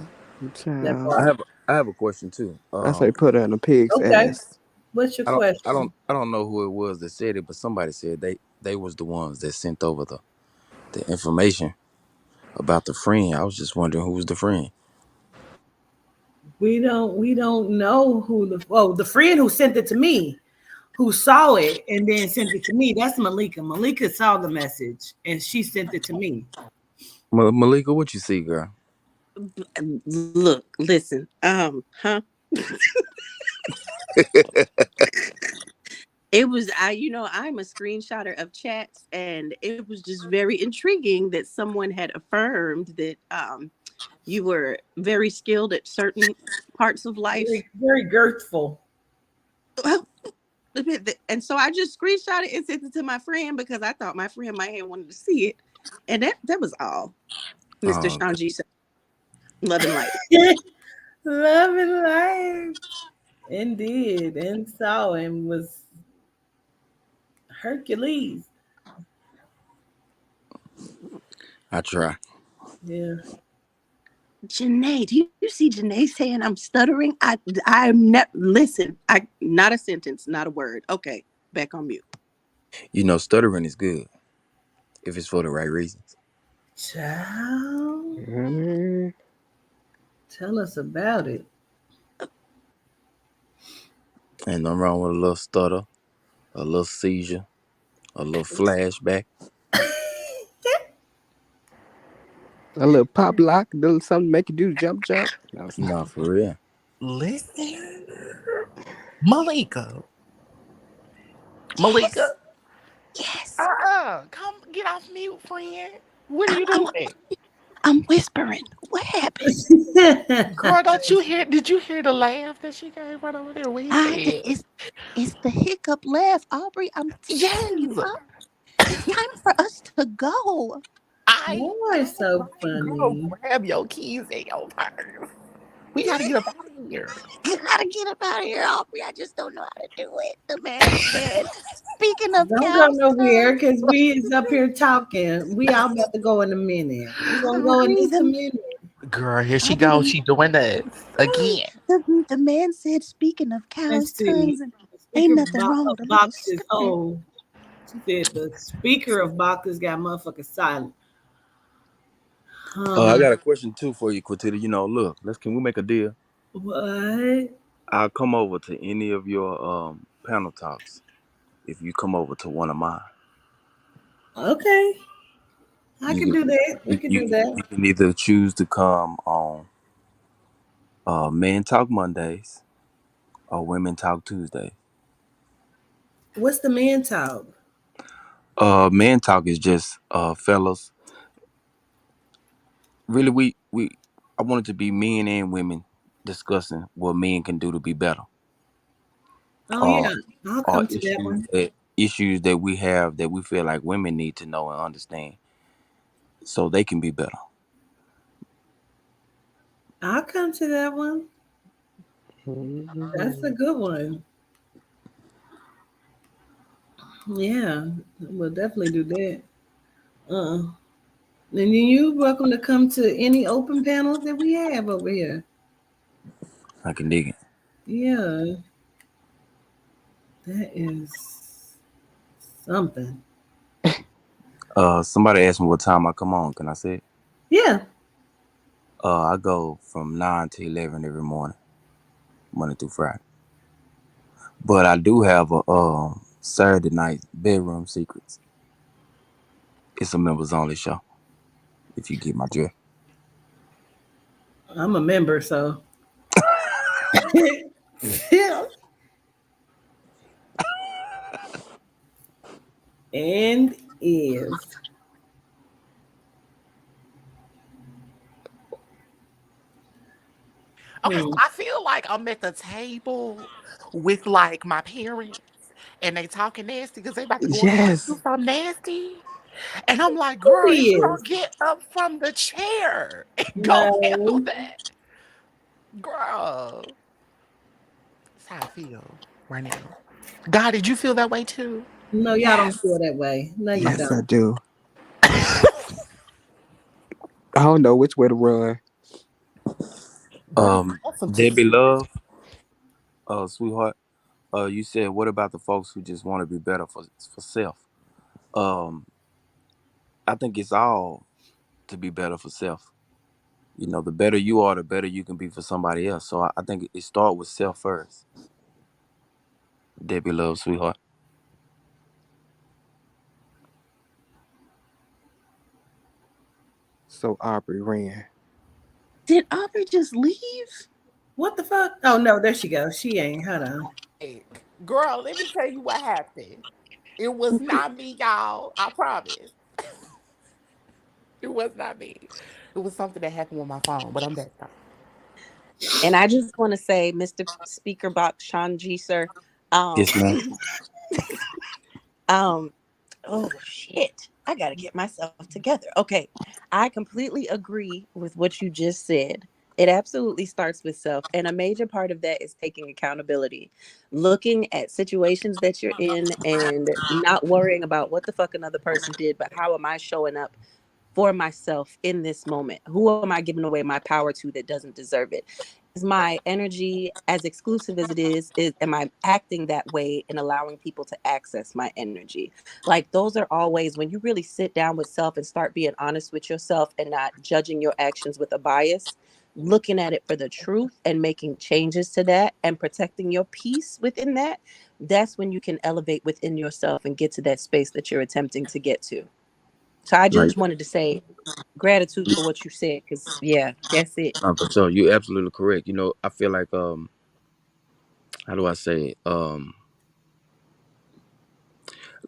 That Child. I part. have I have a question too. I say put her in a pig's Okay. ass. What's your I don't I question? don't I don't know who it was that said it, but somebody said they was the ones that sent over the information about the friend. I was just wondering who was the friend. We don't know who the friend who sent it to me, who saw it and then sent it to me. That's Malika. Malika saw the message and she sent it to me. Malika, what you see, girl? Look, listen. Huh? It was I'm a screenshotter of chats, and it was just very intriguing that someone had affirmed that you were very skilled at certain parts of life. Very, very girthful. And so I just screenshot it and sent it to my friend because I thought my friend might have wanted to see it. And that was all. Mr. Oh, Sean G said, love and light. Love and life. Indeed. And saw him was Hercules. I try. Yeah. Janae, do you see Janae saying I'm stuttering? I'm not listen, I not a sentence, not a word. Okay, back on mute. Stuttering is good if it's for the right reasons. Child. Honey. Tell us about it. Ain't nothing wrong with a little stutter, a little seizure, a little flashback. A little pop lock, a little something to make you do the jump jump. No, stop. Nah, for real. Listen, Malika, Malika, Yes, yes. come get off mute, friend. What are I, you I'm doing? I'm whispering. What happened? Girl, don't you hear? Did you hear the laugh that she gave right over there? What he said? It's the hiccup laugh, Aubrey. I'm tearing you Yes, up. It's time for us to go. I You are know, so right? Girl, funny. grab your keys and your purse. We gotta get up out of here. You gotta get up out of here, Aubrey. I just don't know how to do it. The man said, speaking of Don't go cow's nowhere tongue, because we is up here talking. We all about to go in a minute. We gonna go in Aubrey, just a minute. Girl, here she goes. Aubrey, She doing this again. the man said, speaking of Let's cow's see. tongues, and The ain't speaker nothing wrong of with a little boxes. stutter. Oh, she said the speaker of boxes got motherfuckers silent. I Huh. got a question too for you, Quintita. Look, can we make a deal? What? I'll come over to any of your panel talks if you come over to one of mine. Okay. I You can can do that. We you, can you, do that. you can either choose to come on Men Talk Mondays or Women Talk Tuesdays. What's the man talk? Men Talk is just fellas. Really, we I want it to be men and women discussing what men can do to be better. Oh Uh, yeah. I'll or come to that one. issues that we have that we feel like women need to know and understand so they can be better. I'll come to that one. That's a Mhm. good one. Yeah. We'll definitely do that. And then you welcome to come to any open panels that we have over here. I can dig it. Yeah, that is something. Somebody asked me what time I come on. Can I say it? Yeah. I go from 9 to 11 every morning, Monday through Friday. But I do have a Saturday night bedroom secrets. It's a members only show. If you get my drift. I'm a member, so yeah. And is. Okay, Hmm. I feel like I'm at the table with like my parents and they talking nasty because they about to go in there and do Yes. something nasty. And I'm like, Who girl, he you don't is? get up from the chair and go handle No, that. Girl, that's how I feel right now. God, did you feel that way too? no, y'all don't feel Yes. that way. No, you Yes, I don't. do. I don't know which way to run. Girl, that's some Debbie tissue. Love, sweetheart. You said what about the folks who just want to be better for self? Um, I think it's all to be better for self. You know, the better you are, the better you can be for somebody else. So I think it start with self first. Debbie Love, sweetheart. So Aubrey ran. Did Aubrey just leave? What the fuck? Oh no, there she goes. She ain't. Hold on. Like, girl, let me tell you what happened. It was not me, y'all. I promise. It was not me. It was something that happened with my phone, but I'm back now. And I just want to say, Mr. Speaker Box Shanji, sir, Yes, um, ma'am. um, oh shit, I gotta get myself together. Okay, I completely agree with what you just said. It absolutely starts with self, and a major part of that is taking accountability, looking at situations that you're in, and not worrying about what the fuck another person did, but how am I showing up for myself in this moment? Who am I giving away my power to that doesn't deserve it? Is my energy as exclusive as it is am I acting that way and allowing people to access my energy? Like those are always when you really sit down with self and start being honest with yourself and not judging your actions with a bias, looking at it for the truth and making changes to that and protecting your peace within that. That's when you can elevate within yourself and get to that space that you're attempting to get to. So I just Like, wanted to say gratitude for what you said, because yeah, that's it. for sure, you're absolutely correct. You know, I feel like how do I say it?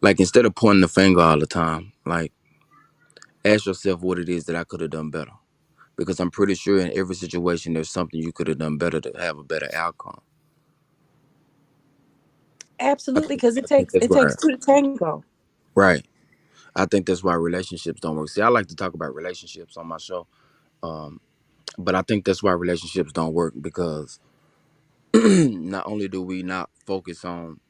Like instead of pointing the finger all the time, like ask yourself what it is that I could have done better. Because I'm pretty sure in every situation there's something you could have done better to have a better outcome. Absolutely, because I think that's it why, takes two to tango. right. I think that's why relationships don't work. See, I like to talk about relationships on my show, um, but I think that's why relationships don't work because not only do we not focus on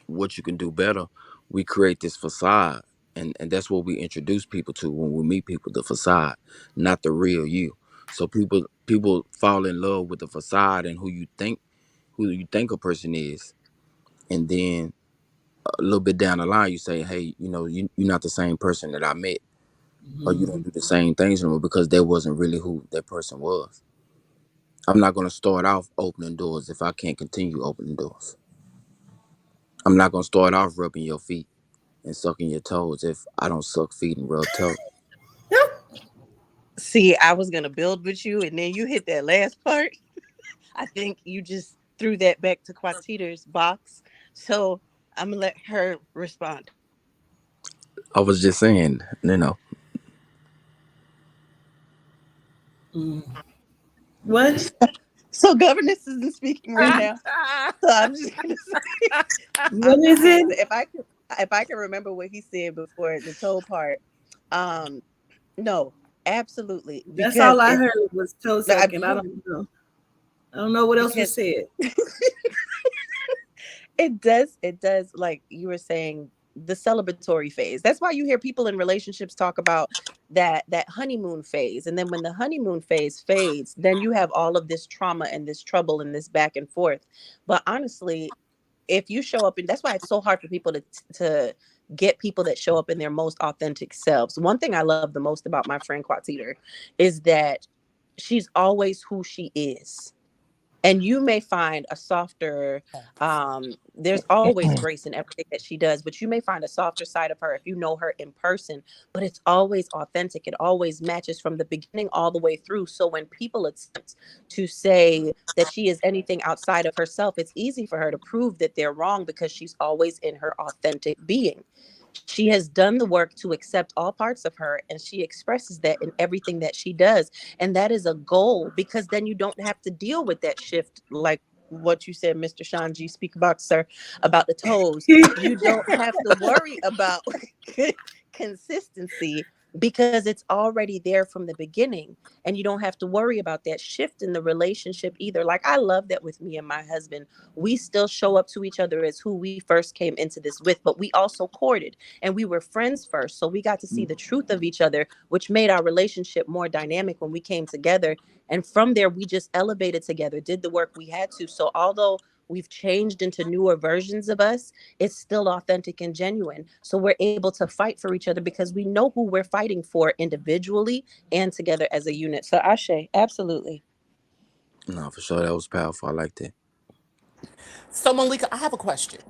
what you can do better, we create this facade, and that's what we introduce people to when we meet people: the facade, not the real you. So people fall in love with the facade and who you think a person is, and then a little bit down the line you say, hey, you know, you're not the same person that I met, or you Mhm. don't do the same things anymore because that wasn't really who that person was. I'm not going to start off opening doors if I can't continue opening doors. I'm not going to start off rubbing your feet and sucking your toes if I don't suck feet and rub toes. See, I was gonna build with you, and then you hit that last part. I think you just threw that back to Quatita's box. So I'm gonna let her respond. I was just saying, you know, Mm. What? So governess isn't speaking right now. So I'm just gonna say, What I'm is just gonna it? say if I can remember what he said before the toe part, um, no, absolutely, That's all because I if heard was toe I, sucking. I don't know. I don't know what else because was said. it does like you were saying, the celebratory phase. That's why you hear people in relationships talk about that honeymoon phase, and then when the honeymoon phase fades, then you have all of this trauma and this trouble and this back and forth. But honestly, if you show up, and that's why it's so hard for people to get people that show up in their most authentic selves. One thing I love the most about my friend Quatiter is that she's always who she is, and you may find a softer, there's always grace in everything that she does, but you may find a softer side of her if you know her in person. But it's always authentic, it always matches from the beginning all the way through. So when people attempt to say that she is anything outside of herself, it's easy for her to prove that they're wrong, because she's always in her authentic being. She has done the work to accept all parts of her, and she expresses that in everything that she does. And that is a goal, because then you don't have to deal with that shift, like what you said, Mr. Sean G. Speak about, sir, about the toes. You don't have to worry about consistency because it's already there from the beginning, and you don't have to worry about that shift in the relationship either. Like, I love that with me and my husband, we still show up to each other as who we first came into this with, but we also courted and we were friends first, so we got to see the truth of each other, which made our relationship more dynamic when we came together. And from there, we just elevated together, did the work we had to. So although we've changed into newer versions of us, it's still authentic and genuine. So we're able to fight for each other because we know who we're fighting for individually and together as a unit. So Ashe, absolutely. No, for sure. That was powerful. I like that. So, Malika, I have a question.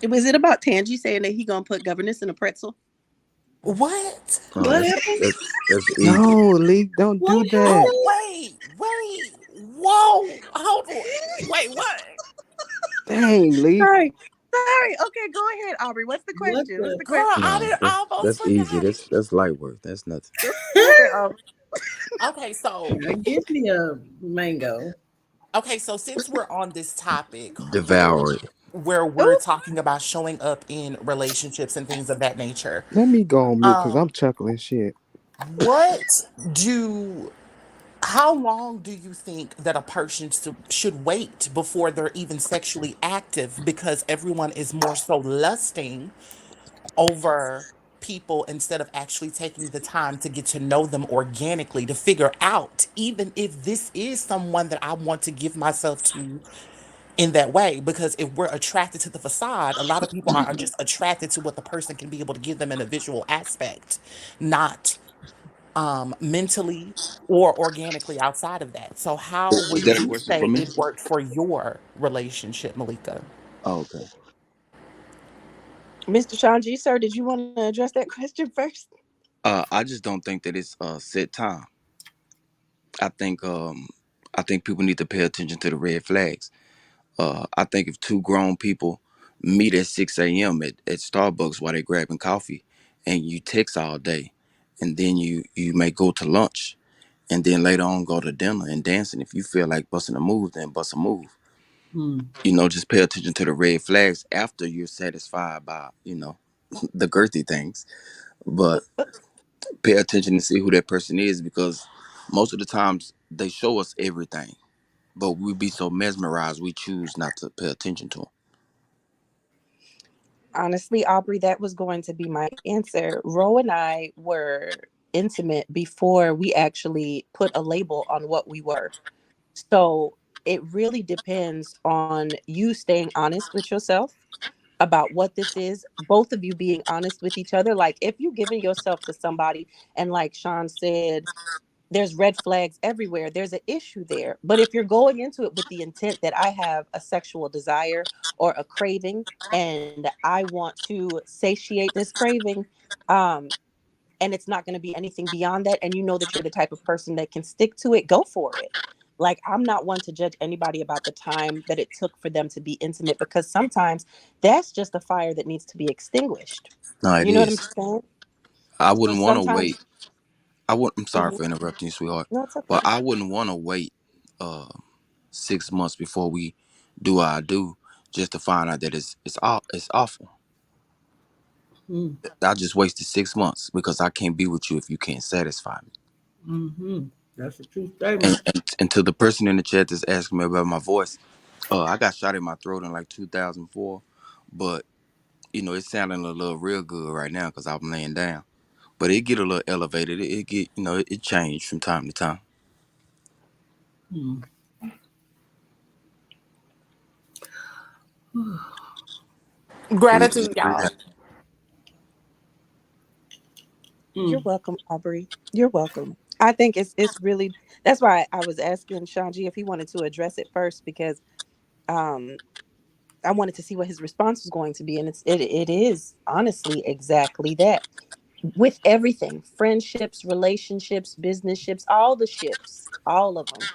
Was it about Tangi saying that he gonna put governess in a pretzel? What? Oh, What that's happened? that's easy. No, Lee, don't What do that. happened? Wait. Whoa. Hold on. Wait, what? Dang, Lee. Sorry. Okay, go ahead, Aubrey. What's the What question? What's the? the Girl, question? I No, did almost that's easy. forgot it. That's light work. That's nothing. Go ahead, Aubrey. Okay, so Give me a mango. since we're on this topic Devour it. where we're Ooh, talking about showing up in relationships and things of that nature, Let me go on mute because I'm um, chuckling shit. what do how long do you think that a person should wait before they're even sexually active? Because everyone is more so lusting over people instead of actually taking the time to get to know them organically to figure out even if this is someone that I want to give myself to in that way. Because if we're attracted to the facade, a lot of people are just attracted to what the person can be able to give them in a visual aspect, not mentally or organically outside of that. So how Is would that a you question for say me? it worked for your relationship, Malika? Oh, okay. Mr. Shanji, sir, did you want to address that question first? I just don't think that it's a set time. I think I think people need to pay attention to the red flags. I think if two grown people meet at 6 a.m. At Starbucks while they're grabbing coffee, and you text all day, and then you may go to lunch, and then later on go to dinner and dancing. If you feel like busting a move, then bust a move. Hmm. Just pay attention to the red flags after you're satisfied by the girthy things. But pay attention and see who that person is, because most of the times they show us everything, but we be so mesmerized we choose not to pay attention to them. Honestly, Aubrey, that was going to be my answer. Ro and I were intimate before we actually put a label on what we were. So it really depends on you staying honest with yourself about what this is, both of you being honest with each other. Like, if you giving yourself to somebody and, like Sean said, there's red flags everywhere, there's an issue there. But if you're going into it with the intent that I have a sexual desire or a craving and I want to satiate this craving, um and it's not going to be anything beyond that, and you know that you're the type of person that can stick to it, go for it. Like, I'm not one to judge anybody about the time that it took for them to be intimate, because sometimes that's just a fire that needs to be extinguished. No, it You know what I'm is. saying? I So wouldn't want to sometimes, wait. I'm sorry mhm. for interrupting you, sweetheart, No, it's but okay. I wouldn't want to wait uh 6 months before we do what I do, just to find out that it's awful. Hmm. I just wasted 6 months because I can't be with you if you can't satisfy me. Mm-hmm. That's a true And, statement. and to the person in the chat that's asking me about my voice, I got shot in my throat in like 2004, but it's sounding a little real good right now because I'm laying down. But it get a little elevated. It get it changed from time to time. Hmm. Gratitude, Real. y'all. You're Mm. welcome, Aubrey. You're welcome. I think it's really, that's why I was asking Shanji if he wanted to address it first, because um I wanted to see what his response was going to be, and it is honestly exactly that. With everything, friendships, relationships, business ships, all the ships, all of them,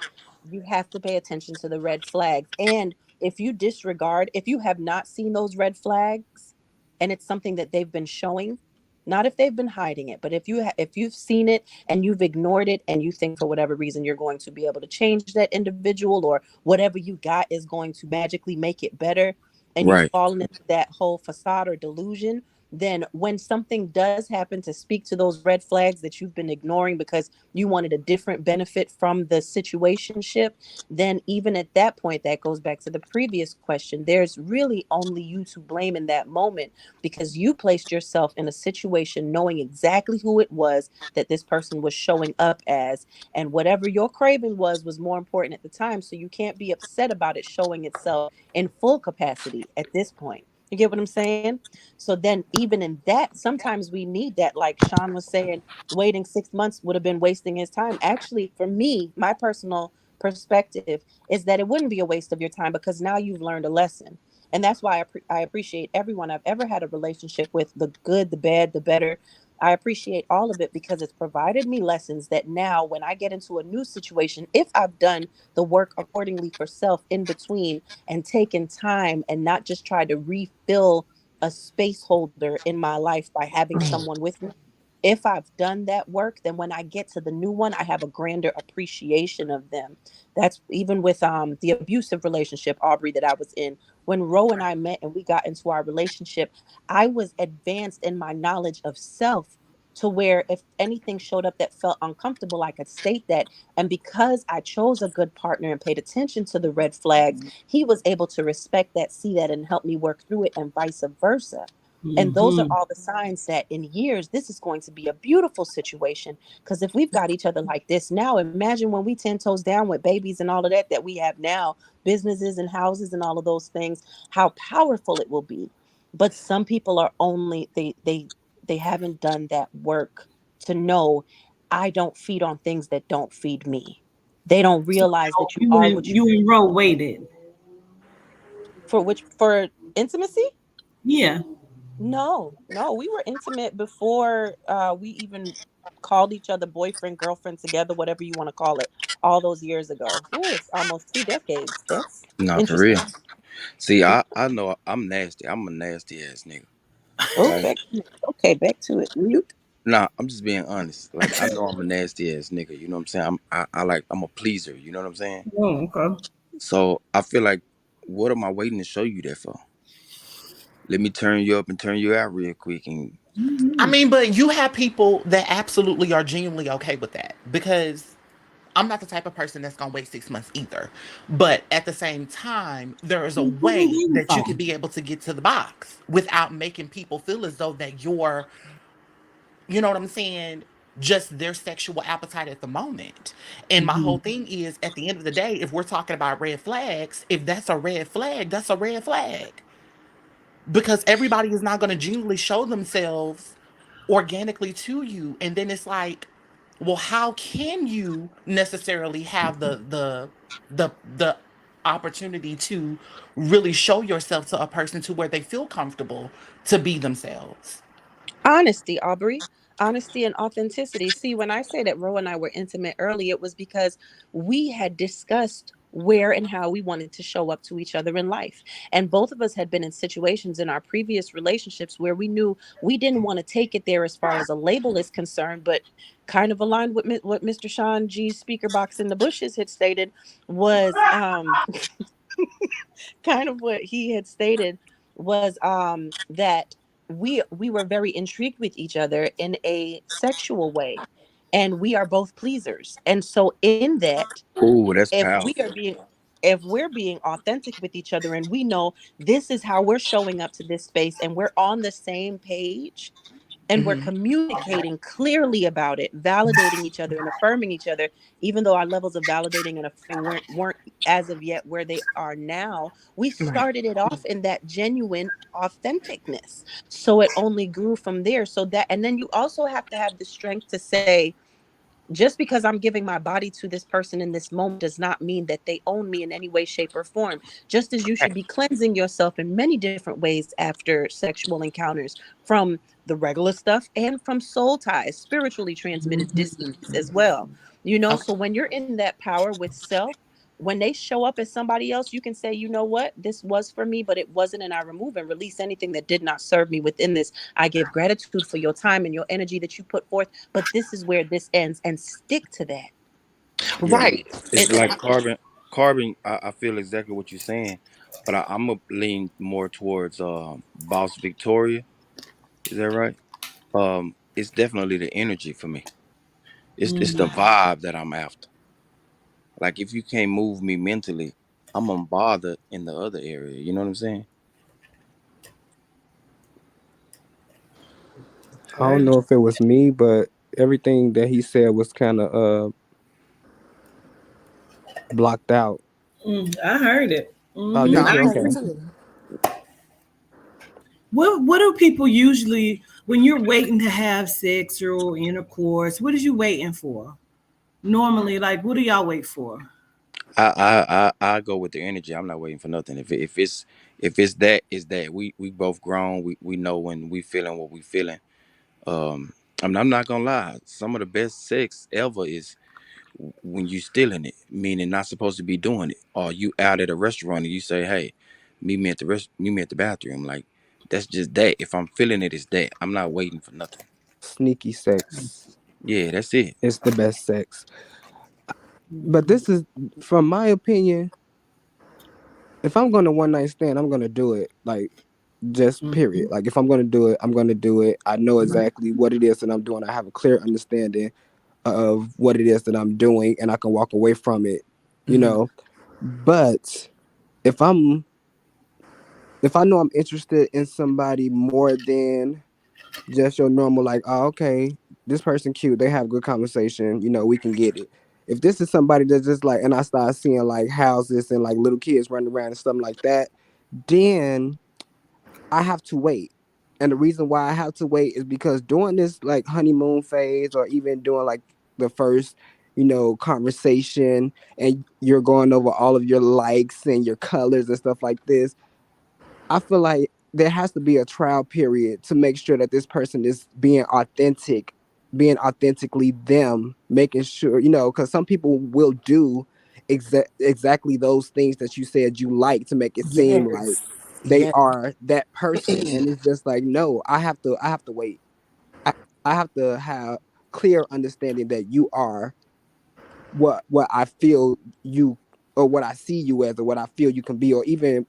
you have to pay attention to the red flags. And if you disregard, if you have not seen those red flags and it's something that they've been showing, not if they've been hiding it, but if you've seen it and you've ignored it, and you think for whatever reason you're going to be able to change that individual, or whatever you got is going to magically make it better, and you've Right. fallen into that whole facade or delusion, then when something does happen to speak to those red flags that you've been ignoring because you wanted a different benefit from the situationship, then even at that point, that goes back to the previous question. There's really only you to blame in that moment because you placed yourself in a situation knowing exactly who it was that this person was showing up as, and whatever your craving was more important at the time. So you can't be upset about it showing itself in full capacity at this point. You get what I'm saying? So then, even in that, sometimes we need that. Like Sean was saying, waiting 6 months would have been wasting his time. Actually, for me, my personal perspective is that it wouldn't be a waste of your time because now you've learned a lesson. And that's why I appreciate everyone I've ever had a relationship with, the good, the bad, the better. I appreciate all of it because it's provided me lessons that now, when I get into a new situation, if I've done the work accordingly for self in between and taken time and not just tried to refill a space holder in my life by having someone with me, if I've done that work, then when I get to the new one, I have a grander appreciation of them. That's even with the abusive relationship, Aubrey, that I was in. When Ro and I met and we got into our relationship, I was advanced in my knowledge of self to where if anything showed up that felt uncomfortable, I could state that. And because I chose a good partner and paid attention to the red flags, he was able to respect that, see that, and help me work through it, and vice versa. And those are Mm-hmm. all the signs that in years, this is going to be a beautiful situation. Because if we've got each other like this now, imagine when we 10 toes down with babies and all of that that we have now, businesses and houses and all of those things, how powerful it will be. But some people are only, they haven't done that work to know I don't feed on things that don't feed me. They don't So realize that you you are and what you you and Ro waited. for intimacy. Yeah. No, no, we were intimate before we even called each other boyfriend, girlfriend, together, whatever you want to call it, all those years ago. Ooh, it's almost 2 decades. That's Nah, for real. interesting. See, I know I'm nasty. I'm a nasty ass nigga. Oh, Right? back to it. Okay, back to it. Mute. Nah, I'm just being honest. Like I know I'm a nasty ass nigga. You know what I'm saying? I like I'm a pleaser. You know what I'm saying? Oh, okay. So I feel like, what am I waiting to show you that for? Let me turn you up and turn you out real quick. And I Mm-hmm. mean, but you have people that absolutely are genuinely okay with that because I'm not the type of person that's gonna wait 6 months either. But at the same time, there is a What we way waiting that you for? can be able to get to the box without making people feel as though that you're, you know what I'm saying, just their sexual appetite at the moment. And my Mm-hmm. whole thing is at the end of the day, if we're talking about red flags, if that's a red flag, that's a red flag. Because everybody is not gonna genuinely show themselves organically to you. And then it's like, well, how can you necessarily have the opportunity to really show yourself to a person to where they feel comfortable to be themselves? Honesty, Aubrey. Honesty and authenticity. See, when I say that Ro and I were intimate early, it was because we had discussed where and how we wanted to show up to each other in life. And both of us had been in situations in our previous relationships where we knew we didn't want to take it there as far as a label is concerned, but kind of aligned with what Mr. Sean G's speaker box in the bushes had stated was kind of what he had stated was that we were very intrigued with each other in a sexual way, and we are both pleasers. And so in that, ooh, that's if we are powerful. being if we're being authentic with each other and we know this is how we're showing up to this space and we're on the same page and we're Hmm. communicating clearly about it, validating each other and affirming each other, even though our levels of validating and affirming weren't as of yet where they are now. We Right. started it off in that genuine authenticness. So it only grew from there. So that, and then you also have to have the strength to say, just because I'm giving my body to this person in this moment does not mean that they own me in any way, shape, or form. Just as you should be cleansing yourself in many different ways after sexual encounters, from the regular stuff and from soul ties, spiritually transmitted disease as well. You know, Okay. so when you're in that power with self, when they show up as somebody else, you can say, you know what, this was for me, but it wasn't. And I remove and release anything that did not serve me within this. I give gratitude for your time and your energy that you put forth, but this is where this ends, and stick to that. Yeah, Right. it's And like carbon. Carbon. I feel exactly what you're saying, but I'm gonna lean more towards Boss Victoria. Is that right? It's definitely the energy for me. It's Mm, the vibe that I'm after. Like if you can't move me mentally, I'm unbothered in the other area. You know what I'm saying? I don't know if it was me, but everything that he said was kind of blocked out. I heard it. Oh, No, did I you? heard it Okay. too. What do people usually when you're waiting to have sex or intercourse? What is you waiting for? Normally, like what do y'all wait for? I go with the energy. I'm not waiting for nothing. If it's that, it's that. We both grown. We know when we feeling what we feeling. I'm not gonna lie. Some of the best sex ever is when you still in it, meaning not supposed to be doing it, or you out at a restaurant and you say, "Hey, meet me at the bathroom." Like that's just that. If I'm feeling it, it's that. I'm not waiting for nothing. Sneaky sex Yeah, that's it. is the best sex. But Mhm. this is, from my opinion, if I'm going to one night stand, I'm going to do it. Like, just period. Mhm. Like, if I'm going to do it, I'm going to do it. I know exactly what it is that I'm doing. I have a clear understanding of what it is that I'm doing, and I can walk away from it, you Hmm. know. But if I'm if I know I'm interested in somebody more than just your normal, like, oh, okay, this person cute, they have good conversation, we can get it. If this is somebody that's just like, and I start seeing like houses and like little kids running around and something like that, then I have to wait. And the reason why I have to wait is because during this like honeymoon phase, or even during like the first, conversation, and you're going over all of your likes and your colors and stuff like this, I feel like there has to be a trial period to make sure that this person is being authentically them, making sure, because some people will do exactly those things that you said you like to make it seem like Yes. they Yes. are that person. And it's just like, no, I have to wait. I, I have to have clear understanding that you are what I feel you, or what I see you as, or what I feel you can be, or even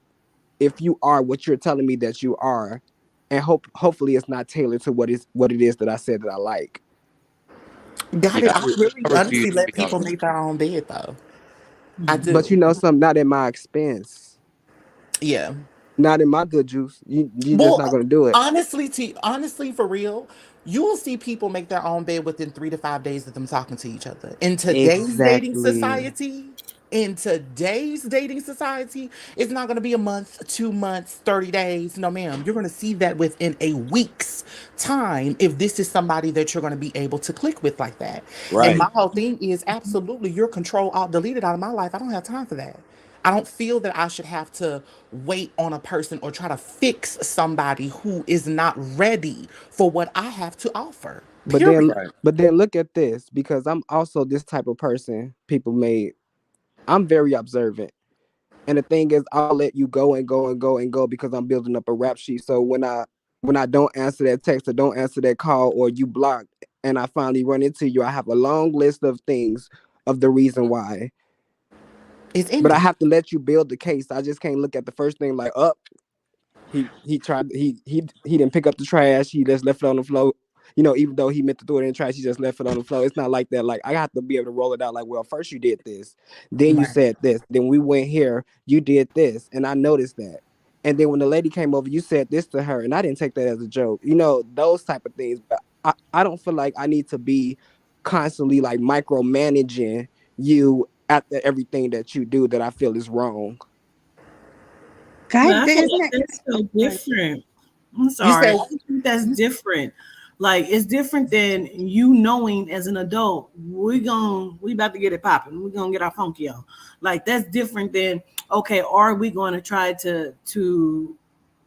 if you are what you're telling me that you are, and hopefully it's not tailored to what it is that I said that I like. Got Yeah, it. I really I refuse honestly to let be on. people make their own bed though. I But do. some, not at my expense, Yeah. not in my good juice. You just not Well, gonna do it. honestly, for real, you will see people make their own bed within 3 to 5 days of them talking to each other. Exactly. In today's dating society, it's not going to be a month, 2 months, 30 days. No, ma'am. You're going to see that within a week's time if this is somebody that you're going to be able to click with like that. And Right. my whole thing is absolutely, your control alt deleted out of my life. I don't have time for that. I don't feel that I should have to wait on a person or try to fix somebody who is not ready for what I have to offer. But then, Period. Right. look at this, because I'm also this type of person. I'm very observant. And the thing is, I'll let you go and go and go and go because I'm building up a rap sheet. So when I don't answer that text, or don't answer that call, or you block, and I finally run into you, I have a long list of things, of the reason why. It's But I ending. have to let you build the case. I just can't look at the first thing like, up. He tried, he didn't pick up the trash. He just left it on the floor. Even though he meant to throw it in the trash, he just left it on the floor. It's not like that. Like, I have to be able to roll it out. Like, well, first you did this, then you Right. said this, then we went here, you did this, and I noticed that. And then when the lady came over, you said this to her, and I didn't take that as a joke. Those type of things. But I don't feel like I need to be constantly like micromanaging you after everything that you do that I feel is wrong. But Guided, I feel isn't like that that's so right? different. I'm You sorry. said I think that's different. Like it's different than you knowing as an adult, we about to get it popping. We're gonna get our funky on. Like that's different than okay, are we gonna try to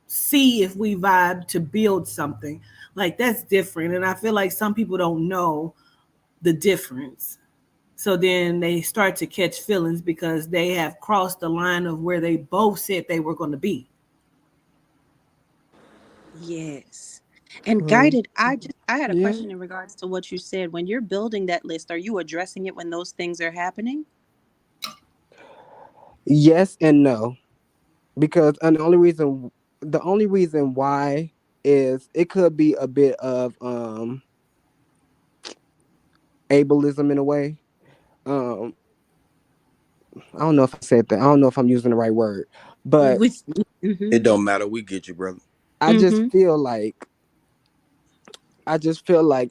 see if we vibe to build something? Like that's different. And I feel like some people don't know the difference. So then they start to catch feelings because they have crossed the line of where they both said they were going to be. Yes. And Um, guided, I had a yeah. question in regards to what you said. When you're building that list, are you addressing it when those things are happening? Yes and no, because, and the only reason why. is it could be a bit of ableism in a way. Um, I don't know if I said that. I don't know if I'm using the right word, but With mm-hmm, It don't matter. We get you, brother. I just mm-hmm, feel like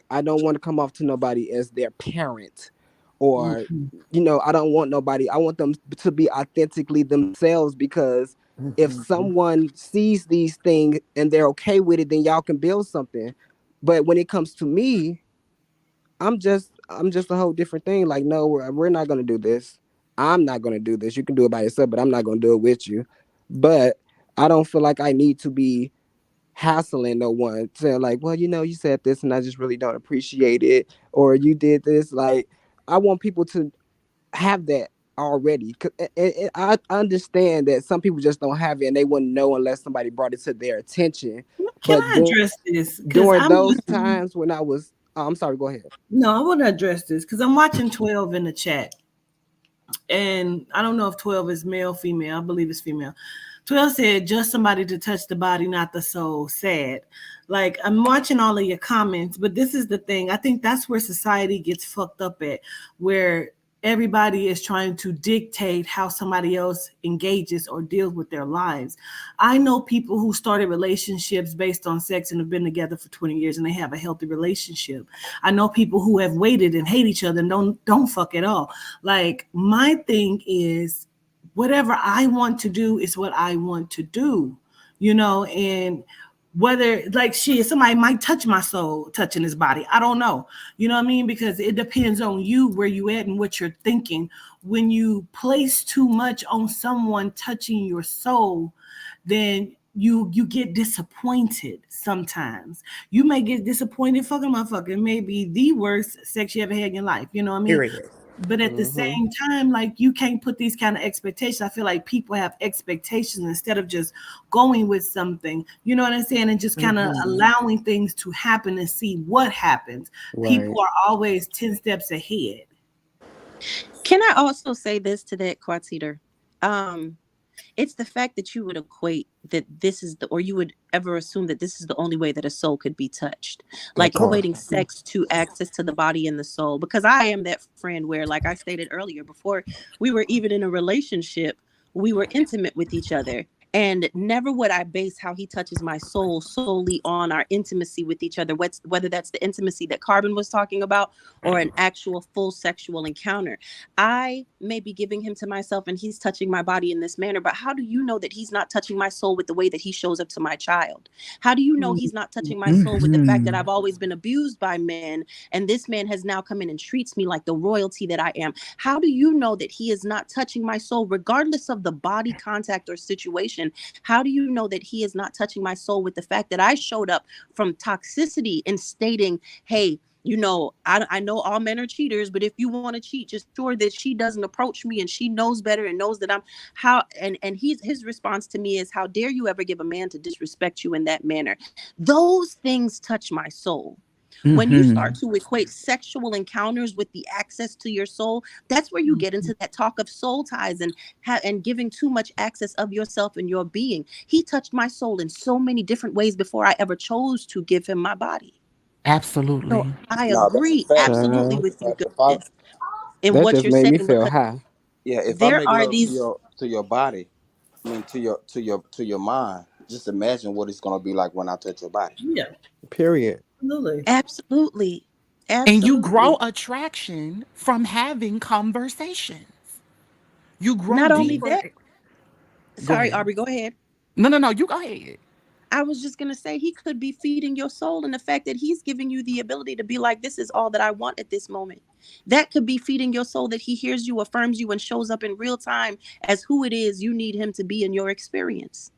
I don't want to come off to nobody as their parent or Mm-hmm. I don't want nobody. I want them to be authentically themselves because if Mm-hmm. someone sees these things and they're okay with it, then y'all can build something. But when it comes to me, I'm just a whole different thing. Like, no, we're not gonna do this. I'm not gonna do this. You can do it by yourself, but I'm not gonna do it with you. But I don't feel like I need to be hassling no one, saying like, well, you said this and I just really don't appreciate it, or you did this. Like, I want people to have that already. I understand that some people just don't have it and they wouldn't know unless somebody brought it to their attention. Can But I address this? Because during I'm those watching, times when I'm sorry, go ahead. no, I want to address this because I'm watching 12 in the chat. And I don't know if 12 is male, female. I believe it's female. 12 said, just somebody to touch the body, not the soul. Sad. Like, I'm watching all of your comments, but this is the thing. I think that's where society gets fucked up at, where everybody is trying to dictate how somebody else engages or deals with their lives. I know people who started relationships based on sex and have been together for 20 years and they have a healthy relationship. I know people who have waited and hate each other and don't fuck at all. Like, my thing is, whatever I want to do is what I want to do, and whether like somebody might touch my soul touching his body. I don't know. You know what I mean? Because it depends on you, where you at and what you're thinking. When you place too much on someone touching your soul, then you get disappointed sometimes. You may get disappointed. Fucking motherfucker, it may be the worst sex you ever had in your life. You know what I mean? Period. But at the Hmm. same time, like, you can't put these kind of expectations. I feel like people have expectations instead of just going with something, you know what I'm saying, and just kind of Hmm. allowing things to happen and see what happens. Right. People are always 10 steps ahead. Can I also say this to that, Quatiter? Um, it's the fact that you would equate that this is the, or you would ever assume that this is the only way that a soul could be touched. That Like part. equating sex to access to the body and the soul. Because I am that friend where, like I stated earlier, before we were even in a relationship, we were intimate with each other. And never would I base how he touches my soul solely on our intimacy with each other, whether that's the intimacy that Carbon was talking about or an actual full sexual encounter. I may be giving him to myself and he's touching my body in this manner, but how do you know that he's not touching my soul with the way that he shows up to my child? How do you know he's not touching my soul with the fact that Mm-hmm. I've always been abused by men and this man has now come in and treats me like the royalty that I am? How do you know that he is not touching my soul regardless of the body contact or situation? How do you know that he is not touching my soul with the fact that I showed up from toxicity and stating, hey, I know all men are cheaters, but if you want to cheat, just sure that she doesn't approach me and she knows better and knows that I'm how and his response to me is, how dare you ever give a man to disrespect you in that manner? Those things touch my soul. When you Mm-hmm. start to equate sexual encounters with the access to your soul, that's where you get into that talk of soul ties and giving too much access of yourself and your being. He touched my soul in so many different ways before I ever chose to give him my body. So Absolutely. I No, that's a agree fact. absolutely Child, with you, If I goodness, in that what just you're made me saying, feel because high. yeah, if I there make are love to these. your body, I mean to your mind, just imagine what it's gonna be like when I touch your body. Yeah, Period. absolutely. Absolutely. And you grow Absolutely. attraction from having conversations. You grow Not only deeper. that, Go sorry, ahead. Aubrey, go ahead. No, no, no. You go ahead. I was just going to say he could be feeding your soul in the fact that he's giving you the ability to be like, this is all that I want at this moment. That could be feeding your soul, that he hears you, affirms you, and shows up in real time as who it is you need him to be in your experience.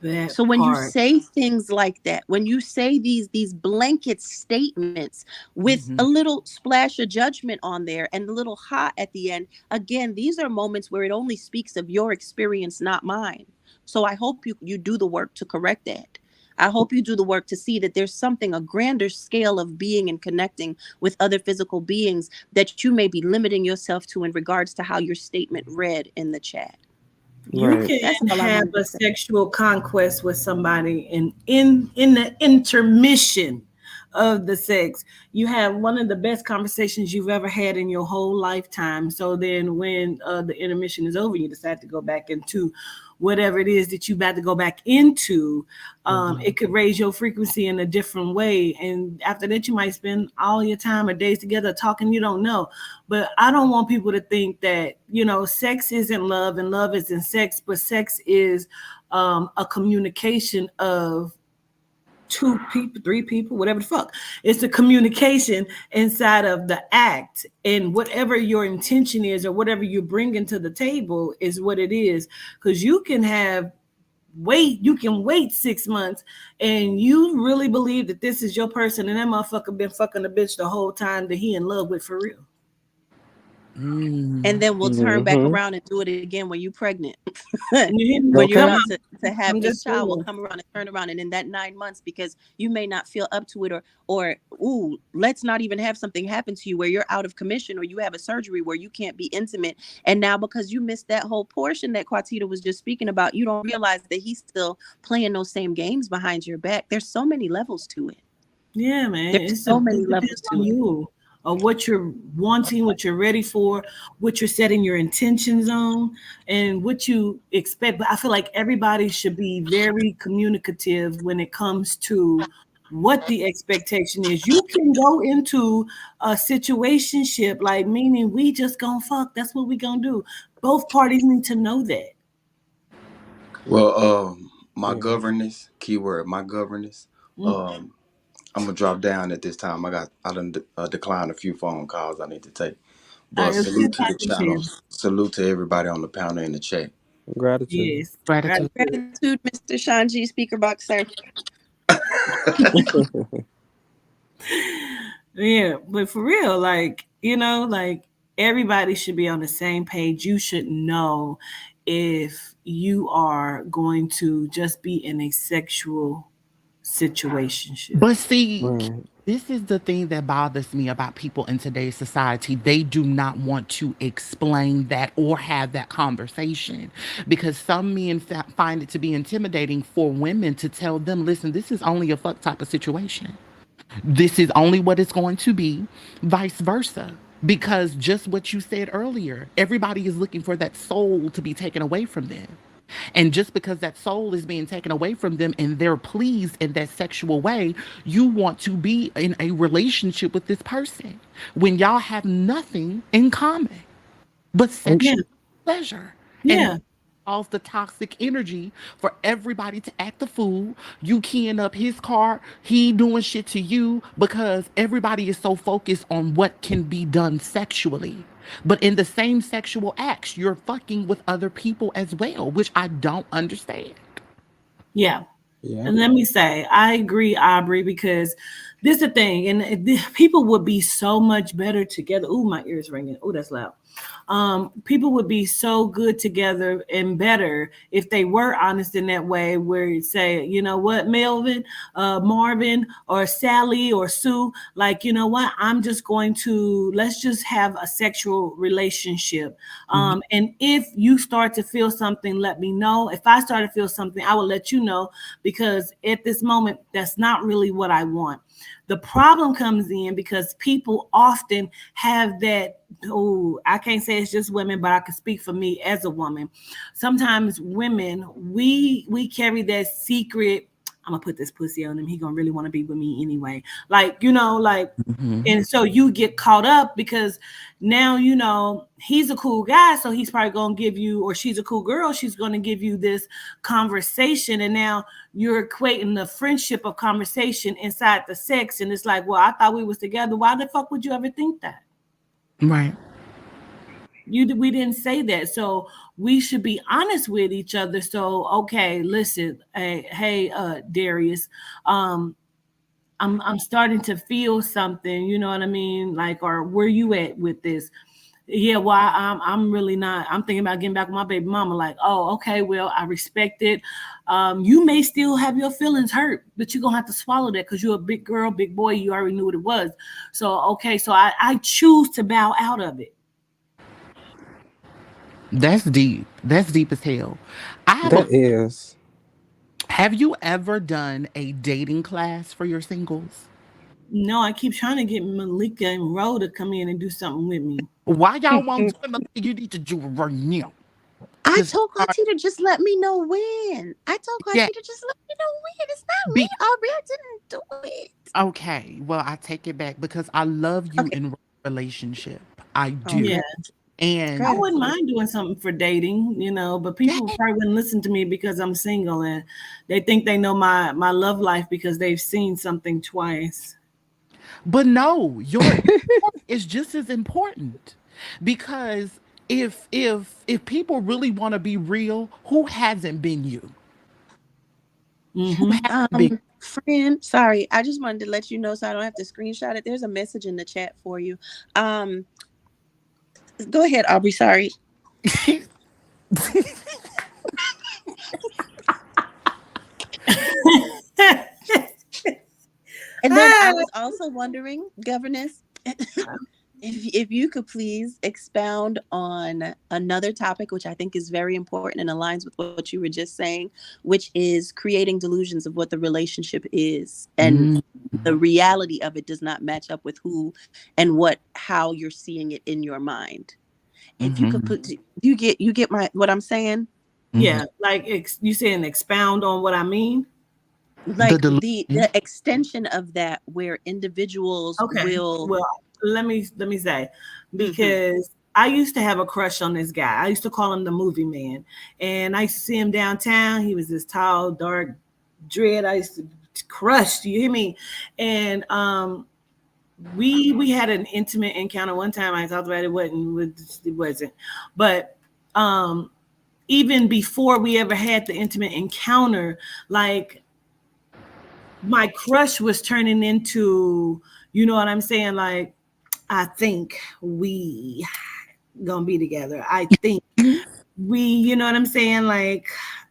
That So when you part. say things like that, when you say these blanket statements with a Mm-hmm. little splash of judgment on there and a little hot at the end, again, these are moments where it only speaks of your experience, not mine. So I hope you do the work to correct that. I hope you do the work to see that there's something, a grander scale of being and connecting with other physical beings that you may be limiting yourself to in regards to how your statement read in the chat. You Right. can That's all I have wanted to a say. sexual conquest with somebody, and in the intermission of the sex, you have one of the best conversations you've ever had in your whole lifetime. So then when the intermission is over, you decide to go back into whatever it is that you about to go back into. Mhm. It could raise your frequency in a different way, and after that you might spend all your time or days together talking you don't know. But I don't want people to think that, sex isn't love and love isn't sex, but sex is a communication of two people, three people, whatever the fuck. It's a communication inside of the act, and whatever your intention is or whatever you bring into the table is what it is. Because you can wait 6 months and you really believe that this is your person, and that motherfucker been fucking the bitch the whole time that he in love with for real. And Mm. then we'll turn back Mhm. around and do it again when you're pregnant. You hear me? When you're Come Okay. about on. to have I'm this just child, will saying. come around and turn around, and in that 9 months, because you may not feel up to it, or ooh, let's not even have something happen to you where you're out of commission, or you have a surgery where you can't be intimate, and now because you missed that whole portion that Quatita was just speaking about, you don't realize that he's still playing those same games behind your back. There's so many levels to it. Yeah, man. There's It so many depends levels on to it. you, or what you're wanting, what you're ready for, what you're setting your intentions on, and what you expect. But I feel like everybody should be very communicative when it comes to what the expectation is. You can go into a situationship, like meaning we just gonna fuck. That's what we gonna do. Both parties need to know that. Well, my Yeah. governess, keyword, my governess. Mm. Um, I'm gonna drop down at this time. I done declined a few phone calls I need to take. But It was good salute to the talking to channel. you. Salute to everybody on the panel in the chat. Gratitude. Yes. Gratitude. Gratitude. Gratitude, Mr. Shanji, speaker box, sir. Yeah, but for real, like, like everybody should be on the same page. You should know if you are going to just be in a sexual situationship. But see, Right. this is the thing that bothers me about people in today's society. They do not want to explain that or have that conversation because some men find it to be intimidating for women to tell them, listen, this is only a fuck type of situation. This is only what it's going to be, vice versa. Because just what you said earlier, everybody is looking for that soul to be taken away from them. And just because that soul is being taken away from them and they're pleased in that sexual way, you want to be in a relationship with this person when y'all have nothing in common but And Yeah, sexual pleasure. And yeah, cause the toxic energy for everybody to act the fool. You keying up his car, he doing shit to you because everybody is so focused on what can be done sexually. But in the same sexual acts, you're fucking with other people as well, which I don't understand. yeah. yeah. And let me say, I agree, Aubrey, because this is the thing, and people would be so much better together. Ooh, my ears ringing. Ooh, that's loud. People would be so good together and better if they were honest in that way, where you say, you know what, Melvin, Marvin, or Sally, or Sue, like, you know what, I'm just going to, let's just have a sexual relationship. Mhm. And if you start to feel something, let me know. If I start to feel something, I will let you know, because at this moment, that's not really what I want. The problem comes in because people often have that. Oh, I can't say it's just women, but I can speak for me as a woman. Sometimes women, we carry that secret. I'm gonna put this pussy on him. He gonna really want to be with me anyway. Like, like, Mhm. and so you get caught up because now he's a cool guy, so he's probably gonna give you, or she's a cool girl, she's gonna give you this conversation, and now you're equating the friendship of conversation inside the sex, and it's like, well, I thought we was together. Why the fuck would you ever think that? Right. We didn't say that. So we should be honest with each other. So okay, listen, hey, Darius, um I'm starting to feel something, you know what I mean? Like, or where you at with this? Yeah, well, I'm really not. I'm thinking about getting back with my baby mama. Like, oh, okay, well, I respect it. You may still have your feelings hurt, but you're gonna have to swallow that because you're a big girl, big boy. You already knew what it was. So okay, so I choose to bow out of it. That's deep. That's deep as hell. I have a That is. Have you ever done a dating class for your singles? No, I keep trying to get Malika and Ro to come in and do something with me. Why y'all won't do it? Malika? You need to do it right now. I Cause told Carti to just let me know when. I told yeah, Carti to just let me know when. It's not me, be Aubrey. I didn't do it. okay. Well, I take it back because I love you Okay. in a relationship. I Yeah, do. Okay. I And wouldn't Gratitude. mind doing something for dating, but yeah, people probably wouldn't listen to me because I'm single and they think they know my love life because they've seen something twice. but no, your is just as important because if people really want to be real, who hasn't been you? Who Mm-hmm. hasn't been? Friend, sorry. I just wanted to let you know so I don't have to screenshot it. There's a message in the chat for you. Um, Go ahead, Aubrey. Sorry. And then I was also wondering, governess, if you could please expound on another topic, which I think is very important and aligns with what you were just saying, which is creating delusions of what the relationship is, and Mm, the reality of it does not match up with who and what how you're seeing it in your mind. If you could mhm, put, you get my what I'm saying? mhm. Yeah, like you saying expound on what I mean. The Like delusion. the extension of that, where individuals Okay. will. Well, let me say, Mhm. because I used to have a crush on this guy. I used to call him the movie man, and I used to see him downtown. He was this tall, dark, dread. I used to crush. Do you hear me? And we had an intimate encounter one time. I talked about it wasn't, but um, even before we ever had the intimate encounter, like my crush was turning into, you know what I'm saying? Like, I think we gonna be together. I think you know what I'm saying? Like,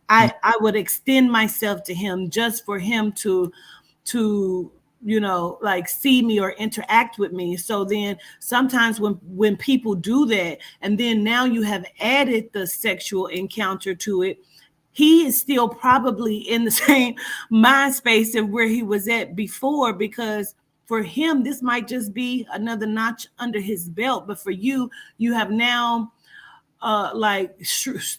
I would extend myself to him just for him to like see me or interact with me. So then sometimes when people do that, and then now you have added the sexual encounter to it, he is still probably in the same mind space of where he was at before, because for him this might just be another notch under his belt, but for you, you have now like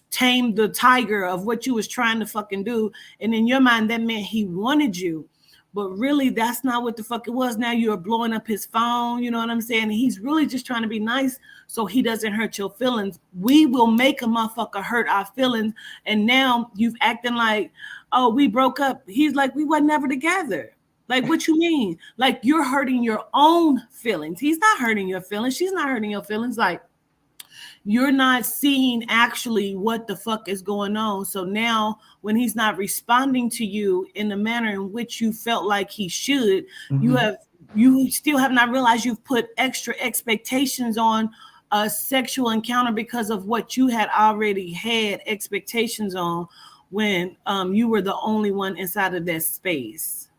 tamed the tiger of what you was trying to fucking do, and in your mind that meant he wanted you, but really that's not what the fuck it was. Now you're blowing up his phone, you know what I'm saying? And he's really just trying to be nice so he doesn't hurt your feelings. We will make a motherfucker hurt our feelings, and now you've acting like, oh, we broke up. He's like, we were never together. Like, what you mean? Like, you're hurting your own feelings. He's not hurting your feelings. She's not hurting your feelings. Like, you're not seeing actually what the fuck is going on. So now when he's not responding to you in the manner in which you felt like he should, you Mhm. have you still have not realized you've put extra expectations on a sexual encounter because of what you had already had expectations on when you were the only one inside of that space.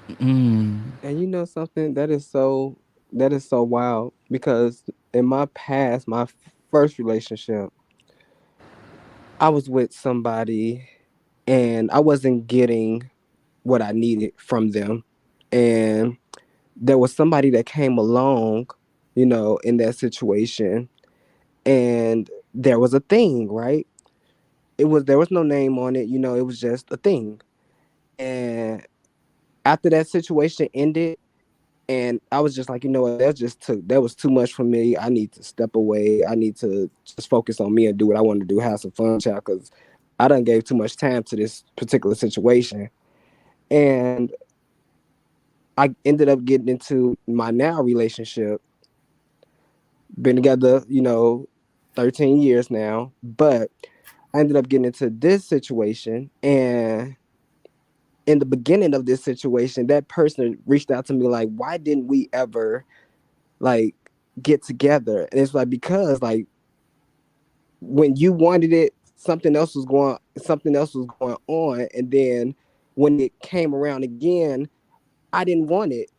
Mm. And you know something that is so wild because in my past, my first relationship, I was with somebody and I wasn't getting what I needed from them. And there was somebody that came along, in that situation, and there was a thing, right? There was no name on it, it was just a thing. And after that situation ended, and I was just like, you know what, that was too much for me. I need to step away. I need to just focus on me and do what I want to do, have some fun, child, because I done gave too much time to this particular situation. And I ended up getting into my now relationship. Been together, 13 years now. But I ended up getting into this situation. And in the beginning of this situation, that person reached out to me like, why didn't we ever like get together? And it's like, because like when you wanted it, something else was going on. And then when it came around again, I didn't want it.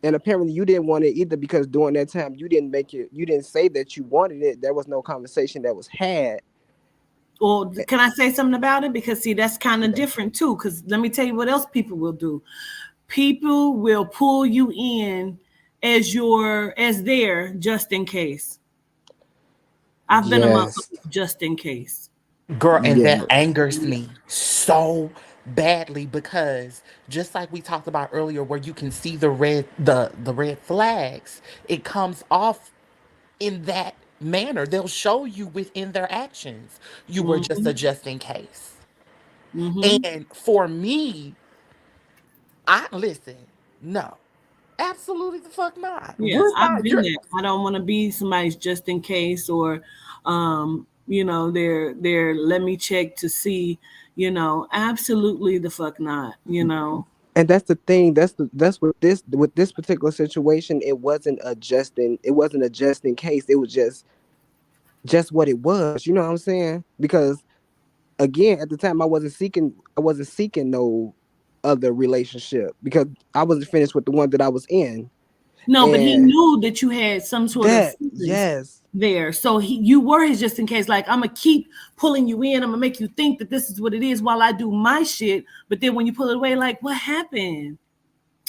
And apparently you didn't want it either because during that time you didn't say that you wanted it. There was no conversation that was had. Or can I say something about it? Because see, that's kind of Yeah. different too. Because let me tell you what else people will do. People will pull you in as there just in case. I've been a Yes. motherfucker just in case. Girl, and that Yeah. angers me so badly because just like we talked about earlier where you can see the red flags, it comes off in that manner. They'll show you within their actions. You were just a Mm-hmm. just in case. Mm-hmm. And for me, I listen, no. Absolutely the fuck not. Yeah, We're I've not been you're there. I don't want to be somebody's just in case, or they're let me check to see, absolutely the fuck not. And that's the thing. That's with this particular situation. It wasn't a just in case. It was just what it was. You know what I'm saying? Because again, at the time, I wasn't seeking no other relationship because I wasn't finished with the one that I was in. No, but he And knew that you had some sort of that, feelings yes, there. So you were his just in case. Like, I'm gonna keep pulling you in. I'm gonna make you think that this is what it is while I do my shit. But then when you pull it away, like, what happened?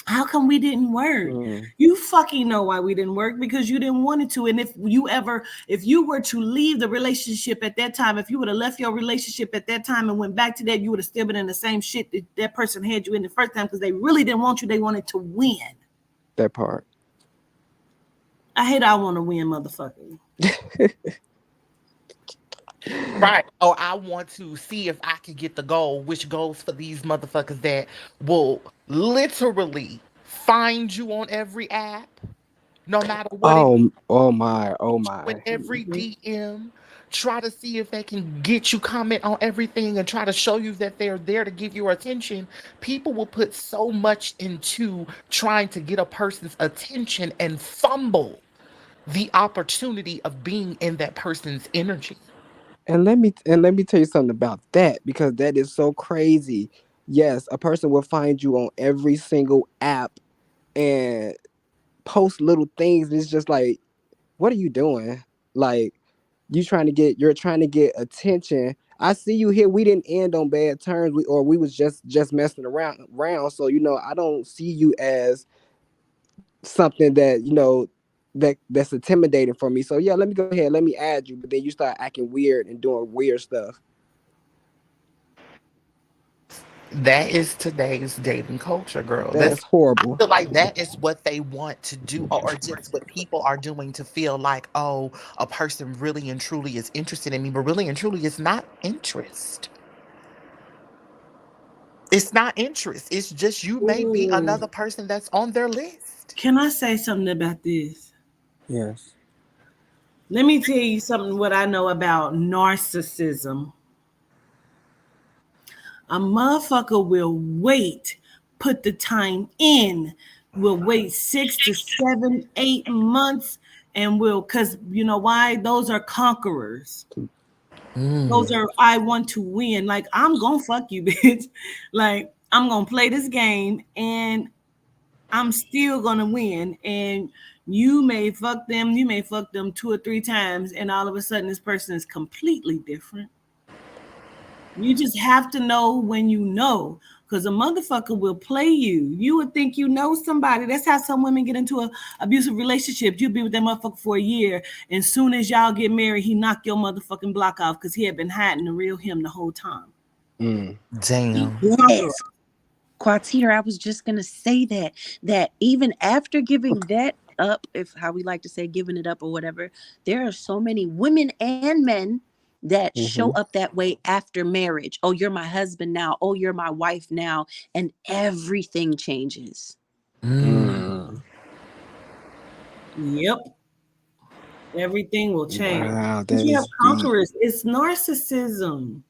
How come we didn't work? mm, You fucking know why we didn't work, because you didn't want it to. And if you were to leave the relationship at that time, if you would have left your relationship at that time and went back to that, you would have still been in the same shit that person had you in the first time, because they really didn't want you. They wanted to win. that part. I hate I want to win, motherfucker. right. Or I want to see if I can get the goal, which goes for these motherfuckers that will literally find you on every app, no matter what it Oh my, oh in my. every Mhm. DM, try to see if they can get you comment on everything and try to show you that they're there to give you attention. People will put so much into trying to get a person's attention and fumble the opportunity of being in that person's energy. And let me tell you something about that because that is so crazy. Yes, a person will find you on every single app and post little things. It's just like, what are you doing? Like you're trying to get attention. I see you here. We didn't end on bad terms. We was just messing around. So I don't see you as something that that's intimidating for me. So yeah, let me go ahead. Let me add you. But then you start acting weird and doing weird stuff. That is today's dating culture, girl. That That's is I horrible. feel like that is what they want to do, or just what people are doing to feel like, oh, a person really and truly is interested in me, but really and truly it's not interest. It's not interest. It's just you may be Ooh. another person that's on their list. Can I say something about this? Yes. Let me tell you something what I know about narcissism. A motherfucker will wait, put the time in, will wait 6 to 7, 8 months, and will, because you know why? Those are conquerors. Those Mm. are, I want to win. Like, I'm gonna fuck you, bitch. Like, I'm gonna play this game and I'm still gonna win. And you may fuck them 2 or 3 times, and all of a sudden this person is completely different. You just have to know when you know, because a motherfucker will play you. You would think you know somebody. That's how some women get into a abusive relationship. You'll be with that motherfucker for a year, and soon as y'all get married, he knocked your motherfucking block off because he had been hiding the real him the whole time. Mm. Damn. Conqueror. Yes, Quatita, I was just gonna say that even after giving that up, if how we like to say giving it up or whatever, there are so many women and men that show Hmm. up that way after marriage. Oh, you're my husband now. Oh, you're my wife now, and everything changes. Mm. Mm. Yep. Everything will change. Wow, Because that you have is deep. conquerors. It's narcissism.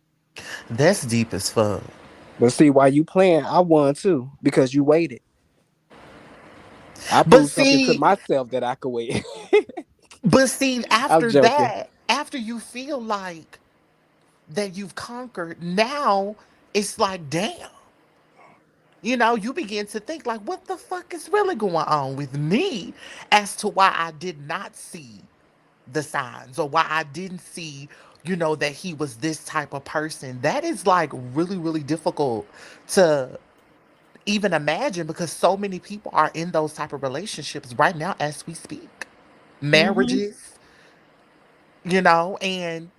That's deep as fuck. But see, while you playing, I won too because you waited. I But proved something to see, myself that I could wait. but see, I'm after joking. that, after you feel like that you've conquered, now it's like, damn. You begin to think like, what the fuck is really going on with me, as to why I did not see the signs, or why I didn't see, that he was this type of person. That is like really, really difficult to even imagine, because so many people are in those type of relationships right now as we speak. Hmm. Marriages, and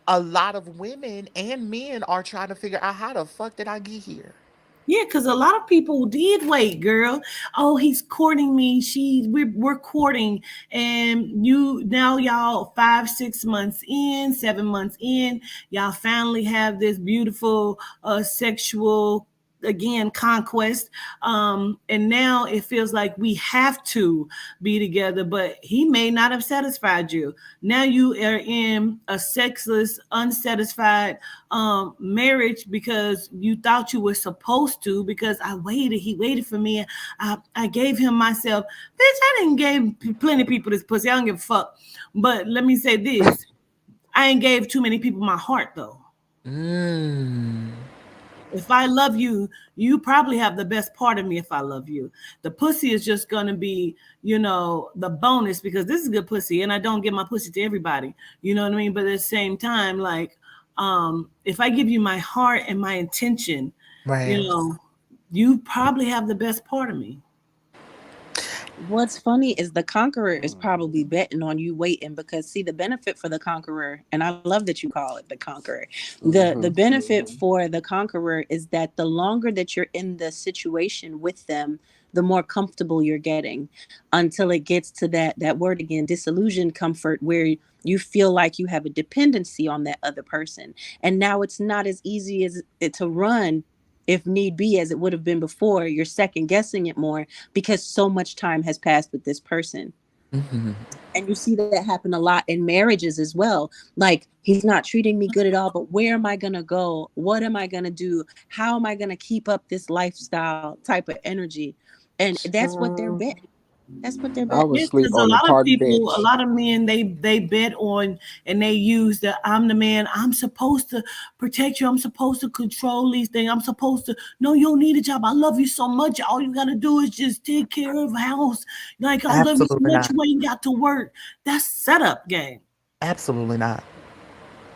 a lot of women and men are trying to figure out, how the fuck did I get here? Yeah, because a lot of people did wait, girl. Oh, he's courting me. We're courting, and you now y'all 5 6 months in, 7 months in, y'all finally have this beautiful sexual again conquest, and now it feels like we have to be together, but he may not have satisfied you. Now you are in a sexless unsatisfied marriage because you thought you were supposed to, because he waited for me, I gave him myself. Bitch, I didn't give plenty of people this pussy, I don't give a fuck. But let me say this, I ain't gave too many people my heart though. Mm. If I love you, you probably have the best part of me. If I love you, the pussy is just gonna be, the bonus, because this is good pussy, and I don't give my pussy to everybody. You know what I mean? But at the same time, like, if I give you my heart and my intention, you Right. know, you probably have the best part of me. What's funny is the conqueror is probably betting on you waiting, because see, the benefit for the conqueror, and I love that you call it the conqueror. The Mm-hmm. benefit for the conqueror is that the longer that you're in the situation with them, the more comfortable you're getting, until it gets to that word again, disillusioned comfort, where you feel like you have a dependency on that other person. And now it's not as easy as it to run, if need be, as it would have been before. You're second guessing it more, because so much time has passed with this person. Hmm. And you see that happen a lot in marriages as well. Like, he's not treating me good at all, but where am I going to go? What am I going to do? How am I going to keep up this lifestyle type of energy? And that's what they're Um, betting. That's what they're I betting. would Yes, sleep because a on the lot of park people, a bench. lot of men, they bet on, and they use the I'm the man. I'm supposed to protect you. I'm supposed to control these things. I'm supposed to. No, you don't need a job. I love you so much. All you gotta do is just take care of the house. Like, I love you so Absolutely much. not. You ain't got to work. That's setup game. Absolutely not.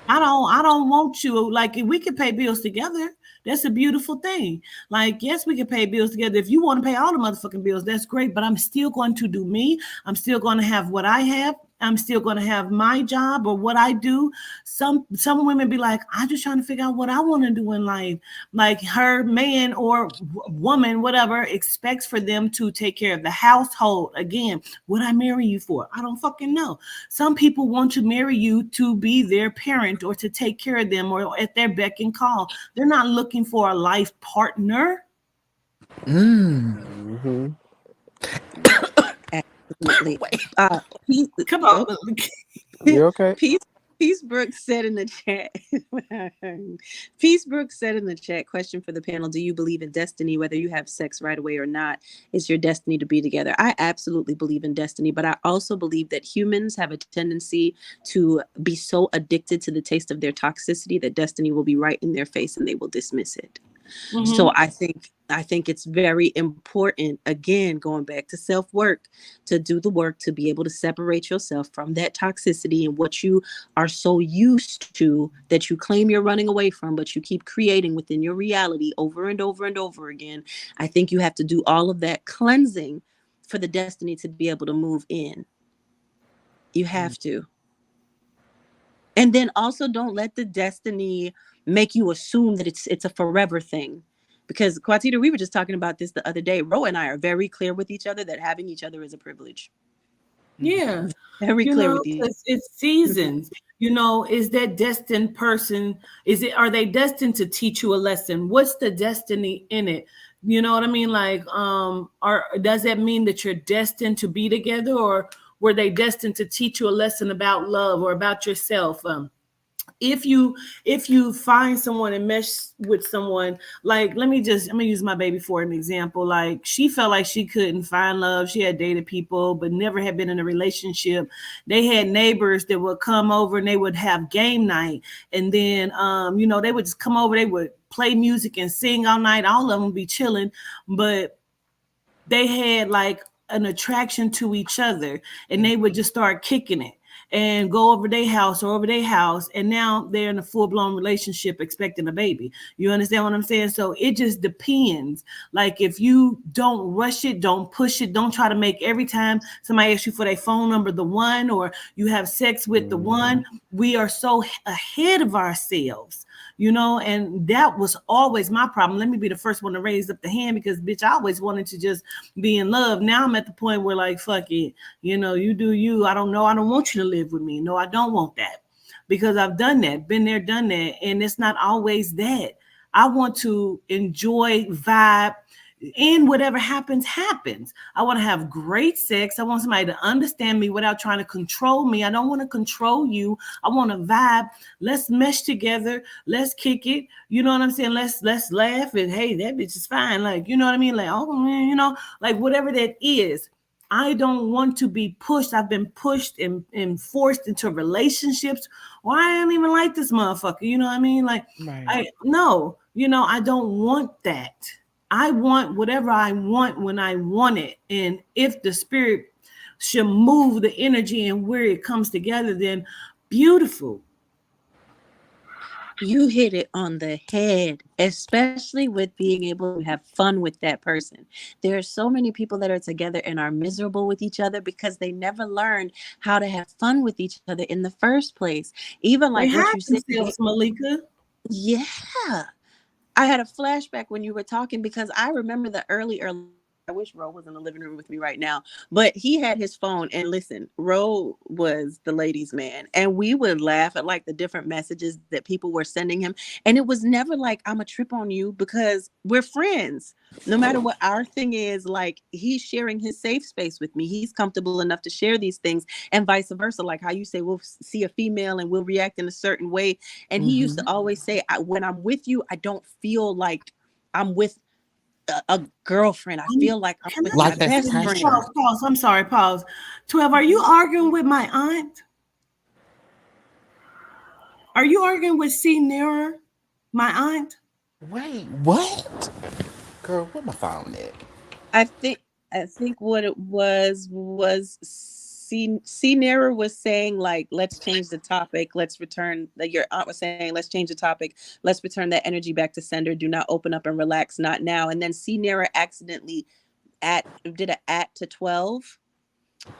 I don't want you. Like, if we could pay bills together, that's a beautiful thing. Like, yes, we can pay bills together. If you want to pay all the motherfucking bills, that's great. But I'm still going to do me. I'm still going to have what I have. I'm still going to have my job or what I do. Some women be like, I'm just trying to figure out what I want to do in life. Like, her man or woman, whatever, expects for them to take care of the household. Again, what I marry you for? I don't fucking know. Some people want to marry you to be their parent or to take care of them or at their beck and call. They're not looking for a life partner. Mm. Mm-hmm. Absolutely. Wait. Uh, peace, Come oh, on. You okay? peace, Peace Brooks said in the chat. Peace Brooks said in the chat. Question for the panel: do you believe in destiny? Whether you have sex right away or not, it's your destiny to be together. I absolutely believe in destiny, but I also believe that humans have a tendency to be so addicted to the taste of their toxicity that destiny will be right in their face and they will dismiss it. So Hmm. I think it's very important, again, going back to self-work, to do the work to be able to separate yourself from that toxicity and what you are so used to that you claim you're running away from, but you keep creating within your reality over and over and over again. I think you have to do all of that cleansing for the destiny to be able to move in. You have to. And then also don't let the destiny make you assume that it's a forever thing. Because Quatita, we were just talking about this the other day. Ro and I are very clear with each other that having each other is a privilege. Yeah. Very clear with each. It's seasons. Is that destined person, are they destined to teach you a lesson? What's the destiny in it? You know what I mean? Like, does that mean that you're destined to be together, or were they destined to teach you a lesson about love or about yourself? If you find someone and mesh with someone, like, I'm gonna use my baby for an example. Like, she felt like she couldn't find love. She had dated people but never had been in a relationship. They had neighbors that would come over and they would have game night, and then they would just come over, they would play music and sing all night. All of them be chilling, but they had like an attraction to each other, and they would just start kicking it and go over their house or over their house, and now they're in a full-blown relationship expecting a baby. You understand what I'm saying? So it just depends. Like, if you don't rush it, don't push it, don't try to make every time somebody asks you for their phone number the one, or you have sex with the one. We are so ahead of ourselves, and that was always my problem. Let me be the first one to raise up the hand, because bitch, I always wanted to just be in love. Now I'm at the point where, like, fuck it, you do you. I don't know, I don't want you to live with me. No, I don't want that, because I've done that, been there, done that, and it's not always that. I want to enjoy, vibe, and whatever happens. I want to have great sex. I want somebody to understand me without trying to control me. I don't want to control you. I want to vibe. Let's mesh together. Let's kick it. You know what I'm saying? Let's laugh, and hey, that bitch is fine. Like, you know what I mean? Like, oh man, like whatever that is. I don't want to be pushed. I've been pushed and forced into relationships. Well, I don't even like this motherfucker. You know what I mean? Like, Right. I no, I don't want that. I want whatever I want when I want it. And if the spirit should move the energy and where it comes together, then beautiful. You hit it on the head, especially with being able to have fun with that person. There are so many people that are together and are miserable with each other because they never learned how to have fun with each other in the first place. Even They like what hide you said, themselves, Malika. yeah. I had a flashback when you were talking because I remember the early. I wish Ro was in the living room with me right now, but he had his phone and listen, Ro was the ladies' man, and we would laugh at like the different messages that people were sending him, and it was never like I'm a trip on you because we're friends. No matter what our thing is, like he's sharing his safe space with me. He's comfortable enough to share these things, and vice versa. Like how you say we'll see a female and we'll react in a certain way, and he used to always say, when I'm with you, I don't feel like I'm with a girlfriend. I feel like I'm Can with I my Like just that's say best this? friend. pressure. Pause. I'm sorry. Pause. 12. Are you Mhm. arguing with my aunt? Are you arguing with C. Nearer, my aunt? Wait, what? Girl, where my phone at? I think I think what it was C Nera was saying like let's change the topic. Let's return like your aunt was saying, let's change the topic. Let's return that energy back to sender. Do not open up and relax, not now. And then C Nera accidentally did a at to 12.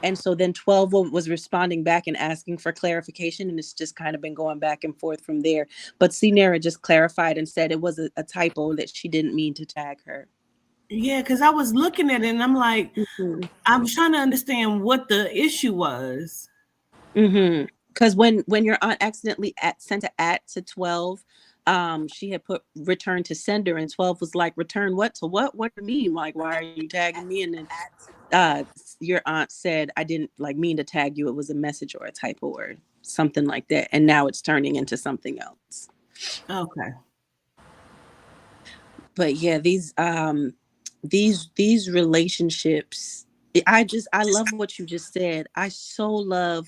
And so then 12 was responding back and asking for clarification. And it's just kind of been going back and forth from there. But Nera just clarified and said it was a typo that she didn't mean to tag her. Yeah, because I was looking at it and I'm like, Mhm. I was trying to understand what the issue was. Because when your aunt accidentally sent an at to 12, she had put return to sender, and 12 was like, return what to what? What do you mean? Like, why are you tagging me? And then uh your aunt said, I didn't like mean to tag you. It was a message or a typo or something like that. And now it's turning into something else. Okay. But yeah, these relationships, I love what you just said. I so love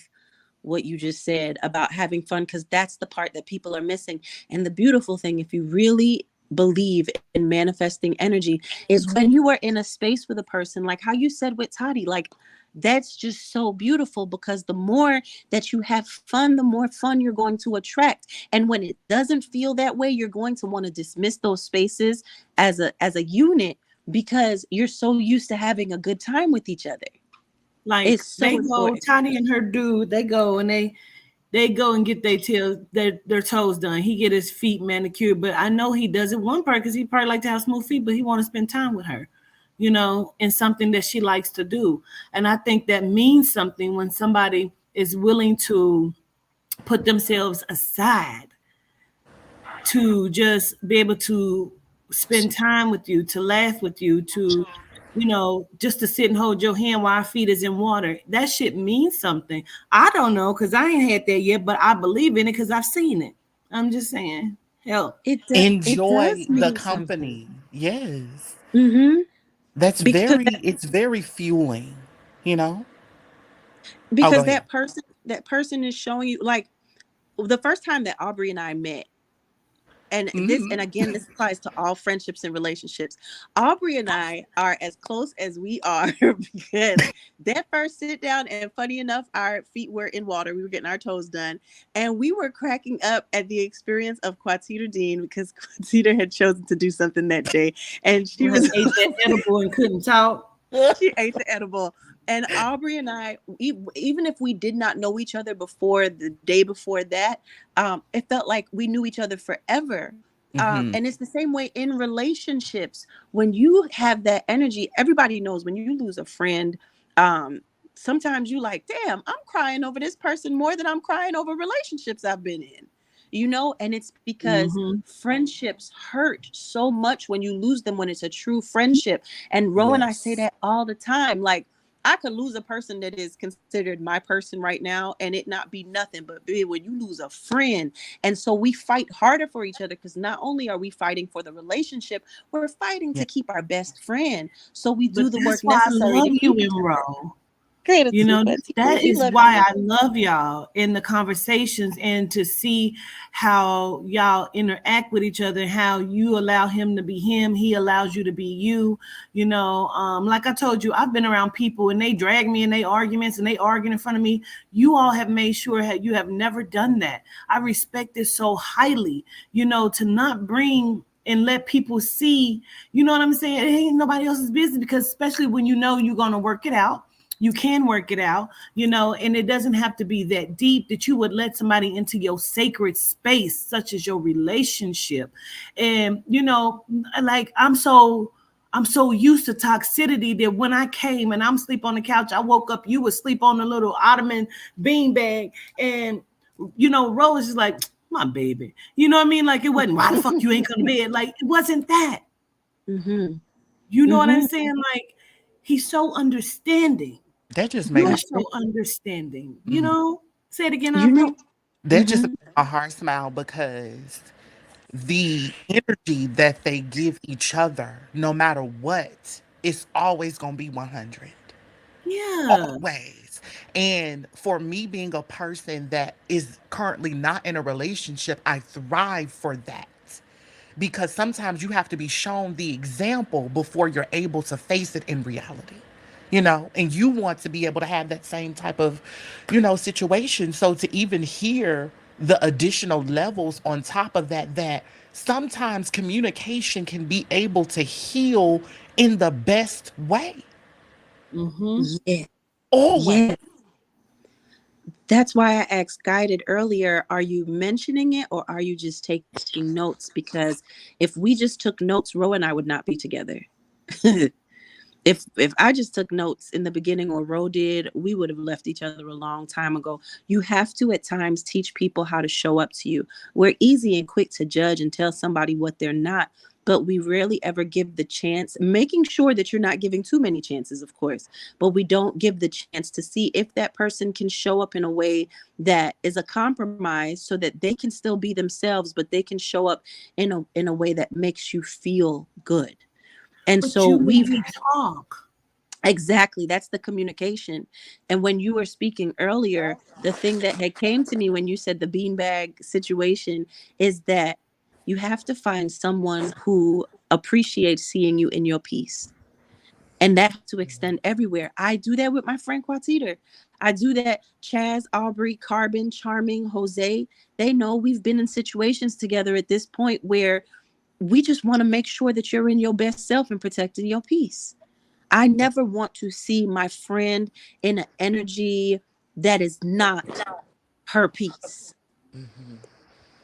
what you just said about having fun because that's the part that people are missing. And the beautiful thing, if you really believe in manifesting energy, is when you are in a space with a person, like how you said with Toddy, like that's just so beautiful because the more that you have fun, the more fun you're going to attract. And when it doesn't feel that way, you're going to want to dismiss those spaces as a unit because you're so used to having a good time with each other. Like It's so they go, important. Tiny and her dude, they go and they go and get their toes done. He get his feet manicured, but I know he does it one part because he probably like to have smooth feet, but he want to spend time with her, in something that she likes to do. And I think that means something when somebody is willing to put themselves aside to just be able to spend time with you, to laugh with you, to just to sit and hold your hand while our feet is in water. That shit means something. I don't know because I ain't had that yet, but I believe in it because I've seen it. I'm just saying, help. It Enjoy does the mean something. company. Yes. Mm-hmm. That's Because very, it's very fueling, you know? Oh, go because ahead. that person is showing you like the first time that Aubrey and I met, And this, and Hmm. again, this applies to all friendships and relationships. Aubrey and I are as close as we are because that first sit down, and funny enough, our feet were in water. We were getting our toes done, and we were cracking up at the experience of Quatita Dean because Quatita had chosen to do something that day, and she Who had was ate that edible and couldn't talk. she ate the edible. And Aubrey and I, even if we did not know each other before the day before that, it felt like we knew each other forever. Hmm. And it's the same way in relationships. When you have that energy, everybody knows when you lose a friend, um, sometimes you like, damn, I'm crying over this person more than I'm crying over relationships I've been in. And it's because Mm-hmm. friendships hurt so much when you lose them, when it's a true friendship. And Ro and I say Yes. that all the time. Like, I could lose a person that is considered my person right now and it not be nothing. But babe, when you lose a friend, and so we fight harder for each other because not only are we fighting for the relationship, we're fighting to Yeah. keep our best friend. So we But do the that's work why I necessary to love you keep each and other. Ro. Great You know, attitude. that We is love why you. I love y'all in the conversations and to see how y'all interact with each other, how you allow him to be him, he allows you to be you. Like I told you, I've been around people and they drag me in their arguments and they arguing in front of me. You all have made sure that you have never done that. I respect this so highly, to not bring and let people see, you know what I'm saying? It ain't nobody else's business because especially when you know you're going to work it out, you can work it out, and it doesn't have to be that deep that you would let somebody into your sacred space, such as your relationship. And, like I'm so used to toxicity that when I came and I'm asleep on the couch, I woke up, you would sleep on the little ottoman beanbag. And, Rose is like, my baby. You know what I mean? Like it wasn't, why the fuck you ain't come to bed? Like it wasn't that. Mm-hmm. You know what I'm Mm-hmm. saying? Like he's so understanding. That just made You're my. That's so it. understanding. Mhm. Say it again, You know. Aubrey. That just Mm-hmm. made my heart smile because the energy that they give each other, no matter what, is always gonna be 100. Yeah. Always. And for me being a person that is currently not in a relationship, I thrive for that. Because sometimes you have to be shown the example before you're able to face it in reality. And you want to be able to have that same type of, situation. So to even hear the additional levels on top of that, that sometimes communication can be able to heal in the best way. Mm-hmm. Yeah. Always. Yeah. That's why I asked Guided earlier, are you mentioning it or are you just taking notes? Because if we just took notes, Ro and I would not be together. If I just took notes in the beginning or Ro did, we would have left each other a long time ago. You have to at times teach people how to show up to you. We're easy and quick to judge and tell somebody what they're not, but we rarely ever give the chance, making sure that you're not giving too many chances, of course, but we don't give the chance to see if that person can show up in a way that is a compromise so that they can still be themselves, but they can show up in a way that makes you feel good. And But so you let we've me talk. Exactly. That's the communication. And when you were speaking earlier, the thing that had came to me when you said the beanbag situation is that you have to find someone who appreciates seeing you in your peace. And that has to extend everywhere. I do that with my friend Quatiter. I do that. Chaz, Aubrey, Carbon, Charming, Jose, they know we've been in situations together at this point where we just want to make sure that you're in your best self and protecting your peace. I never want to see my friend in an energy that is not her peace. Mhm.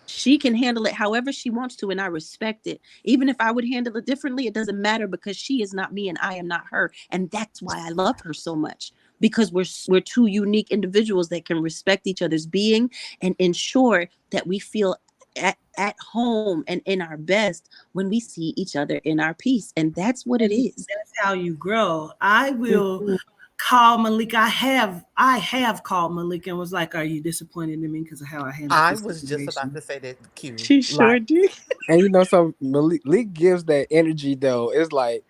She can handle it however she wants to, and I respect it. Even if I would handle it differently, it doesn't matter because she is not me and I am not her. And that's why I love her so much because we're two unique individuals that can respect each other's being and ensure that we feel at home and in our best when we see each other in our peace. And that's what it And is. that's how you grow. I will Mhm. call Malik. I have called Malik and was like, "Are you disappointed in me because of how I handled I this was just about situation?" to say that, Q. She Like, sure did. And so Malik gives that energy though. It's like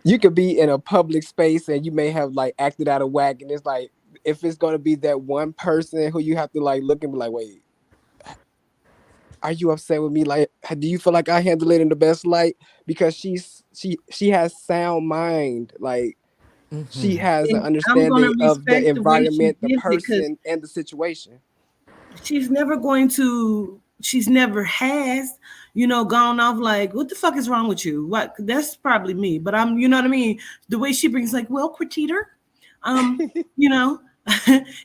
you could be in a public space and you may have like acted out of whack, and it's like if it's gonna be that one person who you have to like look and be like, wait, are you upset with me? Like, do you feel like I handle it in the best light? Because she has sound mind. Like, she has an And I'm gonna understanding of the respect the way she environment, the gives it because person, and the situation. she's never going to. She's never has, gone off like, "What the fuck is wrong with you?" What? That's probably me, but you know what I mean. The way she brings, like, "Well, Quatita, you know,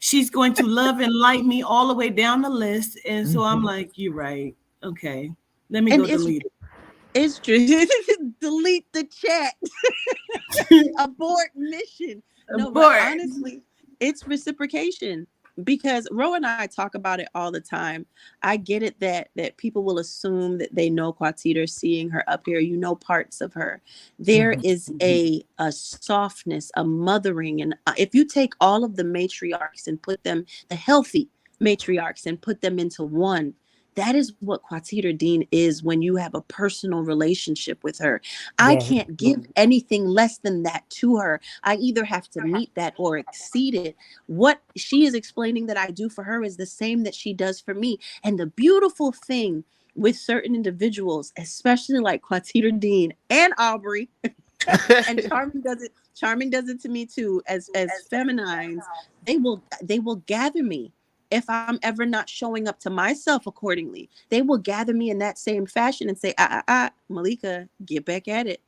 she's going to love and light me all the way down the list," and so I'm Mhm. like, "You're right. Okay, let me And go delete it's true. Delete the chat. it." Abort mission. No, but Abort. honestly, it's reciprocation because Ro and I talk about it all the time. I get it that people will assume that they know Quatita seeing her up here. You know parts of her. There Mhm. is a softness, a mothering, and if you take all of the matriarchs and put them, the healthy matriarchs, and put them into one. That is what Quatita Dean is when you have a personal relationship with her. I Yeah. can't give anything less than that to her. I either have to meet that or exceed it. What she is explaining that I do for her is the same that she does for me. And the beautiful thing with certain individuals, especially like Quatita Dean and Aubrey, and Charming does it to me too, as feminines, they will gather me if I'm ever not showing up to myself accordingly. They will gather me in that same fashion and say, Malika, get back at it.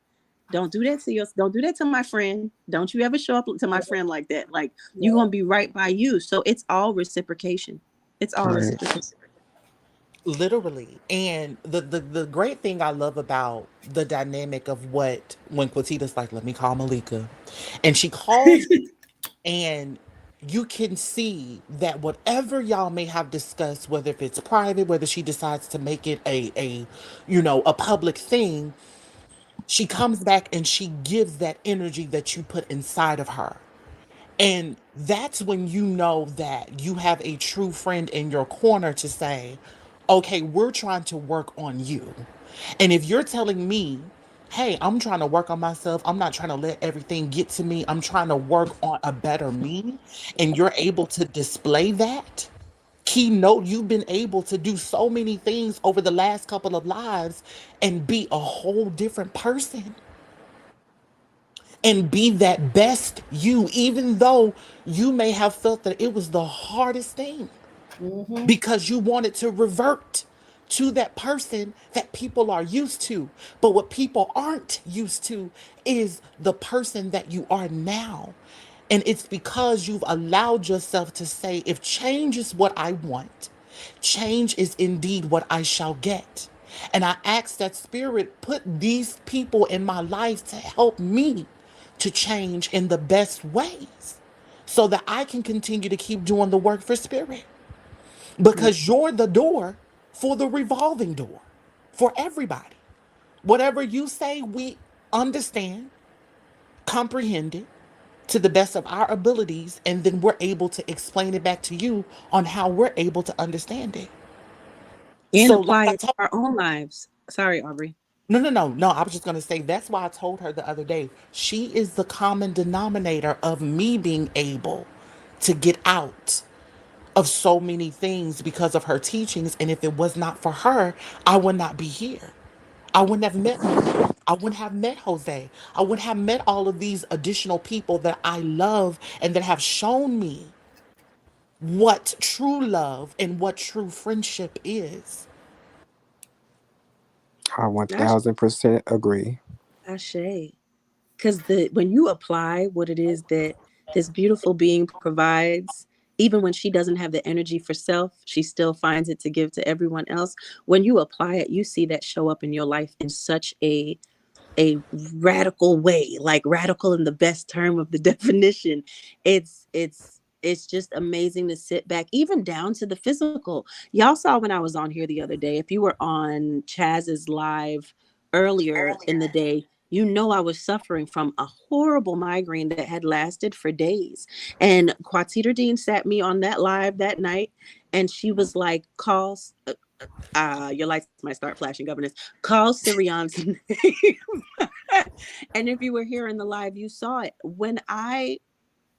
Don't do that to yours. Don't do that to my friend. Don't you ever show up to my friend like that. Like, you're gonna be right by you. So it's all reciprocation. It's all Right. reciprocation. Literally. And the great thing I love about the dynamic of what when Quatita's like, let me call Malika. And she calls and you can see that whatever y'all may have discussed, whether if it's private, whether she decides to make it a public thing, she comes back and she gives that energy that you put inside of her. And that's when you know that you have a true friend in your corner to say, okay, we're trying to work on you. And if you're telling me, hey, I'm trying to work on myself, I'm not trying to let everything get to me, I'm trying to work on a better me, and you're able to display that, keynote, you've been able to do so many things over the last couple of lives and be a whole different person and be that best you, even though you may have felt that it was the hardest thing Hmm. because you wanted to revert to that person that people are used to. But what people aren't used to is the person that you are now. And it's because you've allowed yourself to say, if change is what I want, change is indeed what I shall get. And I ask that spirit put these people in my life to help me to change in the best ways so that I can continue to keep doing the work for spirit. Because you're the door for the revolving door for everybody. Whatever you say, we understand, comprehend it to the best of our abilities, and then we're able to explain it back to you on how we're able to understand it. And So, like apply I it to told, our own lives. Sorry, Aubrey. no, no, no, no. I was just going to say that's why I told her the other day. She is the common denominator of me being able to get out of so many things because of her teachings. And if it was not for her, I would not be here. I wouldn't have met Malika. I wouldn't have met Jose. I wouldn't have met all of these additional people that I love and that have shown me what true love and what true friendship is. I 1000% agree. Ashe. Because the when you apply what it is that this beautiful being provides, even when she doesn't have the energy for self, she still finds it to give to everyone else. When you apply it, you see that show up in your life in such a radical way, like radical in the best term of the definition. It's just amazing to sit back, even down to the physical. Y'all saw when I was on here the other day, if you were on Chaz's live earlier in the day, you know I was suffering from a horrible migraine that had lasted for days. And Quatita Dean sat me on that live that night, and she was like, call your lights might start flashing, governess. Call Sirion's name. And if you were here in the live, you saw it. When I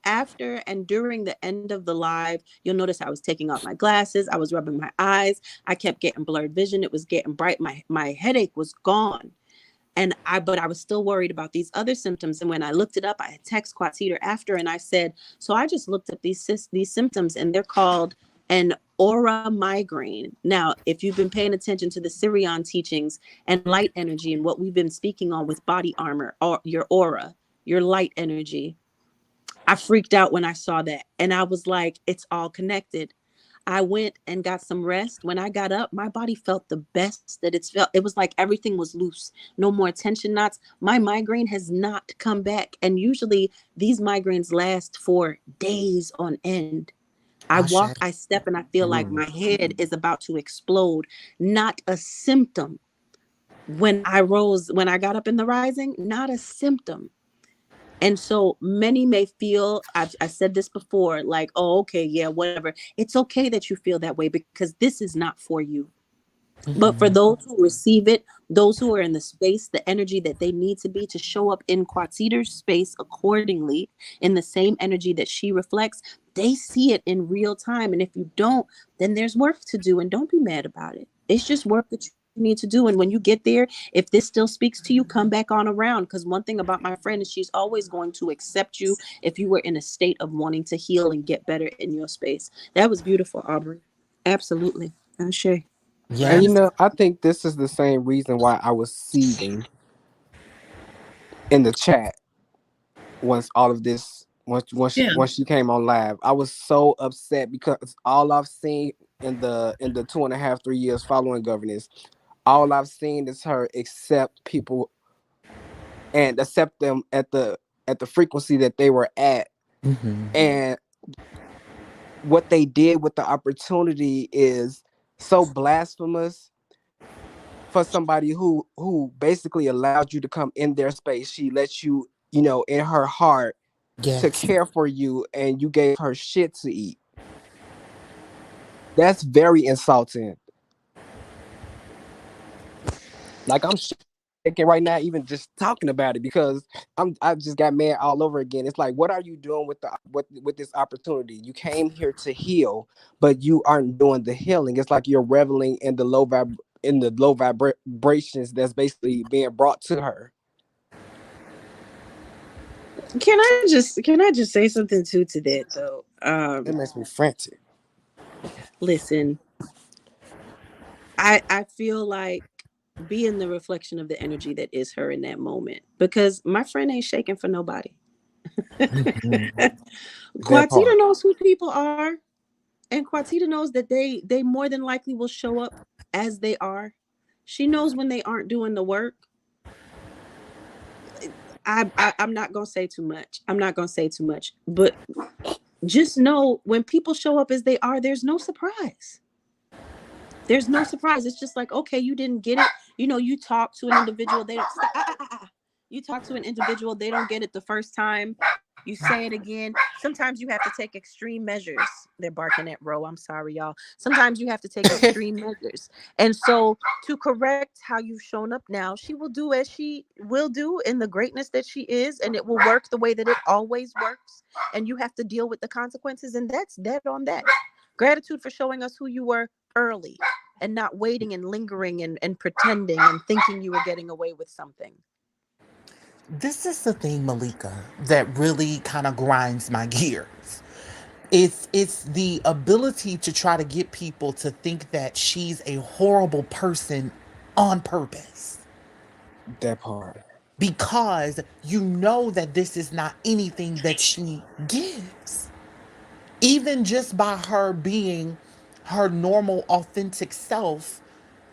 after and during the end of the live, you'll notice I was taking off my glasses. I was rubbing my eyes. I kept getting blurred vision. It was getting bright. My headache was gone. But I was still worried about these other symptoms. And when I looked it up, I had text Quatiter after, and I said, so I just looked up these symptoms, and they're called an aura migraine. Now, if you've been paying attention to the Sirion teachings and light energy and what we've been speaking on with body armor, or your aura, your light energy, I freaked out when I saw that. And I was like, it's all connected. I went and got some rest. When I got up, my body felt the best that it's felt. It was like everything was loose, no more tension knots. My migraine has not come back. And usually these migraines last for days on end. I Ashe. walk, I step, and I feel like Mm. my head is about to explode. Not a symptom. When I got up in the rising, not a symptom. And so many may feel, I said this before, like, oh, okay, yeah, whatever. It's okay that you feel that way because this is not for you. But for Mhm. those who receive it, those who are in the space, the energy that they need to be to show up in Quatita's space accordingly, in the same energy that she reflects, they see it in real time. And if you don't, then there's work to do. And don't be mad about it. It's just work that you need to do. And when you get there, if this still speaks to you, come back on around. Because one thing about my friend is she's always going to accept you if you were in a state of wanting to heal and get better in your space. That was beautiful, Aubrey. Absolutely. Shay. And Yes. I think this is the same reason why I was seething in the chat once all of this Yeah. once she came on live. I was so upset because all I've seen in the 2.5 3 years following governance, all I've seen is her accept people and accept them at the frequency that they were at. Hmm. And what they did with the opportunity is so blasphemous for somebody who basically allowed you to come in their space. She let you, in her heart, to Yes. care for you, and you gave her shit to eat. That's very insulting. Like, I'm shaking right now, even just talking about it, because I just got mad all over again. It's like, what are you doing with this opportunity? You came here to heal, but you aren't doing the healing. It's like you're reveling in the low vibrations that's basically being brought to her. Can I just say something too to that though? It makes me frantic. Listen, I feel like being the reflection of the energy that is her in that moment, because my friend ain't shaking for nobody. Mhm. That Quatita part. knows who people are, and Quatita knows that they more than likely will show up as they are. She knows when they aren't doing the work. I'm not gonna say too much. I'm not gonna say too much, but just know when people show up as they are, there's no surprise. There's no surprise. It's just like, okay, you didn't get it. You talk to an individual, they don't you talk to an individual, they don't get it the first time. You say it again. Sometimes you have to take extreme measures. They're barking at Ro. I'm sorry, y'all. Sometimes you have to take extreme measures. And so to correct how you've shown up now, she will do as she will do in the greatness that she is, and it will work the way that it always works. And you have to deal with the consequences, and that's dead on that. Gratitude for showing us who you were early and not waiting and lingering and pretending and thinking you were getting away with something. This is the thing, Malika, that really kind of grinds my gears. It's the ability to try to get people to think that she's a horrible person on purpose, That part. because you know that this is not anything that she gives. Even just by her being her normal, authentic self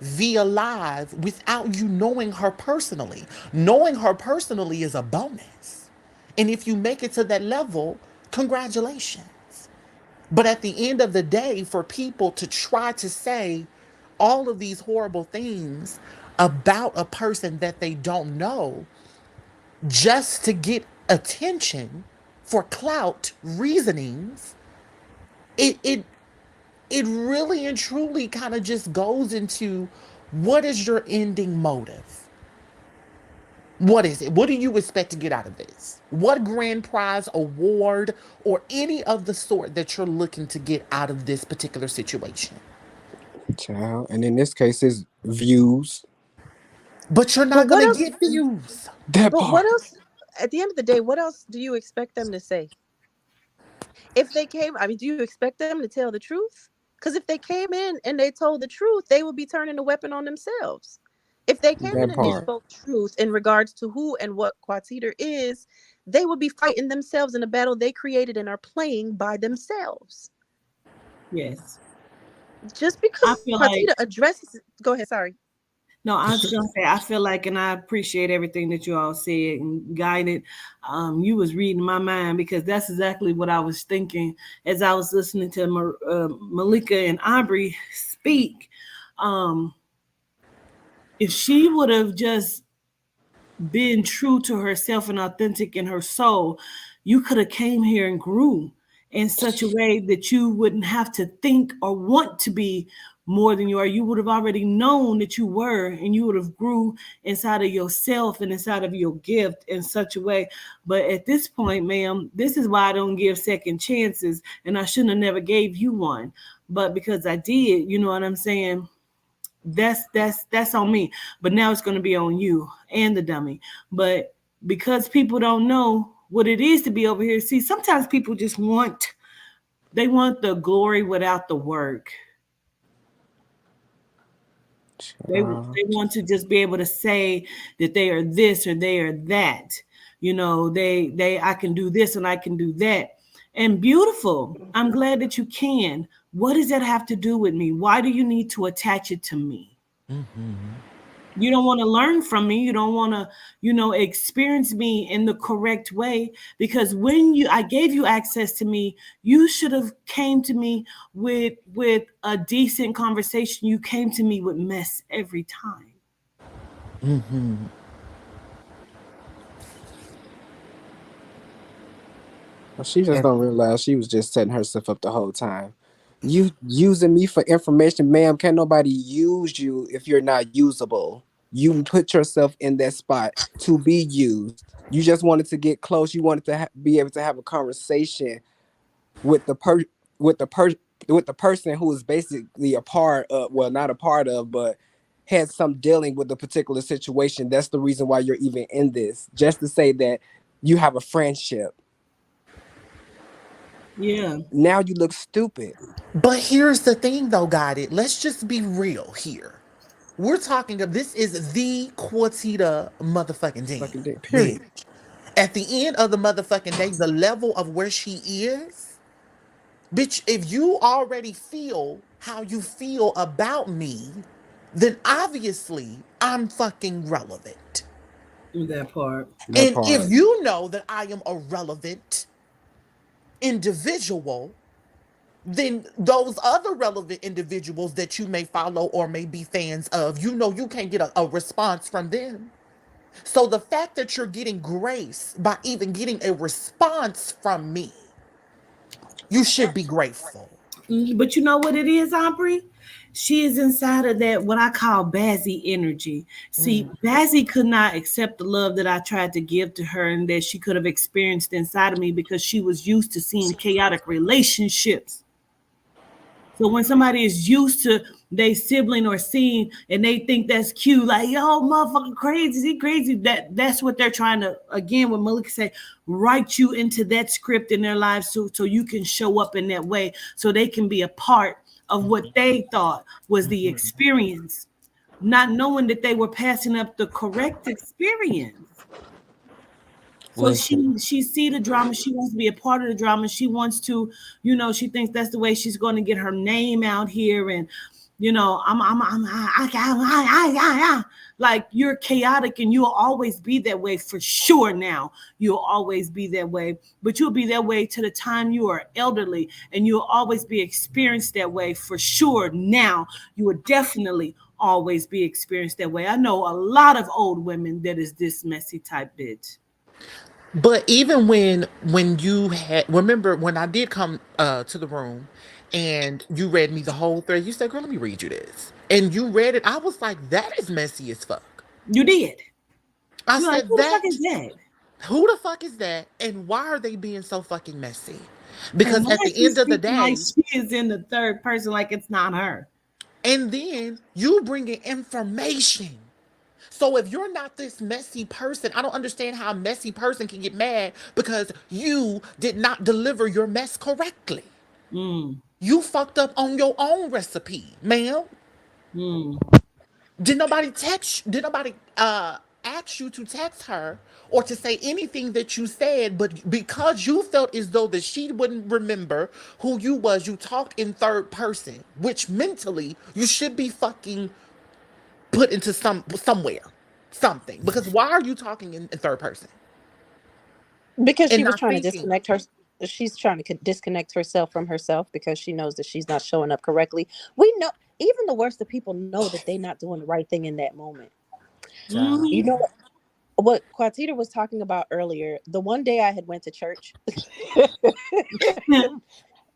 via live without you knowing her personally. Knowing her personally is a bonus. And if you make it to that level, congratulations. But at the end of the day, for people to try to say all of these horrible things about a person that they don't know just to get attention for clout reasonings, it it really and truly kind of just goes into, what is your ending motive? What is it? What do you expect to get out of this? What grand prize, award, or any of the sort that you're looking to get out of this particular situation? Child. And in this case, it's views. But you're But not what gonna else? get views. That But what part. else? At the end of the day, what else do you expect them to say? If they came, I mean, do you expect them to tell the truth? Because if they came in and they told the truth, they would be turning the weapon on themselves. If they came in That and they part. spoke truth in regards to who and what Quatiter is, they would be fighting themselves in a battle they created and are playing by themselves. Yes. Just I because feel Quatiter like addresses, go ahead, sorry. no, I was gonna say I feel like, and I appreciate everything that you all said and guided. You was reading my mind because that's exactly what I was thinking as I was listening to Malika and Aubrey speak. Um, if she would have just been true to herself and authentic in her soul, you could have came here and grew in such a way that you wouldn't have to think or want to be more than you are. You would have already known that you were, and you would have grew inside of yourself and inside of your gift in such a way. But at this point, ma'am, this is why I don't give second chances, and I shouldn't have never gave you one. But because I did, you know what I'm saying? That's on me. But now it's going to be on you and the dummy. But because people don't know what it is to be over here, see, sometimes people just want the glory without the work. They Child. want to just be able to say that they are this or they are that. You know, they I can do this and I can do that. And beautiful. I'm glad that you can. What does that have to do with me? Why do you need to attach it to me? You don't want to learn from me. You don't want to, experience me in the correct way, because when I gave you access to me, you should have came to me with a decent conversation. You came to me with mess every time. She just And don't realize she was just setting herself up the whole time. You using me for information, ma'am. Can't nobody use you if you're not usable. You put yourself in that spot to be used. You just wanted to get close. You wanted to be able to have a conversation with with the per with the person who is basically a part of, well, not a part of, but had some dealing with the particular situation. That's the reason why you're even in this. Just to say that you have a friendship. Yeah. Now you look stupid. but here's the thing though, got it. Let's just be real here. We're talking of this is the Quartita motherfucking Fucking Den. day. Period. Bitch. At the end of the motherfucking day, the level of where she is, bitch, if you already feel how you feel about me, then obviously I'm fucking relevant. That part. That And if part. you know that I am a relevant individual, then those other relevant individuals that you may follow or may be fans of, you know you can't get a response from them. So the fact that you're getting grace by even getting a response from me, you should be grateful. But you know what it is, Aubrey? She is inside of that what I call Bazzy energy. See, Bazzy could not accept the love that I tried to give to her and that she could have experienced inside of me because she was used to seeing chaotic relationships. So when somebody is used to they sibling or seeing and they think that's cute, like yo, motherfucker crazy, he crazy. That's what they're trying to, again, what Malika say, write you into that script in their lives so you can show up in that way, so they can be a part of what they thought was the experience, not knowing that they were passing up the correct experience. So Listen. she see the drama. She wants to be a part of the drama. She wants to, she thinks that's the way she's going to get her name out here. And like you're chaotic, and you'll always be that way for sure. Now you'll always be that way, but you'll be that way to the time you are elderly, and you'll always be experienced that way for sure. Now you will definitely always be experienced that way. I know a lot of old women that is this messy type bitch. But even when you had, remember when I did come to the room and you read me the whole thread, you said, "Girl, let me read you this," and you read it. I was like, "That is messy as fuck." You did. I You're like, said who the fuck that. is that? Who the fuck is that? And why are they being so fucking messy? And Because why at is the she end of the speaking like day, she is in the third person, like it's not her? and then you bringing information. So if you're not this messy person, I don't understand how a messy person can get mad because you did not deliver your mess correctly. Mm, You fucked up on your own recipe, ma'am. mm, Did nobody text? Did nobody ask you to text her or to say anything that you said? But because you felt as though that she wouldn't remember who you was, you talked in third person, which mentally you should be fucking put into somewhere, something. Because why are you talking in third person Because and she was not trying to thinking? disconnect her. She's trying to disconnect herself from herself because she knows that she's not showing up correctly. We know, even the worst of people know that they're not doing the right thing in that moment. Child. You mm-hmm. know what Quatita was talking about earlier. The one day I had went to church,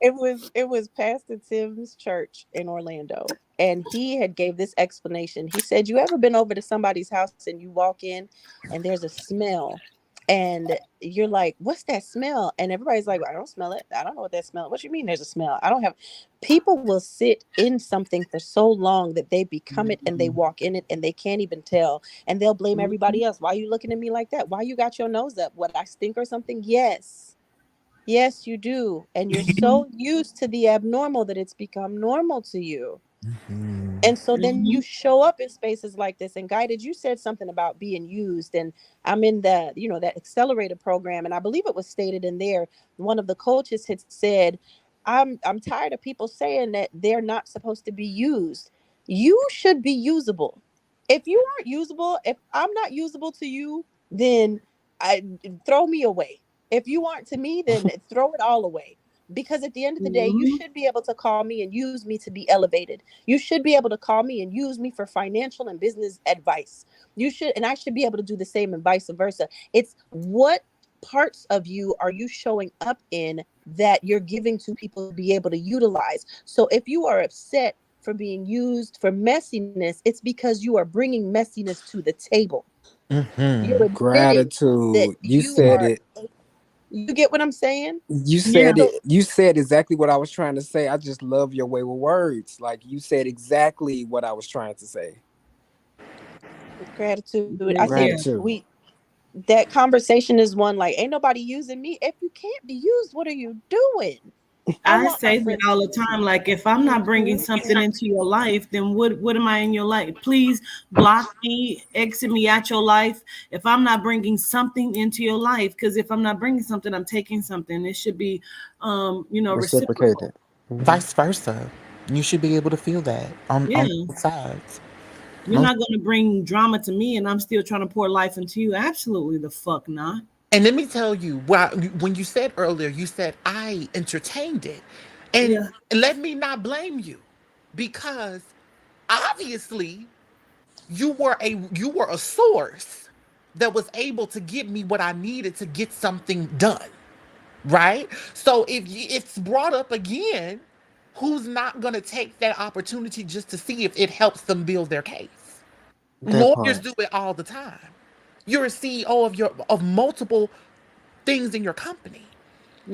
it was Pastor Tim's church in Orlando, and he had gave this explanation. He said, "You ever been over to somebody's house and you walk in, and there's a smell, and you're like, 'What's that smell?' And everybody's like, 'I don't smell it. I don't know what that smell. What you mean? There's a smell? I don't have." People will sit in something for so long that they become it and they walk in it and they can't even tell, and they'll blame Mm-hmm. everybody else. Why are you looking at me like that? Why you got your nose up? What, I stink or something? Yes. Yes, you do. And you're so used to the abnormal that it's become normal to you. And so then you Mm-hmm. show up in spaces like this. And Guided, you said something about being used. And I'm in that accelerator program. And I believe it was stated in there, one of the coaches had said, I'm tired of people saying that they're not supposed to be used. You should be usable. If you aren't usable, if I'm not usable to you, then I throw me away. If you aren't to me, then throw it all away. Because at the end of the day, you Mm-hmm. should be able to call me and use me to be elevated. You should be able to call me and use me for financial and business advice. You should, and I should be able to do the same and vice versa. It's what parts of you are you showing up in that you're giving to people to be able to utilize. So if you are upset for being used for messiness, it's because you are bringing messiness to the table. You're Mm-hmm. admitting that Gratitude. You you said are, it. you get what I'm saying? You Yeah, said it. You said exactly what I was trying to say. I just love your way with words. Like you said exactly what I was trying to say. Gratitude. I think yeah. Gratitude. that conversation is one like, ain't nobody using me. If you can't be used, what are you doing? I I want my say that friends all to the use time. me. Like, if I'm not bringing something into your life, then what am I in your life? Please block me, exit me out your life. If I'm not bringing something into your life, because if I'm not bringing something, I'm taking something. It should be, reciprocal. Reciprocated. Hmm. Vice versa. You should be able to feel that on Yeah, both sides. you're Most not gonna bring drama to me, and I'm still trying to pour life into you. Absolutely, the fuck not. And let me tell you, when you said earlier, you said I entertained it. And Yeah. let me not blame you because obviously you were a source that was able to give me what I needed to get something done, right? So if it's brought up again, who's not going to take that opportunity just to see if it helps them build their case? That Lawyers part. do it all the time. You're a CEO of multiple things in your company.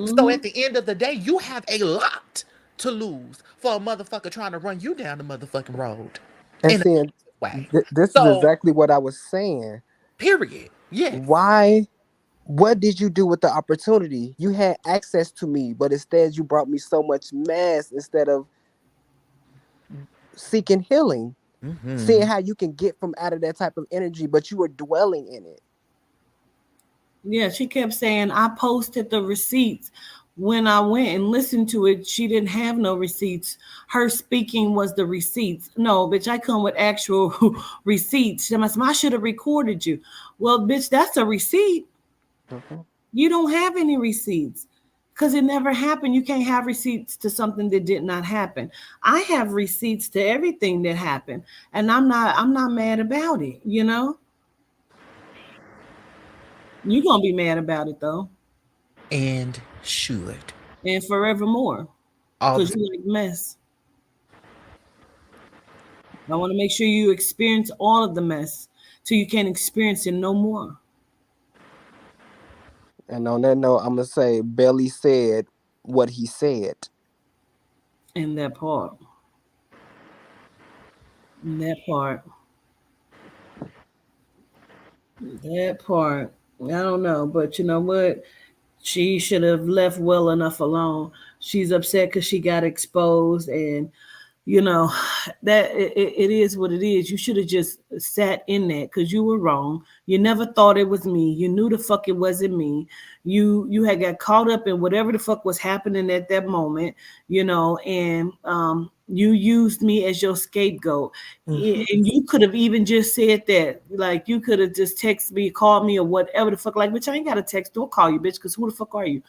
So Mm-hmm. at the end of the day, you have a lot to lose for a motherfucker trying to run you down the motherfucking road And in a seeing negative way. this is So, exactly what I was saying. period. Yes. Why? What did you do with the opportunity? You had access to me, but instead you brought me so much mess instead of seeking healing, seeing Hmm. how you can get from out of that type of energy, but you were dwelling in it. Yeah, she kept saying I posted the receipts. When I went and listened to it, she didn't have no receipts. Her speaking was the receipts. No, bitch, I come with actual receipts. She must, I should have recorded you. Well, bitch, that's a receipt. Mhm. You don't have any receipts because it never happened. You can't have receipts to something that did not happen. I have receipts to everything that happened, and I'm not mad about it. You're gonna be mad about it though, And should. and forevermore. All the Because time. you like mess. I want to make sure you experience all of the mess. till you can't experience it no more. And on that note, I'm gonna say Belly said what he said. In that part, that part. I don't know, but you know what? She should have left well enough alone. She's upset because she got exposed, and you know that it is what it is. You should have just sat in that because you were wrong. You never thought it was me. You knew the fuck it wasn't me. You had got caught up in whatever the fuck was happening at that moment, and you used me as your scapegoat. Mhm. And you could have even just said that, like you could have just texted me, called me, or whatever the fuck. Like, bitch, I ain't got a text. Don't call you, bitch, because who the fuck are you?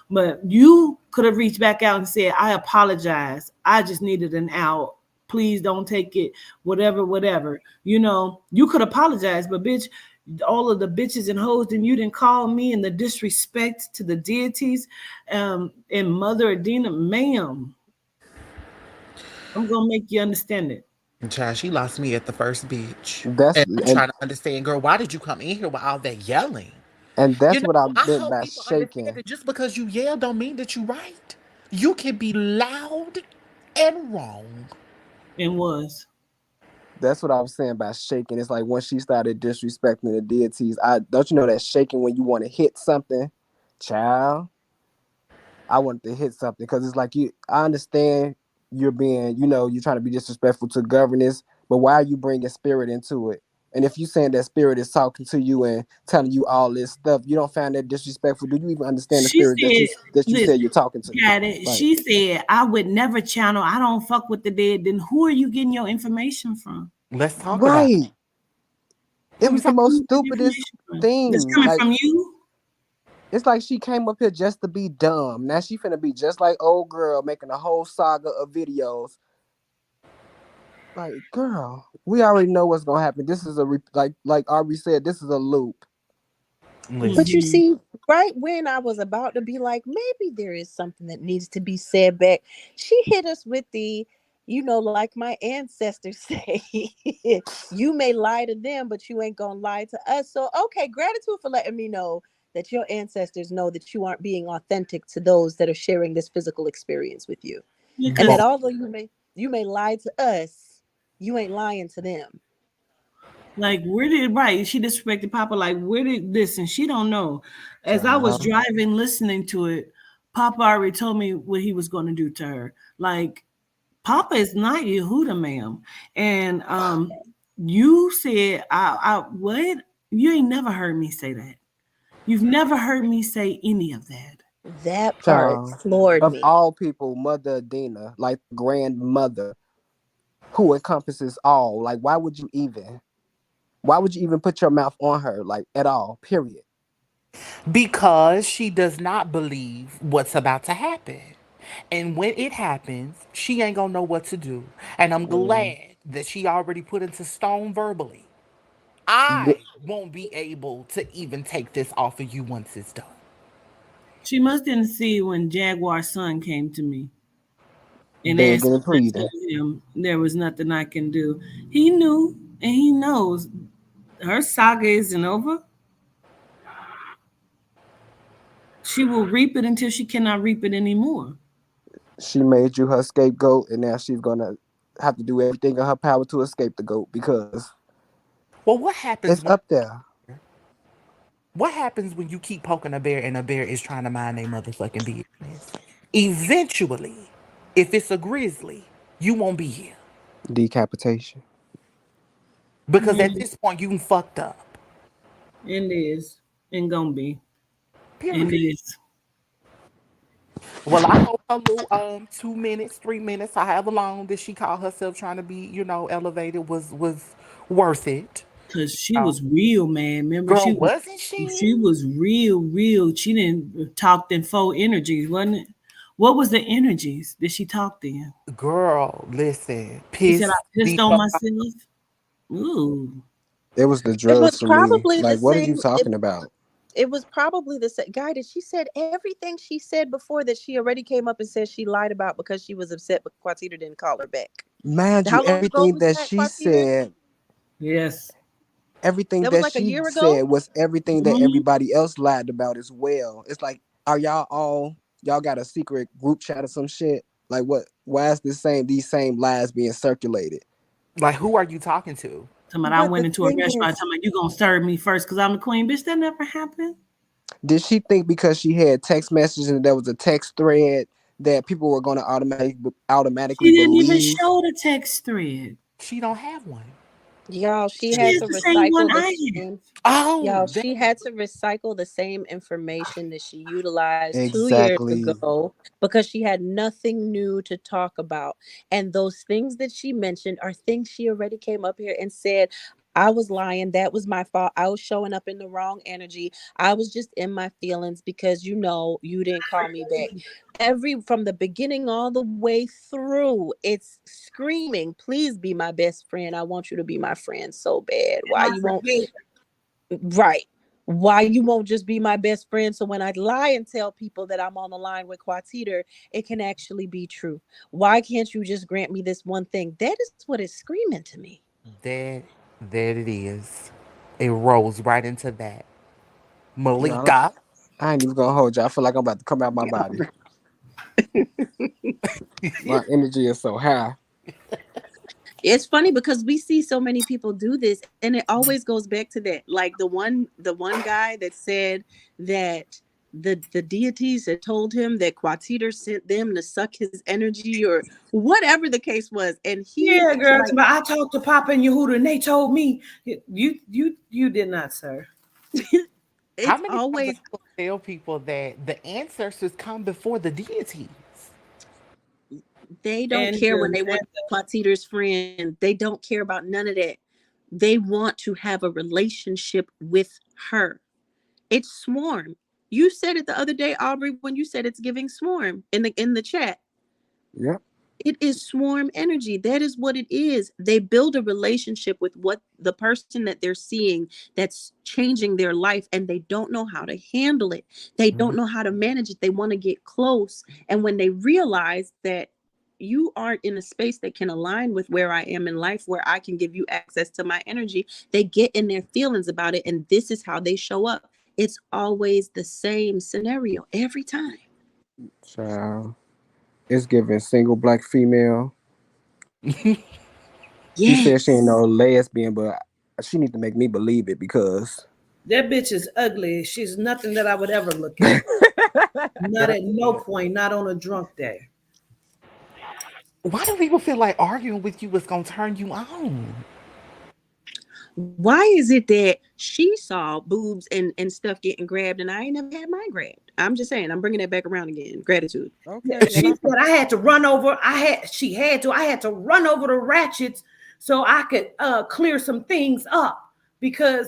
But you could have reached back out and said, I apologize. I just needed an out. Please don't take it, whatever, whatever. You could apologize, but bitch, all of the bitches and hoes, and you didn't call me, and the disrespect to the deities, and Mother Adina, ma'am, I'm gonna make you understand it. Child, she lost me at the first bitch. That's And I'm and trying to understand, girl, why did you come in here with all that yelling? and You that's know, what I I meant hope by people understand shaking. that just because you yell don't mean that you're right. You can be loud and wrong. It was. That's what I was saying by shaking. It's like when she started disrespecting the deities. I don't you know that shaking when you want to hit something, child. I wanted to hit something because it's like you. I understand you're being, you're trying to be disrespectful to governance, but why are you bringing spirit into it? And if you saying that spirit is talking to you and telling you all this stuff, you don't find that disrespectful. Do you even understand the She spirit that said, you said listen, you're talking to? got it. Like, She said, I would never channel. I don't fuck with the dead. Then who are you getting your information from? Let's talk about right? Who It are you was the getting most your stupidest information from? That's thing. coming Like, from you? it's like she came up here just to be dumb. Now she finna be just like old girl making a whole saga of videos. Like, girl, we already know what's gonna happen. This is like Aubrey said, this is a loop. But you listen. Hmm. see, right when I was about to be like, maybe there is something that needs to be said back, she hit us with like my ancestors say, you may lie to them, but you ain't gonna lie to us. So, okay, gratitude for letting me know that your ancestors know that you aren't being authentic to those that are sharing this physical experience with you, and that Because although you may lie to us, you ain't lying to them. like where did right? She disrespected Papa. Like where did this? And she don't know. As I was Child. driving, listening to it, Papa already told me what he was going to do to her. Like Papa is not Yehuda, ma'am. And you said, I what? You ain't never heard me say that. You've never heard me say any of that. That part Child. floored Of me. all people, Mother Adina, like grandmother, who encompasses all. Like, why would you even put your mouth on her? Like at all. Period. Because she does not believe what's about to happen. And when it happens, she ain't gonna know what to do. And I'm Mm. glad that she already put into stone verbally. Th- I won't be able to even take this off of you once it's done. She must didn't see when Jaguar's son came to me and asked Begging me. and I pleading. told him there was nothing I can do. He knew and he knows her saga isn't over. She will reap it until she cannot reap it anymore. She made you her scapegoat, and now she's gonna have to do everything in her power to escape the goat because Well, what happens it's when up there. what happens when you keep poking a bear and a bear is trying to mind their motherfucking business? Eventually, if it's a grizzly, you won't be here. Decapitation. Because at Mm, this point you fucked up. it is and gonna be. It Period. is. Well, I hope her little 2 minutes, 3 minutes, however long that she called herself trying to be, elevated was worth it. Cause she Um, was real, man. Remember, girl, wasn't she she? was real, real. She didn't talk in four energies, wasn't it? What was the energies that she talked in? Girl, listen, She said, I piss pissed the on fuck. myself. Ooh. It was the It drugs was for me. probably the Like, what are you same. talking about? It was probably the same guy that she said everything she said before that she already came up and said she lied about because she was upset, but Quatita didn't call her back. Mind you, How long ago everything was that that, she Quatita? said, Yes. Everything That was that like a she year said ago. was everything that Mhm. everybody else lied about as well. It's like, are y'all got a secret group chat or some shit? Like what? Why is these same lies being circulated? Like, who are you talking to? Talking about I But went the into a thing restaurant. is, Talking about you gonna serve me first because I'm the queen, bitch. That never happened. Did she think because she had text messages and there was a text thread that people were going to automatically She didn't even believe? show the text thread. She don't have one. y'all, she She had is to the same one recycle the I have. same. Oh, Y'all, she had to recycle the same information that she utilized 2 years Exactly. ago because she had nothing new to talk about. And those things that she mentioned are things she already came up here and said, I was lying. That was my fault. I was showing up in the wrong energy. I was just in my feelings because you didn't call me back. Every from the beginning all the way through, it's screaming, please be my best friend. I want you to be my friend so bad. And Why I you won't? forget. Right. Why you won't just be my best friend? So when I lie and tell people that I'm on the line with Quatiter, it can actually be true. Why can't you just grant me this one thing? That is what is screaming to me. there, there it is. It rolls right into that. Y'all, Malika. I ain't even gonna hold you. I feel like I'm about to come out my body. My energy is so high. It's funny because we see so many people do this and it always goes back to that. Like the one guy that said that the deities had told him that Quatiter sent them to suck his energy or whatever the case was. And he Yeah, girl. like But I talked to Papa and Yehuda, and they told me you did not, sir. How it's many times are always you going to tell people that the ancestors come before the deities? they don't And care your when they want mother. Quatiter's friend. They don't care about none of that. They want to have a relationship with her. It's swarm. You said it the other day, Aubrey, when you said it's giving swarm in the chat. Yep. It is swarm energy. That is what it is. They build a relationship with what the person that they're seeing that's changing their life, and they don't know how to handle it. They don't know how to manage it. They want to get close. And when they realize that you aren't in a space that can align with where I am in life, where I can give you access to my energy, they get in their feelings about it. And this is how they show up. It's always the same scenario every time. So it's giving single black female. She said she ain't Yes. no lesbian, but she need to make me believe it because That bitch is ugly. She's nothing that I would ever look at. Not Girl, at no point. Not on a drunk day. why do people feel like arguing with you is going to turn you on? Why is it that she saw boobs and stuff getting grabbed and I ain't never had mine grabbed? I'm just saying, I'm bringing it back around again. Gratitude. okay, and She said I had to run over. She had to. I had to run over the ratchets so I could clear some things up because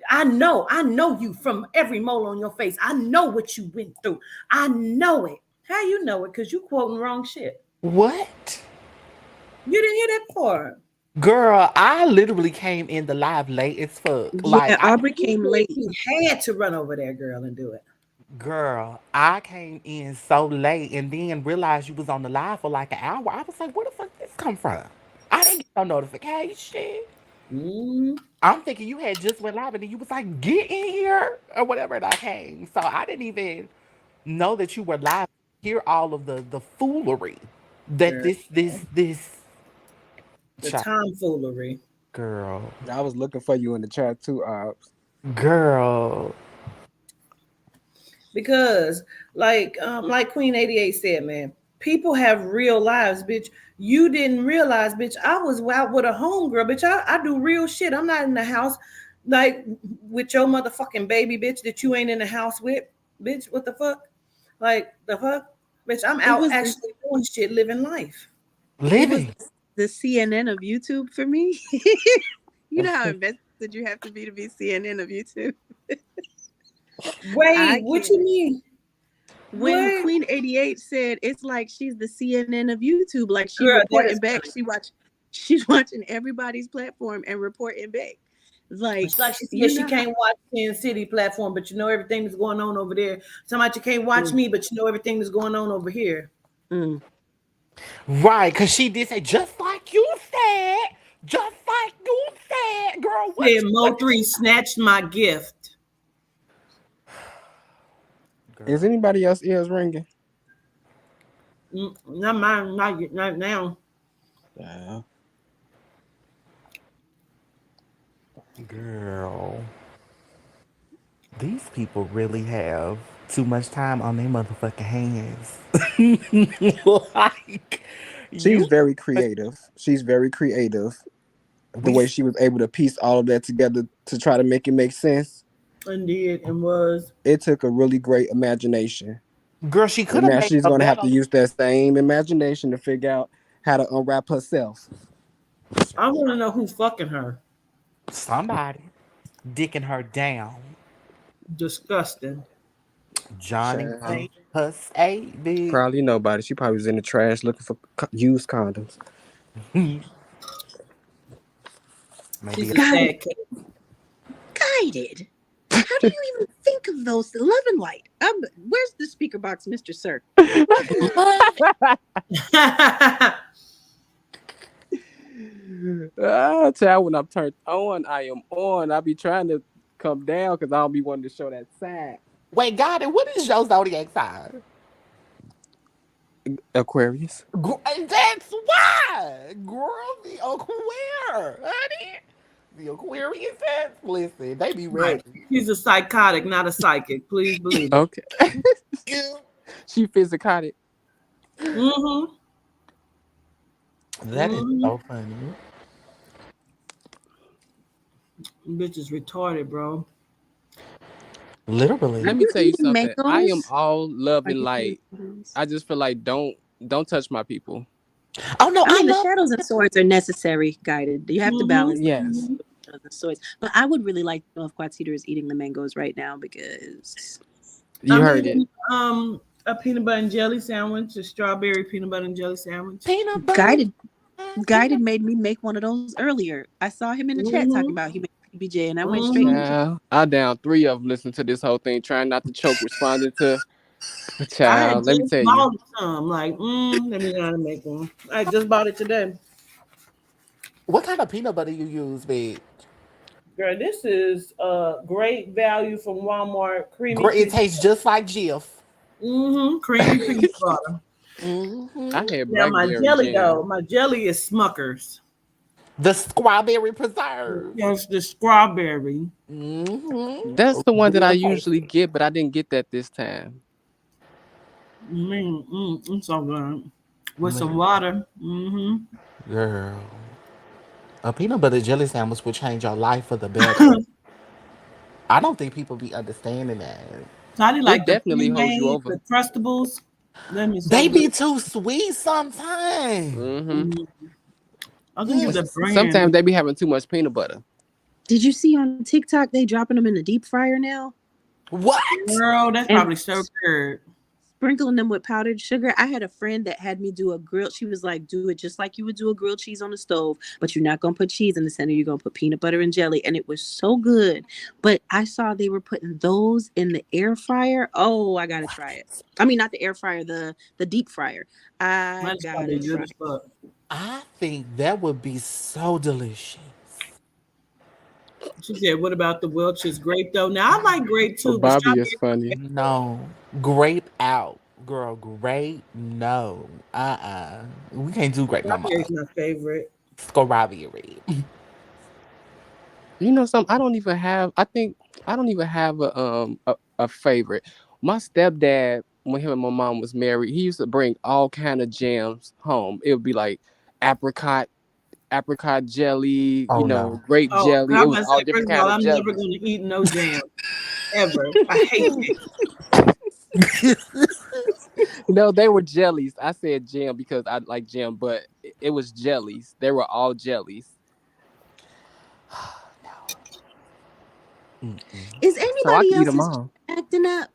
I know you from every mole on your face. I know what you went through. I know it. How you know it? Because you quoting wrong shit. What? You didn't hear that part. Girl, I literally came in the live late as fuck. Yeah, Aubrey She came said late. she had to run over there, girl, and do it. I came in so late and then realized you was on the live for like an hour. I was like, where the fuck this come from? I didn't get no notification. Mm, I'm thinking you had just went live and then you was like, get in here or whatever, and I came. So I didn't even know that you were live. Hear all of the foolery that girl, this the child, tomfoolery. girl, I was looking for you in the chat too, Ops. girl. Because like Queen 88 said, man, people have real lives, bitch. You didn't realize, bitch, I was out with a homegirl, bitch. I do real shit. I'm not in the house like with your motherfucking baby, bitch, that you ain't in the house with, bitch. What the fuck? Like the fuck? Bitch, I'm It out was the actually doing shit, living life. it was Living. the CNN of YouTube for me. You know how invested you have to be CNN of YouTube. Wait, I what can't. you mean? When What? Queen 88 said it's like she's the CNN of YouTube, like she Girl, that reporting is back, she's watching everybody's platform and reporting back. Like, it's like she you said she know how can't watch Sin City platform, but you know everything that's going on over there. Somebody you can't watch mm, me, but you know everything that's going on over here. mm. Right, because she did say, just like you said, just like you mad, girl. What Said you Mo3 snatched my gift. Is girl? anybody else ears ringing? Not mine, not now. Yeah. Girl, these people really have too much time on their motherfucking hands. Like She's you, very creative. She's very creative. The we, way she was able to piece all of that together to try to make it make sense. Indeed, and was. It took a really great imagination. girl, she could And have now made she's a gonna have better to use that same imagination to figure out how to unwrap herself. I want to know who's fucking her. somebody dicking her down. Disgusting. Johnny Child. St. Puss Probably nobody. She probably was in the trash looking for used condoms. She's Maybe a Guided. sad case. Guided. How do you even think of those? Love and light. Where's the speaker box, Mr. Sir? what? Child, when I'm turned on, I am on. I be trying to come down because I don't be wanting to show that side. Wait, God, what is your zodiac sign? Aquarius. And that's why, girl, the Aquarius, honey. The Aquarius says, listen, they be Right. ready. She's a psychotic, not a psychic. Please believe it. Okay. She physicotic. Mm-hmm. That is Mm-hmm. so funny. Bitch is retarded, bro. Are Let Literally. me you tell you eating something. I am mangoes? all love Are and you eating light. mangoes? I just feel like don't touch my people. Oh no, I I mean, the love. shadows and swords are necessary, guided. You have to Mm-hmm. balance Yes. the shadows and swords. But I would really like to know if Quatito is eating the mangoes right now because You I'm heard it. eating a peanut butter and jelly sandwich, a strawberry peanut butter and jelly sandwich. Peanut butter. guided guided made me make one of those earlier. I saw him in the chat talking Mm-hmm. about he made PBJ, and I went straight in the Mm-hmm. chat. Child, I down 3 of them listening to this whole thing, trying not to choke, responding to I had child. Let me just tell you. bought some. Like, let me know how to make one. I just bought it today. What kind of peanut butter you use, babe? Girl, this is great value from Walmart. Creamy Girl, it peanut. tastes just like Jif. Mm-hmm. Creamy peanut butter. I Mm-hmm. had Now my blackberry jelly though, jam. my jelly is Smucker's. The strawberry preserve. Yes, the strawberry. That's Mm-hmm. the one that I Real usually tasty. get, but I didn't get that this time. It's so good. With some Literally. water. Mm-hmm. Girl. A peanut butter jelly sandwich would change your life for the better. I don't think people be understanding that. Toddy It like the definitely holds you pre-made, over. the crustables. Them is so They good. be too sweet sometimes. Hmm Mm. I think it's a Sometimes brand. they be having too much peanut butter. Did you see on TikTok they dropping them in the deep fryer now What? Girl, that's and probably so good. sprinkling them with powdered sugar? I had a friend that had me do a grilled. She was like, "Do it just like you would do a grilled cheese on the stove, but you're not gonna put cheese in the center. You're gonna put peanut butter and jelly." And it was so good. But I saw they were putting those in the air fryer. Oh, I gotta try it. I mean, not the air fryer, the deep fryer. I That's gotta probably good try. as fuck. I think that would be so delicious. She said, "What about the Welch's grape though?" Now I like grape But too, but Bobby is strawberry. funny. No. Grape out. Girl, grape, no. We can't do grape no more. Strawberry's my favorite. Strawberry. You know something? I don't even have. I think I don't even have a favorite. My stepdad, when him and my mom was married, he used to bring all kind of jams home. It would be like apricot, apricot jelly, Oh no. grape Oh, jelly. I'm It was about to all say, first different of all, kind of I'm never jellies. gonna eat no jam ever. I hate it. No, they were jellies. I said jam because I like jam, but it was jellies. They were all jellies. Is So I anybody could eat them else's all. acting up?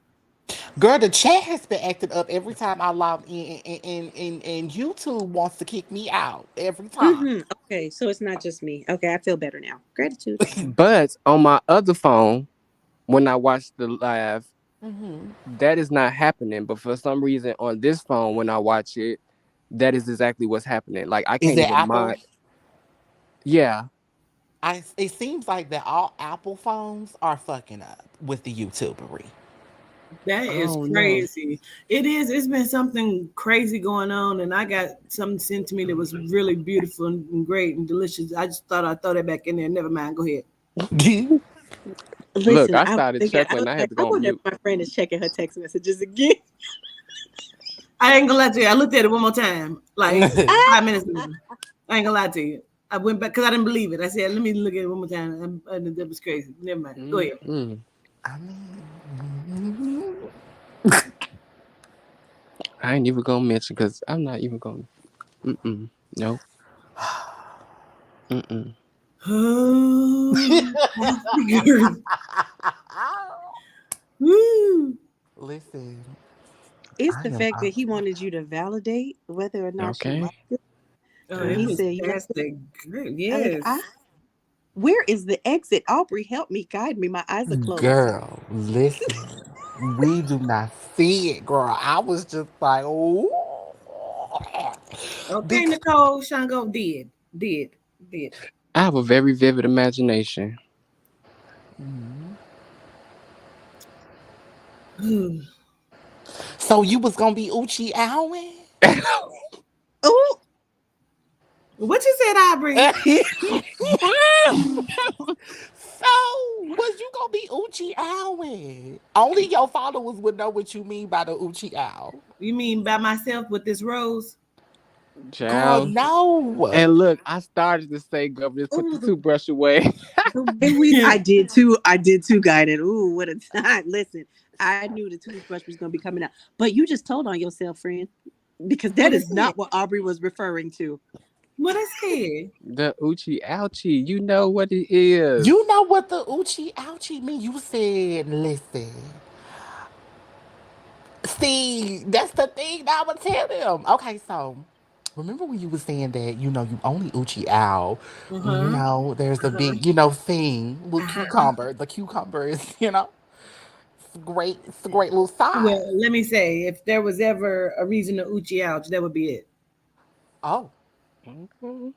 Girl, the chat has been acting up every time I log in, and YouTube wants to kick me out every time. Okay, so it's not just me. Okay, I feel better now. Gratitude. But on my other phone, when I watch the live, Hmm. that is not happening. But for some reason on this phone, when I watch it, that is exactly what's happening. Like I Is can't it even mod. Apple? Yeah, it seems like that all Apple phones are fucking up with the YouTubery. That I is don't know. crazy. It is. It's been something crazy going on, and I got something sent to me that was really beautiful and great and delicious. I just thought I'd throw that back in there. Never mind. Go ahead. Look, Listen, I I was started thinking, I chuckling. was I had like, to I go on wonder if mute. my friend is checking her text messages again. I ain't gonna lie to you. I looked at it one more time, like 5 minutes ago. I ain't gonna lie to you. I went back because I didn't believe it. I said, "Let me look at it one more time." And that was crazy. Never mind. Go ahead. Mm-mm. I mean, I ain't even gonna mention because I'm not even gonna. Mm-mm. No. Mm-mm. Oh, I figured. Woo. listen, It's I the am fact that out. he wanted you to validate whether or not she Okay. liked it. Oh, And it he was said, yes. fantastic. Great. I like, I, Yes. where is the exit? Aubrey, help me, guide me. My eyes are closed. Girl, listen. We do not see it, girl. I was just like, oh. Okay, Because, Nicole Shango did. I have a very vivid imagination. so you was gonna be Uchi Alwin? Oh, What you said, Aubrey? So, was you gonna be Uchi Alwin? Only your followers would know what you mean by the Uchi Owl. You mean by myself with this rose? Girl, Child. no. And look, I started to say, governors, put the oh, toothbrush away. the way we, I did too. I did too, guided. Ooh, what a time. Listen, I knew the toothbrush was going to be coming out. But you just told on yourself, friend, because that What I is said? not what Aubrey was referring to. What I said? The Uchi Ouchie. You know what it is. You know what the Uchi Ouchie mean? You said, listen. See, that's the thing that I would tell them. Okay, so remember when you were saying that, you only Uchi Owl. Uh-huh. There's a Uh-huh. big, thing with Uh-huh. cucumber. The cucumber is, it's a great little size. Well, let me say, if there was ever a reason to Uchi ouch, that would be it. Oh. Mhm.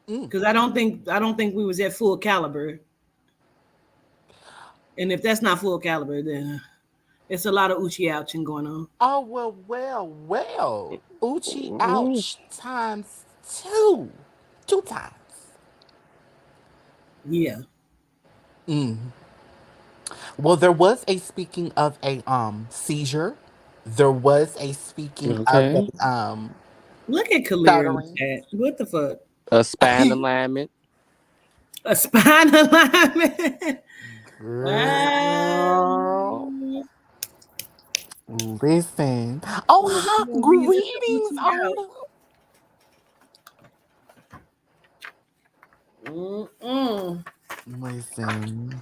Mm. Because I don't think we was at full caliber. And if that's not full caliber, then it's a lot of Uchi ouching going on. Oh, well. Uchi Mhm. ouch times two. Two times. Yeah. Mm. Well, there was a speaking of a seizure. There was a speaking of Okay. a Look at Kalir in the stuttering. chat. What the fuck? A spine alignment. A spine alignment. Girl, Wow. listen. Well, Oh, we hi, gonna revisit the greetings, Uchi out. Oda. Mm-mm. Listen,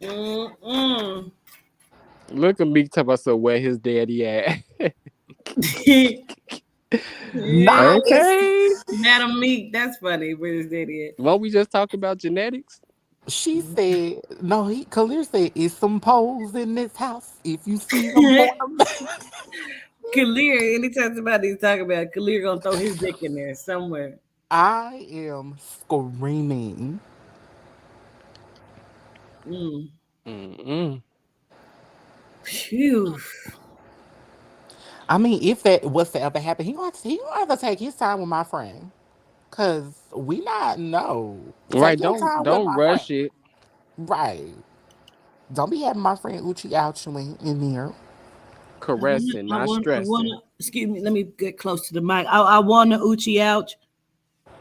Mm-mm. Look at me talking about so where his daddy at. no. Yes. Okay. Madam Meek, that's funny. Where's that at? Won't we just talk about genetics? She said, no, Kalir said, it's some poles in this house. If you see them, point them. Kalir, anytime somebody's talking about Kalir gonna throw his dick in there somewhere. I am screaming. Mm. Mm-mm. Phew. I mean, if that was to ever happen, he gonna have to take his time with my friend. Cause we not no. Right. Take your Don't time with don't my friend. rush it. Right. Don't be having my friend Uchi out you in here. Caressing, not I want stressing. to, excuse me, let me get close to the mic. I want to Uchi ouch.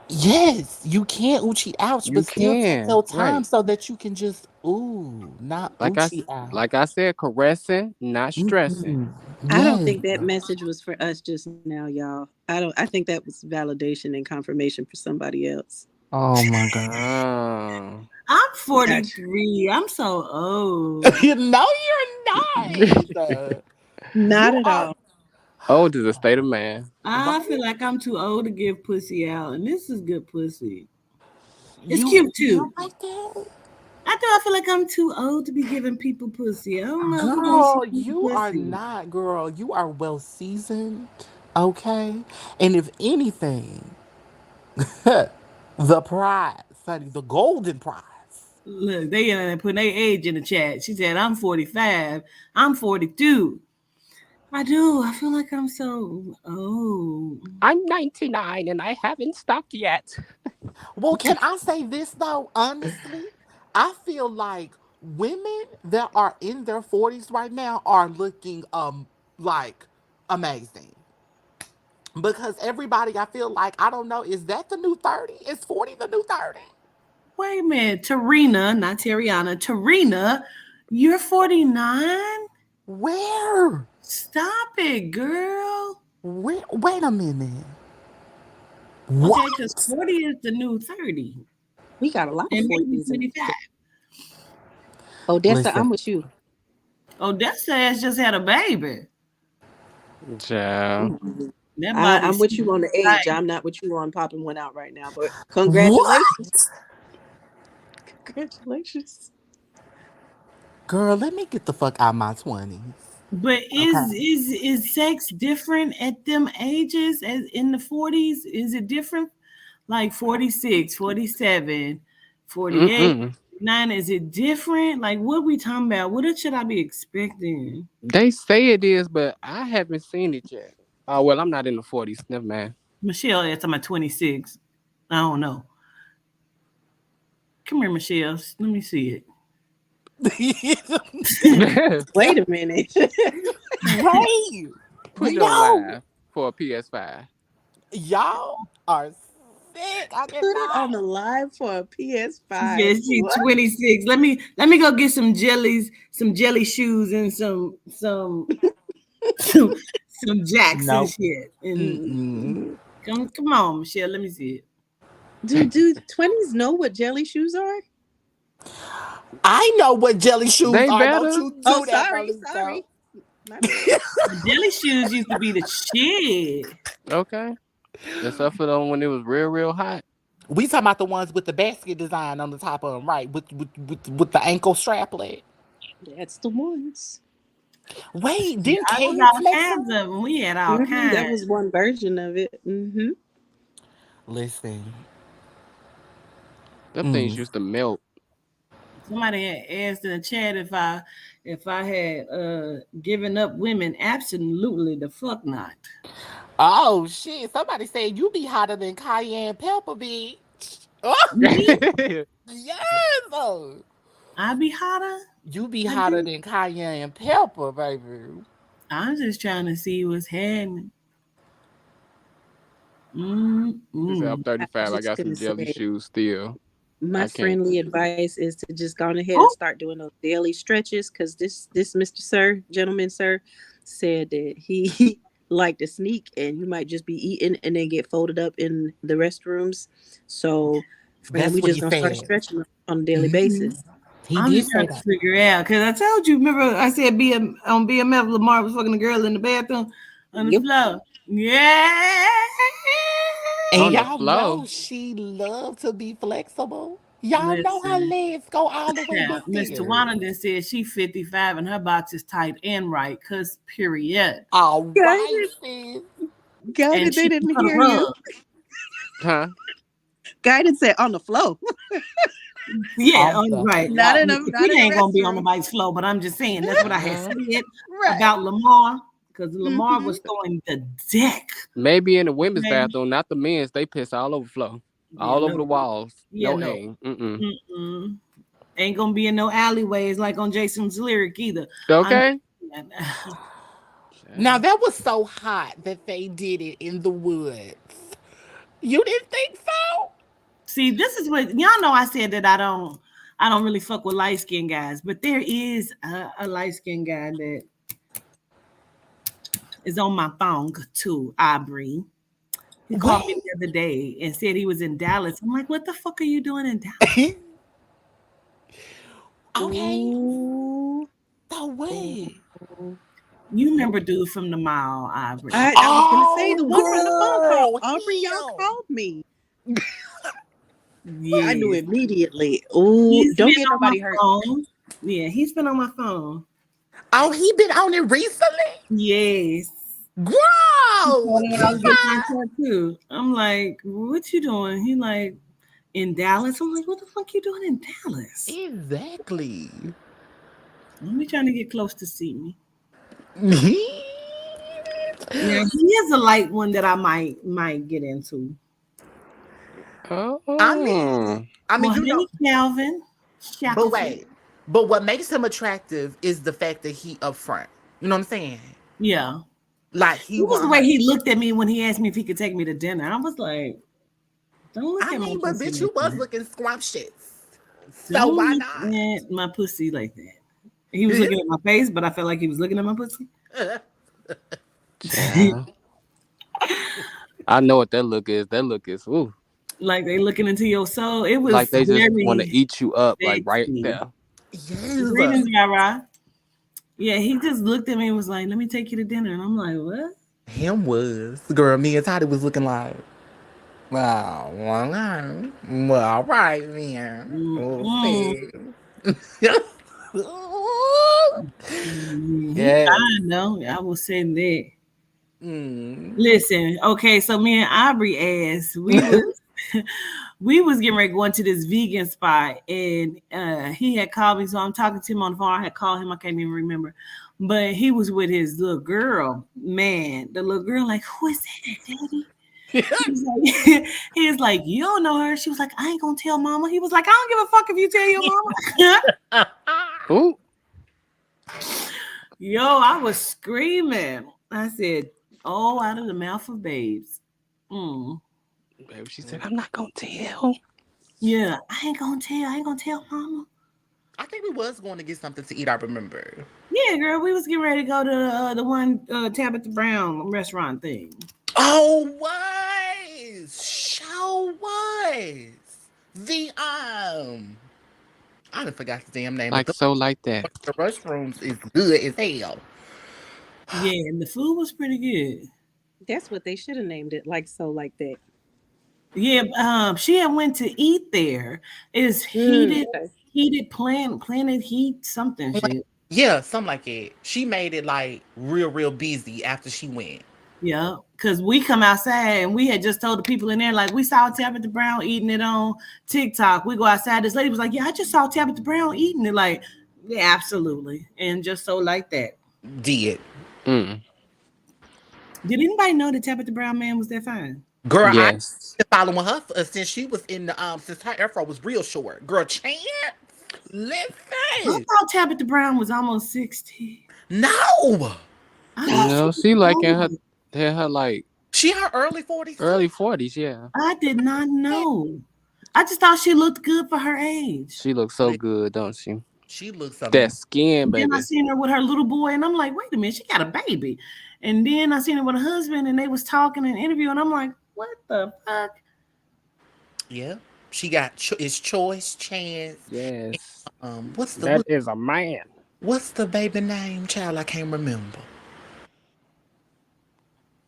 Yes, you can Uchi ouch, You but still take can. your Right. time so that you can just not Like Uchi out. like I said, caressing, not stressing. Mhm. I don't Yes. think that message was for us just now, y'all. I think that was validation and confirmation for somebody else. Oh my god. Ah. I'm Gotcha. 43. I'm so old. No, you're not. Not You at are all. Old is a state of man. I feel right. like I'm too old to give pussy out, and this is good pussy. It's You cute feel too. like that? I feel like I'm too old to be giving people pussy. I don't know who wants Girl, some you are pussy. not, girl. You are well seasoned, okay? And if anything, the prize. honey, the golden prize. Look, they in there putting their age in the chat. She said, I'm 45. I'm 42. I do. I feel like I'm so old. I'm 99 and I haven't stopped yet. Well, can I say this though? Honestly, I feel like women that are in their 40s right now are looking like amazing. Because everybody, I feel like, I don't know, is that the new 30? Is 40 the new 30? Wait a minute. Tarina, not Tariana. Tarina, you're 49? Where? Stop it, girl. Wait a minute. Okay, because What? 40 is the new 30. We got a lot of And maybe 40s in 25. Odessa, Listen, I'm with you. Odessa has just had a baby. Yeah. That body's I'm with you on the age. tight. I'm not with you on popping one out right now, but what? congratulations. Congratulations. Girl, let me get the fuck out of my 20s. But Okay. is sex different at them ages as in the 40s? Is it different? Like 46, 47, 48, Mm-mm. 9? Is it different? Like what we talking about? What should I be expecting? They say it is, but I haven't seen it yet. Oh well, I'm not in the 40s. Never mind. Michelle is talking about 26. I don't know. Come here, Michelle. Let me see it. Wait a minute. Wait. Put it on No. live for a PS5. Y'all are sick. I Put it on cannot. the live for a PS5. Yeah, she's What? 26. Let me go get some jellies, some jelly shoes, and some, some jacks and Nope. shit. And Mm-mm. come on, Michelle. Let me see it. Do 20s know what jelly shoes are? I know what jelly shoes They are. Don't better. you Oh, do that, sorry. Malika. My bad. The jelly shoes used to be the shit. Okay. Except for the when it was real hot. We talking about the ones with the basket design on the top of them, right? With the ankle straplet. That's the ones. Wait, Yeah, didn't I was Cade all flex kinds on? of them. We had all That kinds. was one version of it. Listen. Them things Mm. used to melt. Somebody had asked in the chat if I had given up women. Absolutely the fuck not. Oh shit! Somebody said you be hotter than cayenne pepper, bitch. Oh Me? yes, oh. I be hotter. You be I hotter do. than cayenne pepper, baby. I'm just trying to see what's happening. He said, I'm Mm-mm. I'm 35. I just got some gonna jelly say shoes still. my I can't. friendly advice is to just go on ahead and Oh, start doing those daily stretches because this Mr. Sir, gentleman sir, said that he liked to sneak and you might just be eating and then get folded up in the restrooms. So for him, That's we what just he gonna start said. stretching on a daily Hmm. basis. He I'm did just say trying to that. figure out because I told you. Remember, I said on BMF. Lamar was fucking a girl in the bathroom on the Yep. floor. Yeah. And On the y'all flow. know she loved to be flexible. Y'all know her Listen, legs go all the way yeah, back Miss there. Tawana then said she 55 and her box is tight and right, cause period. All Got right, it. sis. Got And it. They she can didn't put a hear you. rug. Huh? Guidance said on the flow. Yeah, Off the right. Not in a Mr. Peter ain't gonna be on the restroom. bike's flow, but I'm just saying that's what I had Uh-huh. said Right. about Lamar, because Lamar Mm-hmm. was throwing the deck. Maybe in the women's Okay. bathroom, not the men's. They piss all over the floor, Yeah, all over no. the walls. Yeah, No no. aim. Mm-mm. Mm-mm. Ain't gonna be in no alleyways like on Jason's lyric either. I'm Okay. just Now Child. that was so hot that they did it in the woods. You didn't think so? see, this is what y'all know. I said that I don't really fuck with light skinned guys, but there is a light skinned guy that is on my phone too, Aubrey. He What? called me the other day and said he was in Dallas. I'm like, what the fuck are you doing in Dallas? Okay. Ooh. So what? Ooh. You remember dude from the mall, Aubrey? I was gonna say Oh, the one from the phone call. girl, Aubrey, y'all him. called me. I knew Yes. immediately. Ooh, He's don't been get on my nobody hurt. phone. Yeah, he's been on my phone. Oh, he been on it recently? Yes. He Girl, told me I keep was getting my on. tattoo. I'm like, what you doing? He like, in Dallas. I'm like, what the fuck you doing in Dallas? Exactly. Let me trying to get close to see me. Now he is a light one that I might get into. I mean, Oh, I mean, Well, you know, hey Calvin but Shackleton. wait. But what makes him attractive is the fact that he upfront. You know what I'm saying? Yeah. Like he It was the want way her. he looked at me when he asked me if he could take me to dinner. I was like, don't look I at my mean, but pussy bitch, like you was that. looking scrumptious. So Don't why look not? at my pussy like that. He was looking at my face, but I felt like he was looking at my pussy. child. I know what that look is. That look is ooh, Like they looking into your soul. It like was they just want to very eat you up, like right sexy. there. Yes. Greetings, Yara. Yeah, he just looked at me and was like, let me take you to dinner. And I'm like, what? Him was. Girl, me and Toddy was looking like, well, all right, then. We'll Mm-mm. see. He Yes. fine though. I will say that. Mm. Listen, okay, so me and Aubrey asked, we was getting ready going to this vegan spot, and he had called me, so I'm talking to him on the phone. I had called him, I can't even remember, but he was with his little girl. Man, the little girl like, who is that, daddy? He was like, he was like, you don't know her. She was like, I ain't gonna tell mama. He was like, I don't give a fuck if you tell your mama. Ooh, Yo, I was screaming. I said, oh, out of the mouth of babes. Mm. baby, she said I'm not gonna tell. Yeah, I ain't gonna tell. I ain't gonna tell mama. I think we was going to get something to eat, I remember. Yeah, girl, we was getting ready to go to the one Tabitha Brown restaurant thing. Oh, was. Show was. The, I done forgot the damn name of Like the, so, like that. the restrooms is good as hell. Yeah, and the food was pretty good. That's what they should have named it, like so, like that. Yeah, she had went to eat there. It's Okay. heated planet heat something shit. Yeah, something like that. She made it like real, real busy after she went. Yeah, because we come outside and we had just told the people in there, like, we saw Tabitha Brown eating it on TikTok. We go outside. This lady was like, yeah, I just saw Tabitha Brown eating it. Like, yeah, absolutely. And just so like that. Did. Mm. Did anybody know that Tabitha Brown man was that fine? Girl, I Yes. been following her since she was in the since her afro was real short. Girl, Chance, I listen. thought Tabitha Brown was almost 60. No. I thought she No, was she like older. in her like She her early 40s too. early 40s. Yeah, I did not know. I just thought she looked good for her age. she looks so good, don't she? She looks That amazing. skin, And then I baby. seen her with her little boy, and I'm like, wait a minute, she got a baby. And then I seen her with her husband, and they was talking and interviewing. I'm like, what the fuck? Yeah. She got it's choice, chance. Yes, What's the that is a man. what's the baby name, child? I can't remember.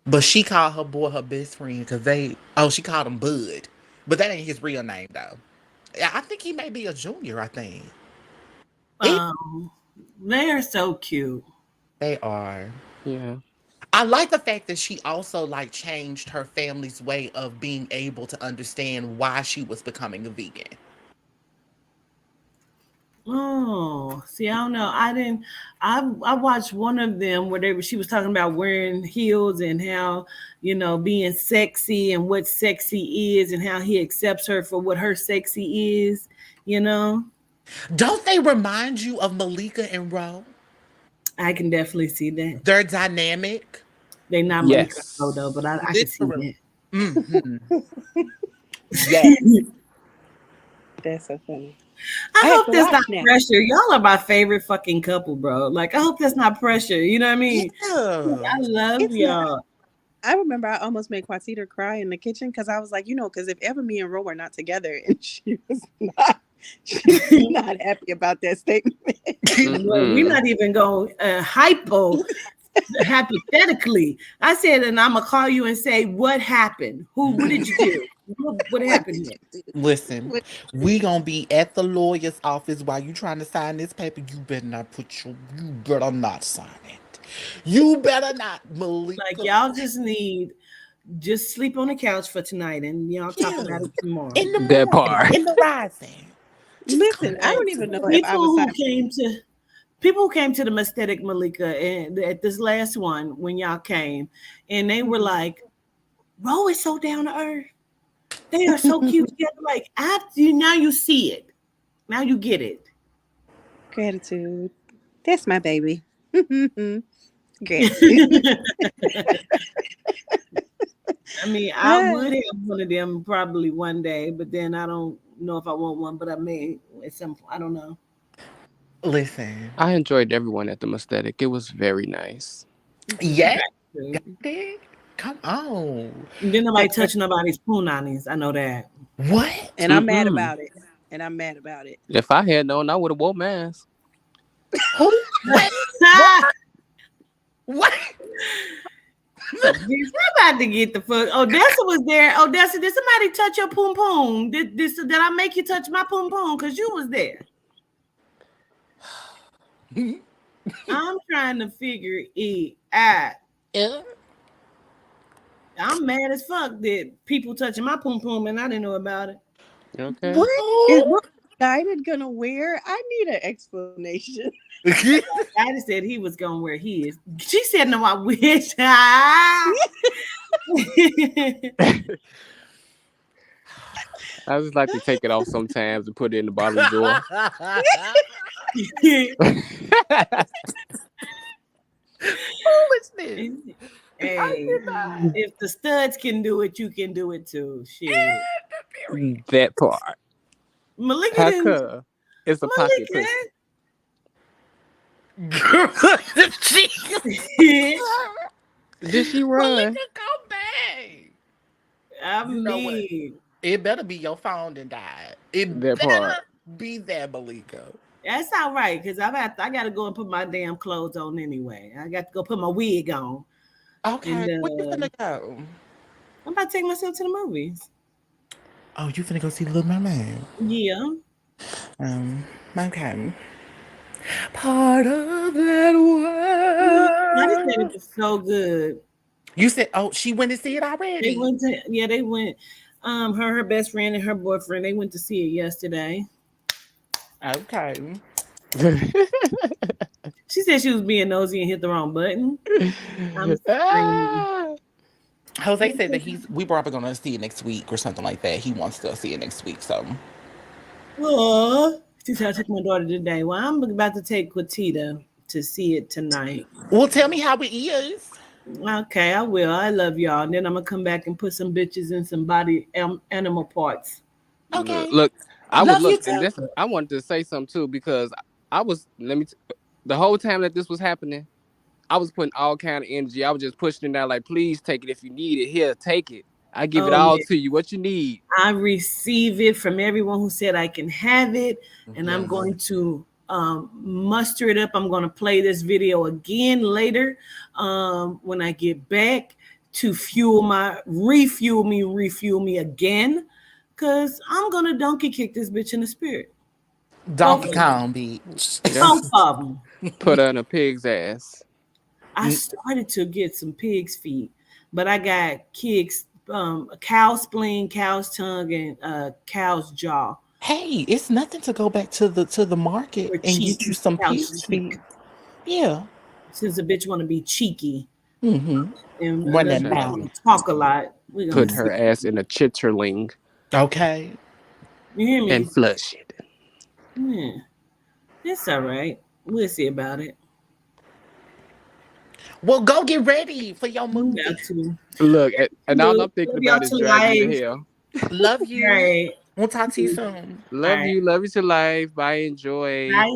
But she called her boy her best friend because she called him Bud. But that ain't his real name though. Yeah, I think he may be a junior, I think. It, Um, they're so cute. they are. Yeah. I like the fact that she also like changed her family's way of being able to understand why she was becoming a vegan. Oh, see, I don't know. I didn't. I watched one of them where she was talking about wearing heels and how being sexy and what sexy is and how he accepts her for what her sexy is. You know, Don't they remind you of Malika and Ro? I can definitely see that. Their dynamic. They not Malika though, but Yes. I can see Literally. that. Hmm. Yeah. That's so funny. I I have hope to that's watch not now. pressure. Y'all are my favorite fucking couple, bro. Like, I hope that's not pressure. You know what I mean? Yeah. I love It's not. y'all. I remember I almost made Quasita cry in the kitchen because I was like, because if ever me and Ro were not together, and she was not happy about that statement. Well, we're Mm-mm. not even going hypothetically. I said, and I'm gonna call you and say, what happened? What did you do? What What happened did here? you do? Listen, What we gonna be at the lawyer's office while you trying to sign this paper. You better not sign it. You better not, Like, Malika. y'all just need just sleep on the couch for tonight, and y'all talk Yeah. about it tomorrow. In the That morning, part. in the rising. Just go Listen, I back don't to even know if I People was who signed. came to people who came to the Aesthetic Malika and at this last one when y'all came, and they were like, "Ro is so down to earth. They are so cute together." Like after you now you see it, now you get it. Gratitude. That's my baby. Gratitude. I mean, I Ah, would have one of them probably one day, but then I don't know if I want one. But I may at some point. I don't know. Listen. I enjoyed everyone at the Aesthetic. It was very nice. Yeah. And Got it. Come on. then nobody And, touch nobody's punani's. I know that. what? and I'm mad Mm-mm. about it. And I'm mad about it. If I had known, I would have wore mask. Who? Wait. What? What? Bitch, I'm about to get the fuck. Odessa was there. Odessa, did somebody touch your poom poom? Did I make you touch my poom poom? Because you was there. I'm trying to figure it out. Yeah. I'm mad as fuck that people touching my poom poom and I didn't know about it. Okay. What guided gonna wear? I need an explanation. I just said he was going where he is. She said, "No, I wish." I just like to take it off sometimes and put it in the bottom drawer. Foolishness. I Hey, cannot. if the studs can do it, you can do it too. Shit. Period. That part. Malika How didn't. come? It's a pocket Malika. pussy. Did she run? Malika, come back. I You know what? mean, It better be your phone that died. It That better part. be that, Malika. that's all right because I got to go and put my damn clothes on anyway. I got to go put my wig on, and Okay, where you finna go? I'm about to take myself to the movies. Oh, you finna go see Little Mermaid? Yeah. Um, okay. Part of that I just said it world. was so good. You said, oh, she went to see it They already. went to yeah, they went. Her best friend and her boyfriend. They went to see it yesterday. Okay. She said she was being nosy and hit the wrong button. I'm screaming. Ah. Jose said that we probably gonna see it next week or something like that. He wants to see it next week. So Oh, she said I took my daughter today. Well, I'm about to take Quatita to see it tonight. well tell me how it is. Okay, I will. I love y'all. And then I'm gonna come back and put some bitches in some body animal parts. Look, Okay. look, I was Love you look, and too. this I wanted to say something too because I was the whole time that this was happening, I was putting all kind of energy. I was just pushing it down, like, please take it if you need it. Here, take it. I give it Oh all yeah. to you. What you need? I receive it from everyone who said I can have it, and I'm Yes. going to muster it up. I'm going to play this video again later when I get back to refuel me again, because I'm going to donkey kick this bitch in the spirit. Both Donkey of them. Kong bitch. Yeah, Both of them. put her in a pig's ass. I started to get some pig's feet, but I got cow's spleen, cow's tongue, and cow's jaw. Hey, it's nothing to go back to the market For and cheek, get you some cow's pig's cheek. feet. Yeah. Since a bitch want to be cheeky Mm-hmm. and Run another that bitch mouth. want Exactly. to talk a lot, we're gonna Put see. her ass in a chitterling Okay. You hear and me? flush it. Yeah, it's all right. We'll see about it. Well, go get ready for your I'm movie. about to. Look, and all I'm Love thinking y'all about is to dragging you to life. hell. Love All you. right. We'll talk to you soon. All Love right. you. Love you to life. Bye. Enjoy. Bye.